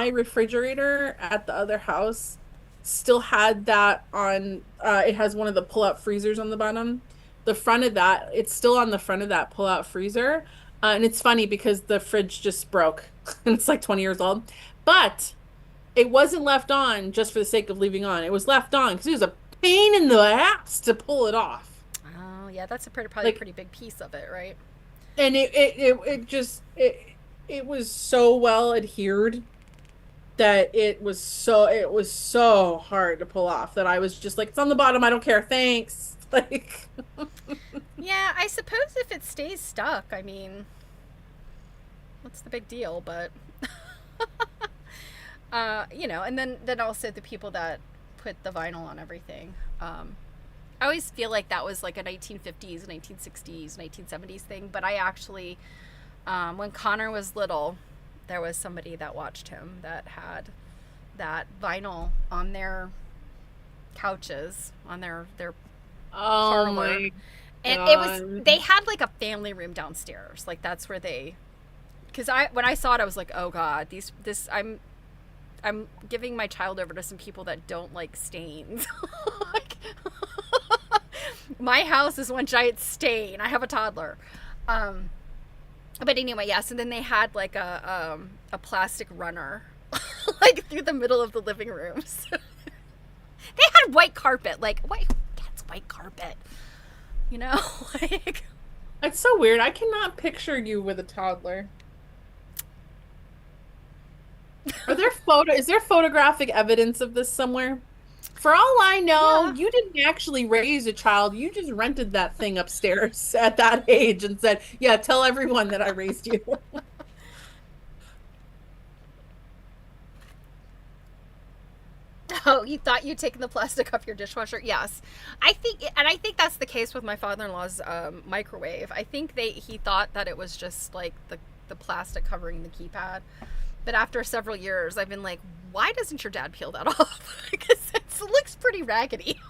refrigerator at the other house still had that on, it has one of the pull-out freezers on the bottom. The front of that, it's still on the front of that pull-out freezer. And it's funny because the fridge just broke and it's like 20 years old. But it wasn't left on just for the sake of leaving on. It was left on because it was a pain in the ass to pull it off. Oh, yeah, that's probably Like, a pretty big piece of it, right? And it was so well adhered that it was so hard to pull off that I was just like, it's on the bottom, I don't care, thanks. Like, Yeah, I suppose if it stays stuck, I mean, what's the big deal? But you know, and then also the people that put the vinyl on everything. I always feel like that was like a 1950s, 1960s, 1970s thing. But I actually, when Connor was little, there was somebody that watched him that had that vinyl on their couches, on their oh parlor. my And God. they had like a family room downstairs. Like that's where because when I saw it, I was like, oh God, I'm giving my child over to some people that don't like stains. Like, my house is one giant stain. I have a toddler. But anyway, yes. And then they had like a plastic runner, like through the middle of the living room. So they had white carpet. Like, that's white carpet. You know, like. It's so weird. I cannot picture you with a toddler. Is there photographic evidence of this somewhere? For all I know, Yeah. you didn't actually raise a child. You just rented that thing upstairs at that age and said, yeah, tell everyone that I raised you. Oh, you thought you'd taken the plastic off your dishwasher? Yes. I think that's the case with my father-in-law's microwave. I think he thought that it was just like the plastic covering the keypad. But after several years, I've been like, why doesn't your dad peel that off? Because it looks pretty raggedy.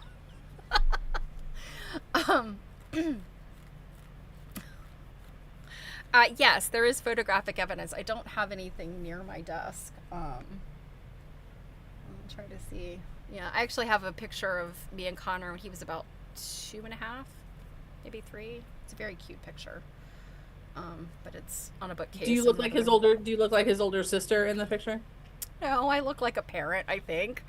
Yes, there is photographic evidence. I don't have anything near my desk. I'll try to see. Yeah, I actually have a picture of me and Connor when he was about 2.5, maybe 3. It's a very cute picture. But it's on a bookcase. Do you look like his older sister in the picture? No, I look like a parent, I think.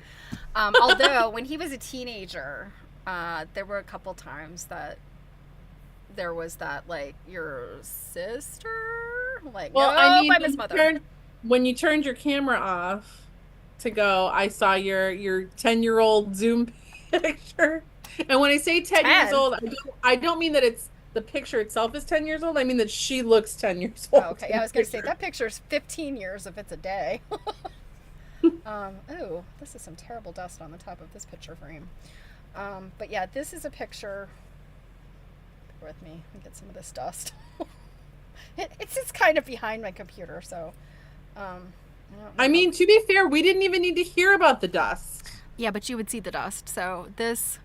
Although when he was a teenager, there were a couple times that there was that, like, your sister? Like, Well, no, I mean, I'm his mother. when you turned your camera off to go, I saw your 10-year-old Zoom picture. And when I say 10 years 10? old, I don't mean that it's the picture itself is 10 years old. I mean that she looks 10 years old. Oh, okay. I was going to say that picture's 15 years if it's a day. Oh, this is some terrible dust on the top of this picture frame. But yeah, this is a picture. Bear with me. Let me get some of this dust. It's just kind of behind my computer, so. I mean, to be fair, we didn't even need to hear about the dust. Yeah, but you would see the dust. So this.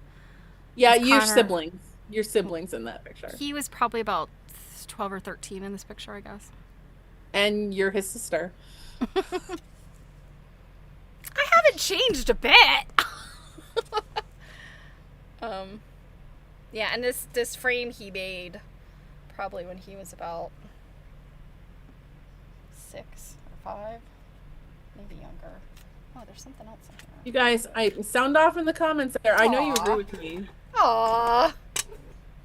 Yeah, is your Connor. siblings. Your siblings in that picture. He was probably about 12 or 13 in this picture, I guess. And you're his sister. I haven't changed a bit. Yeah, and this frame he made probably when he was about 6 or 5, maybe younger. Oh, there's something else in here. You guys, I sound off in the comments there. I know you Aw. agree with me. Aww.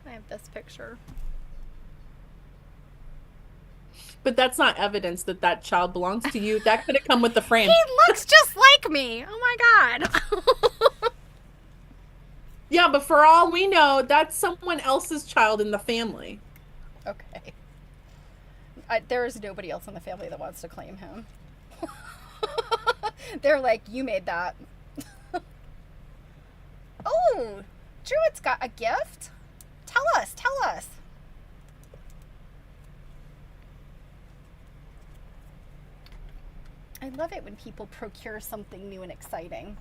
I have this picture. But that's not evidence that that child belongs to you. That could have come with the frame. He looks just like me. Oh my god. Yeah, but for all we know, that's someone else's child in the family. Okay. There is nobody else in the family that wants to claim him. They're like, you made that. Oh, Druid's got a gift? Tell us. I love it when people procure something new and exciting.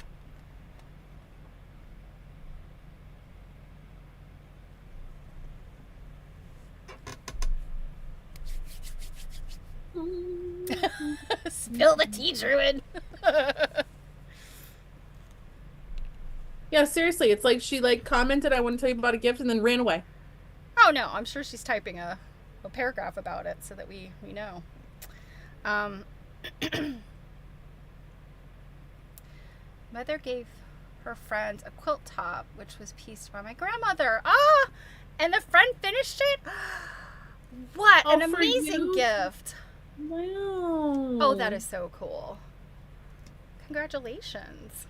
Spill the tea, Druid. Yeah, seriously, it's like she like commented, "I want to tell you about a gift," and then ran away. Oh no, I'm sure she's typing a paragraph about it so that we know. Mother gave her friend a quilt top, which was pieced by my grandmother. Ah, and the friend finished it. What an amazing gift! Wow. Oh, that is so cool. Congratulations.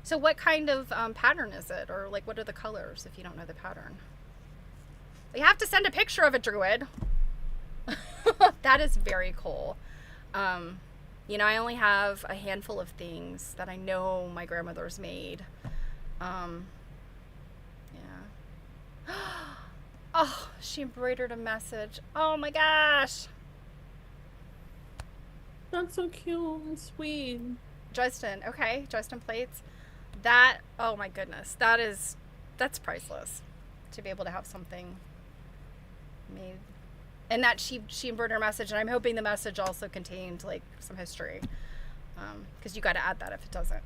So what kind of pattern is it? Or like what are the colors if you don't know the pattern? You have to send a picture of it, Druid. That is very cool. You know, I only have a handful of things that I know my grandmother's made. Yeah. Oh, she embroidered a message. Oh my gosh. That's so cute and sweet. Justin, okay, Justin plates. That, oh my goodness, that's priceless. To be able to have something made, and that she embroidered a message, and I'm hoping the message also contained like some history, because you got to add that if it doesn't,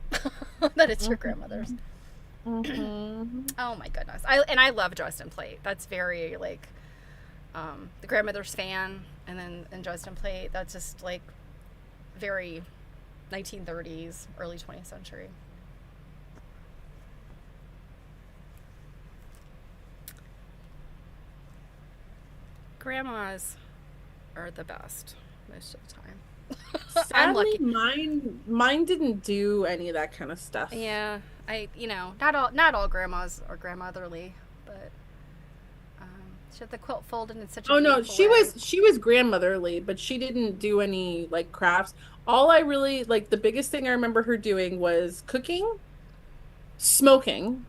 that it's your grandmother's. Mm-hmm. Oh my goodness, I love Justin plate. That's very like, the grandmother's fan, and Justin plate. That's just like very 1930s, early 20th century. Grandmas are the best most of the time. I'm Sadly, lucky. mine didn't do any of that kind of stuff. Yeah, not all grandmas are grandmotherly, but she had the quilt folded in such a Oh no, beautiful way. she was grandmotherly, but she didn't do any like crafts. All I really like, the biggest thing I remember her doing was cooking, smoking,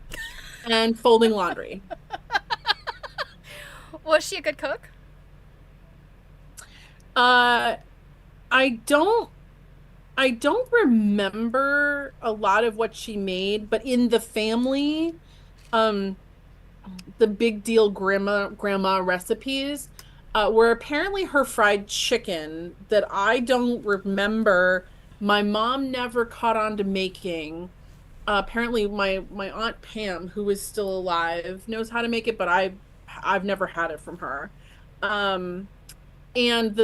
and folding laundry. Was she a good cook? I don't remember a lot of what she made, but in the family, the big deal grandma recipes were apparently her fried chicken that I don't remember. My mom never caught on to making. Apparently my aunt Pam, who is still alive, knows how to make it, but I've never had it from her. And the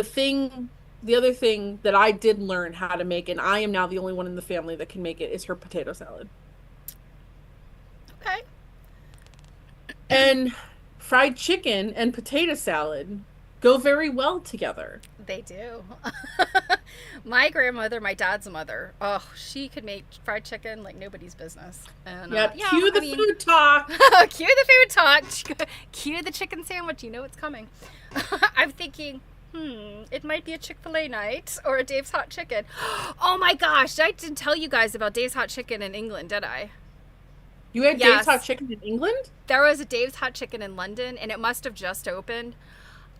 other thing that I did learn how to make, and I am now the only one in the family that can make it, is her potato salad. Okay. And fried chicken and potato salad go very well together. They do. My grandmother, my dad's mother, oh, she could make fried chicken like nobody's business. And Yeah, cue the food talk. Cue the food talk. Cue the chicken sandwich. You know it's coming. I'm thinking, it might be a Chick-fil-A night or a Dave's Hot Chicken. Oh my gosh, I didn't tell you guys about Dave's Hot Chicken in England, did I? You had Dave's Hot Chicken in England? There was a Dave's Hot Chicken in London, and it must have just opened.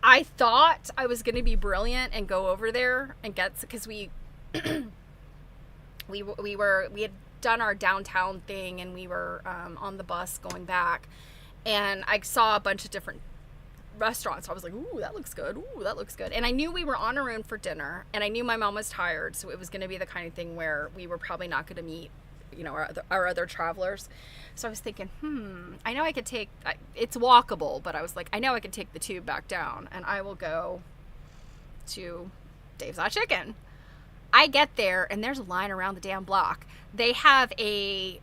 I thought I was going to be brilliant and go over there and get, because we had done our downtown thing, and we were on the bus going back, and I saw a bunch of different restaurants. So I was like, ooh, that looks good. Ooh, that looks good. And I knew we were on our own for dinner, and I knew my mom was tired, so it was going to be the kind of thing where we were probably not going to meet, our other travelers. So I was thinking, I know I could take, it's walkable, but I was like, I know I could take the tube back down, and I will go to Dave's Hot Chicken. I get there, and there's a line around the damn block. They have a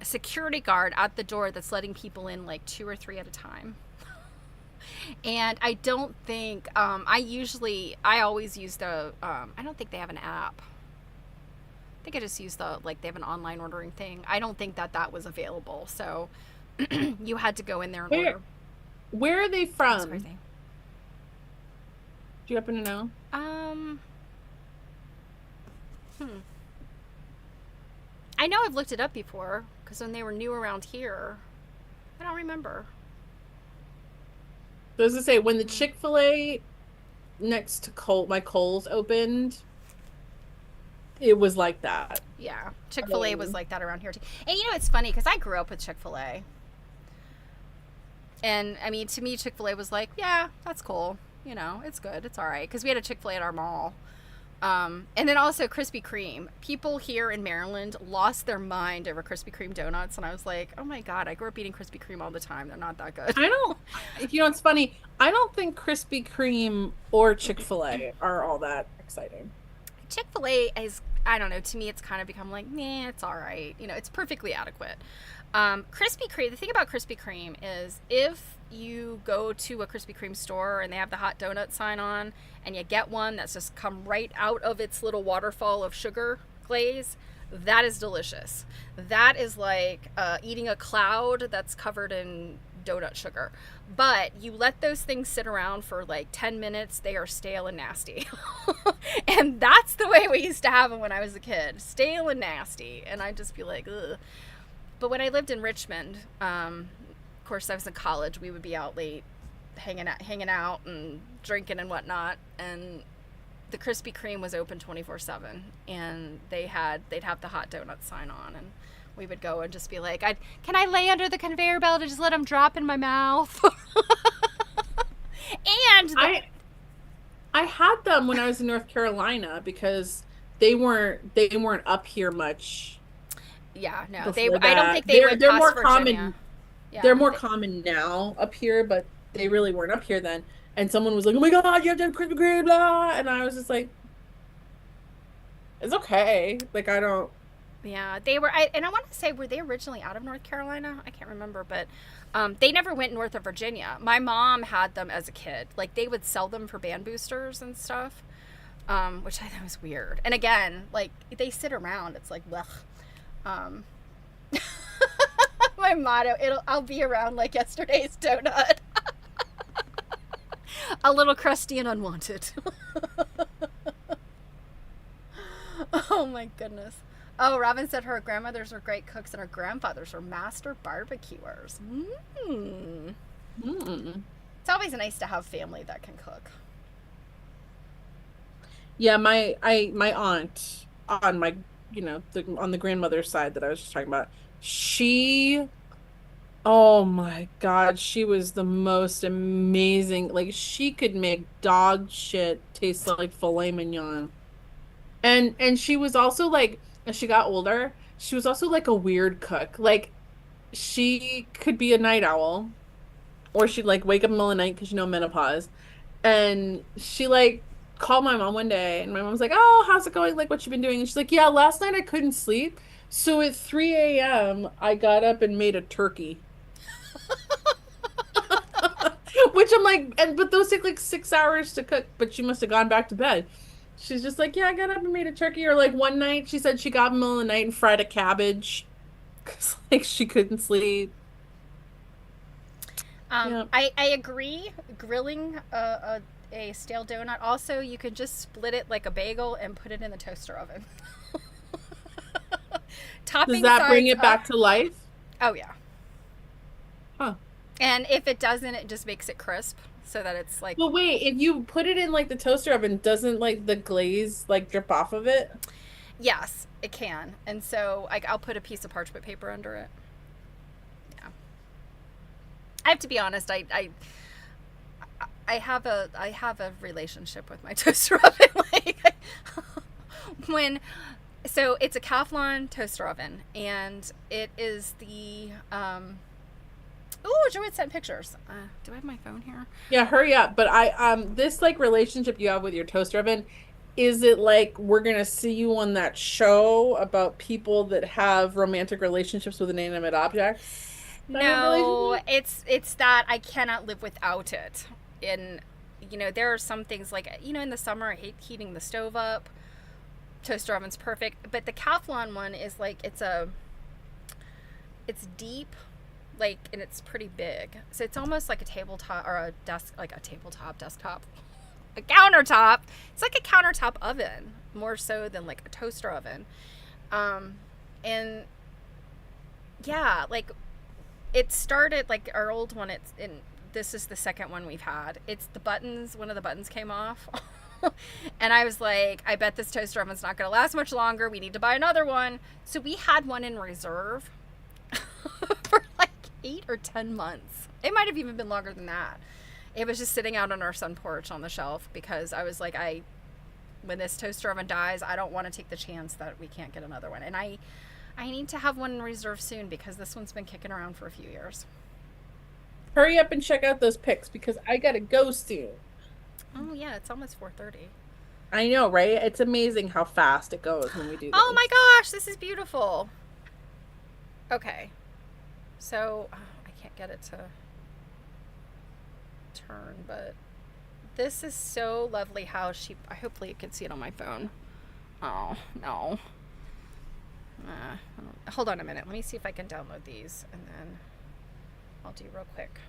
security guard at the door that's letting people in like 2 or 3 at a time. And I don't think, I always use I don't think they have an app. I think I just used they have an online ordering thing. I don't think that was available. So you had to go in there and order. Where are they from? That's crazy. Do you happen to know? I know I've looked it up before, because when they were new around here, I don't remember. So as I say, when the Chick-fil-A next to my Kohl's opened, it was like that. Yeah. Chick-fil-A was like that around here too. And you know, it's funny because I grew up with Chick-fil-A. And I mean, to me, Chick-fil-A was like, yeah, that's cool. You know, it's good. It's all right. Because we had a Chick-fil-A at our mall. And then also Krispy Kreme. People here in Maryland lost their mind over Krispy Kreme donuts. And I was like, oh my God, I grew up eating Krispy Kreme all the time. They're not that good. You know, it's funny. I don't think Krispy Kreme or Chick-fil-A are all that exciting. Chick-fil-A is, I don't know, to me it's kind of become like, nah, it's all right. You know, it's perfectly adequate. Krispy Kreme, the thing about Krispy Kreme is if you go to a Krispy Kreme store and they have the hot donut sign on and you get one that's just come right out of its little waterfall of sugar glaze, that is delicious. That is like eating a cloud that's covered in donut sugar. But you let those things sit around for like 10 minutes, they are stale and nasty. And that's the way we used to have them when I was a kid. Stale and nasty. And I'd just be like, ugh. But when I lived in Richmond, of course I was in college, we would be out late hanging out and drinking and whatnot. And the Krispy Kreme was open 24/7. And they'd have the hot donut sign on. And we would go and just be like, can I lay under the conveyor belt and just let them drop in my mouth? And I had them when I was in North Carolina because they weren't up here much. Yeah, no, I don't think they would they're pass more Virginia. common. Yeah, they're more common now up here, but they really weren't up here then. And someone was like, "Oh my God, you have to have Krispy Kreme," blah, and I was just like, "It's okay." Like I don't. Yeah, they were. I want to say, were they originally out of North Carolina? I can't remember, but they never went north of Virginia. My mom had them as a kid. Like they would sell them for band boosters and stuff, which I thought was weird. And again, like they sit around. It's like, ugh. My motto, I'll be around like yesterday's donut. A little crusty and unwanted. Oh my goodness. Oh, Robin said her grandmothers were great cooks and her grandfathers were master barbecuers. It's always nice to have family that can cook. Yeah, my aunt on my on the grandmother's side that I was just talking about, oh my God, she was the most amazing. Like she could make dog shit taste like filet mignon. And she was also like, as she got older, she was also like a weird cook. Like she could be a night owl or she'd like wake up in the middle of the night because menopause. And she like called my mom one day and my mom's like, "Oh, how's it going? Like what you been doing?" And she's like, "Yeah, last night I couldn't sleep. So at 3 a.m. I got up and made a turkey." Which I'm like, but those take like 6 hours to cook, but she must have gone back to bed. She's just like, "Yeah, I got up and made a turkey." Or like one night she said she got up in the middle of the night and fried a cabbage because like she couldn't sleep. Yeah. I agree. Grilling a stale donut. Also, you could just split it like a bagel and put it in the toaster oven. Does that bring it back to life? Oh, yeah. Huh. And if it doesn't, it just makes it crisp so that it's like... Well, wait, if you put it in like the toaster oven, doesn't like the glaze like drip off of it? Yes, it can. And so I'll put a piece of parchment paper under it. Yeah. I have to be honest, I have a relationship with my toaster oven. So it's a Calphalon toaster oven, and it is the Joanne sent pictures. Do I have my phone here? Yeah, hurry up. But this like relationship you have with your toaster oven, is it like we're gonna see you on that show about people that have romantic relationships with inanimate objects? No, it's that I cannot live without it. And there are some things like in the summer I hate heating the stove up. Toaster oven's perfect, but the Calphalon one is like it's deep, like, and it's pretty big, so it's almost like a tabletop or a desk, like a tabletop desktop, a countertop. It's like a countertop oven more so than like a toaster oven. And yeah, like it started like our old one. This is the second one we've had. It's the buttons. One of the buttons came off. And I was like, I bet this toaster oven's not going to last much longer. We need to buy another one. So we had one in reserve for like 8 or 10 months. It might have even been longer than that. It was just sitting out on our sun porch on the shelf because I was like, when this toaster oven dies, I don't want to take the chance that we can't get another one. And I need to have one in reserve soon because this one's been kicking around for a few years. Hurry up and check out those pics because I gotta go soon. Oh yeah, it's almost 4:30. I know, right? It's amazing how fast it goes when we do this. Oh my gosh, this is beautiful. Okay. So, I can't get it to turn, but this is so lovely how hopefully you can see it on my phone. Oh, no. Hold on a minute. Let me see if I can download these and then I'll do real quick.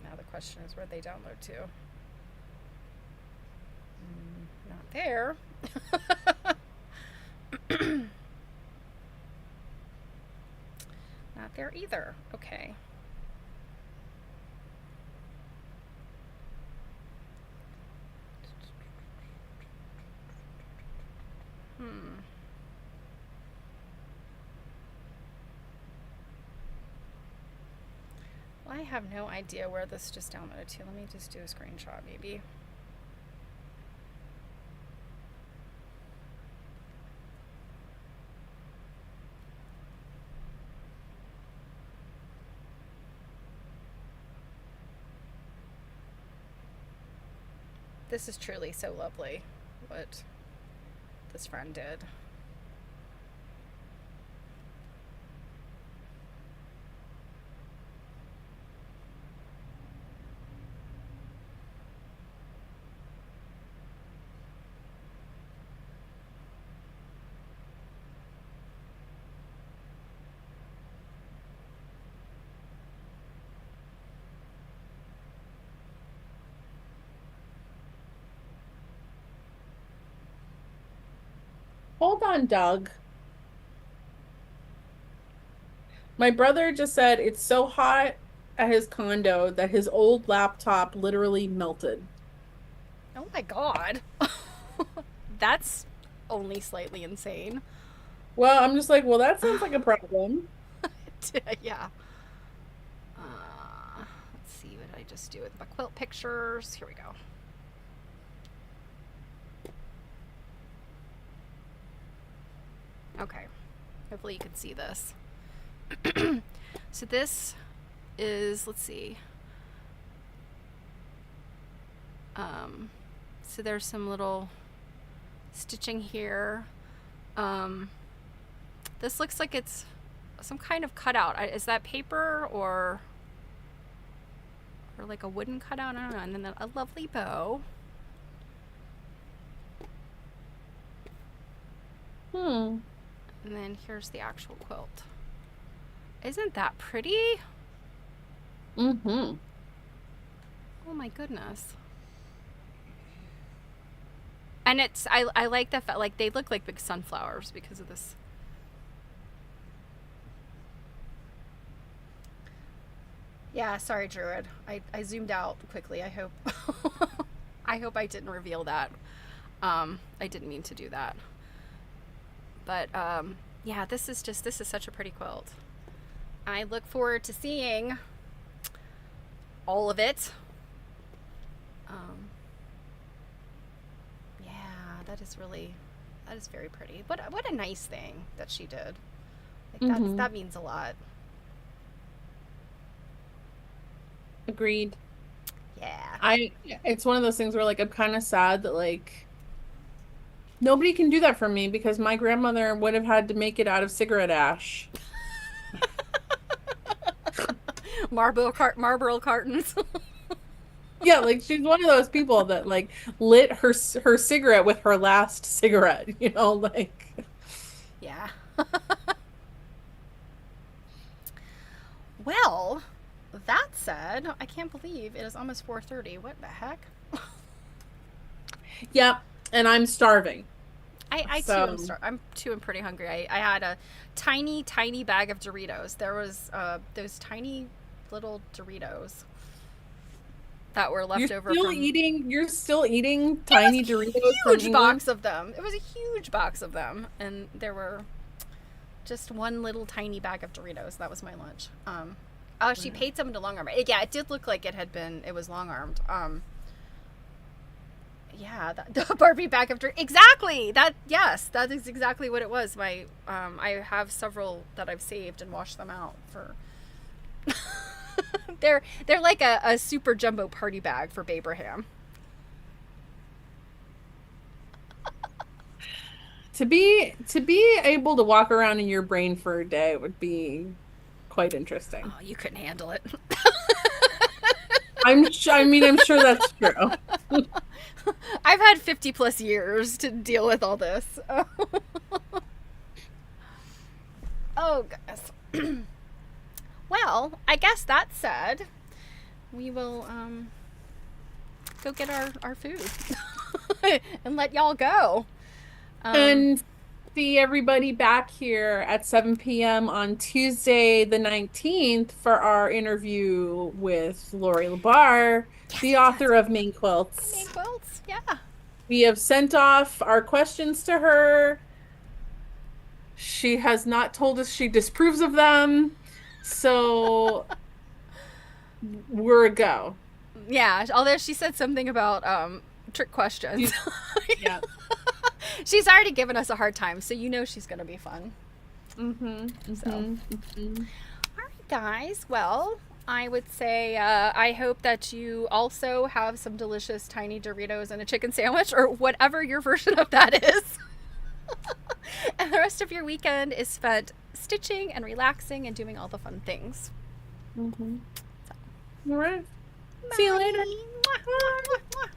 Now the question is where they download to. Not there. Not there either. Okay. Well, I have no idea where this just downloaded to. Let me just do a screenshot maybe. This is truly so lovely, what this friend did. Hold on, Doug. My brother just said it's so hot at his condo that his old laptop literally melted. Oh my god. That's only slightly insane. Well, I'm just like, well, that sounds like a problem. Yeah. Let's see, what did I just do with my quilt pictures? Here we go. Okay. Hopefully you can see this. So this is, let's see. So there's some little stitching here. This looks like it's some kind of cutout. Is that paper or like a wooden cutout? I don't know. And then a lovely bow. And then here's the actual quilt. Isn't that pretty? Mm-hmm. Oh my goodness. And it's, I like the fact, like, they look like big sunflowers because of this. Yeah, sorry, Druid. I zoomed out quickly. I hope I hope I didn't reveal that. I didn't mean to do that. But yeah, this is such a pretty quilt. I look forward to seeing all of it. Yeah, that is very pretty. What a nice thing that she did. Like that means a lot. Agreed. Yeah. It's one of those things where, like, I'm kind of sad that, like, nobody can do that for me because my grandmother would have had to make it out of cigarette ash. Marlboro cartons. Yeah, like, she's one of those people that, like, lit her cigarette with her last cigarette, you know, like. Yeah. Well, that said, I can't believe it is almost 4:30. What the heck? Yeah, and I'm starving. I So- too I'm too am pretty hungry. I had a tiny bag of Doritos. There was those tiny little Doritos that were left over from You're still eating tiny Doritos from huge England? box of them. It was a huge box of them, and there were just one little tiny bag of Doritos. That was my lunch. Oh, she paid someone to long arm it. Yeah, it did look like it was long armed. Yeah, the Barbie bag of Doritos. Exactly. That is exactly what it was. My I have several that I've saved and washed them out for. They're like a super jumbo party bag for Babraham. To be able to walk around in your brain for a day would be quite interesting. Oh, you couldn't handle it. I'm sure that's true. I've had 50 plus years to deal with all this. Oh, goodness. Well, I guess that said, we will go get our food and let y'all go. And see everybody back here at 7 p.m. on Tuesday the 19th for our interview with Lori Labar, the author of Main Quilts. Main quilts, yeah. We have sent off our questions to her. She has not told us she disapproves of them. So we're a go. Yeah, although she said something about trick questions. Yeah. She's already given us a hard time, so you know she's going to be fun. So. All right, guys. Well, I would say I hope that you also have some delicious tiny Doritos and a chicken sandwich, or whatever your version of that is. And the rest of your weekend is spent stitching and relaxing and doing all the fun things. All right. See you later. Mwah, mwah, mwah.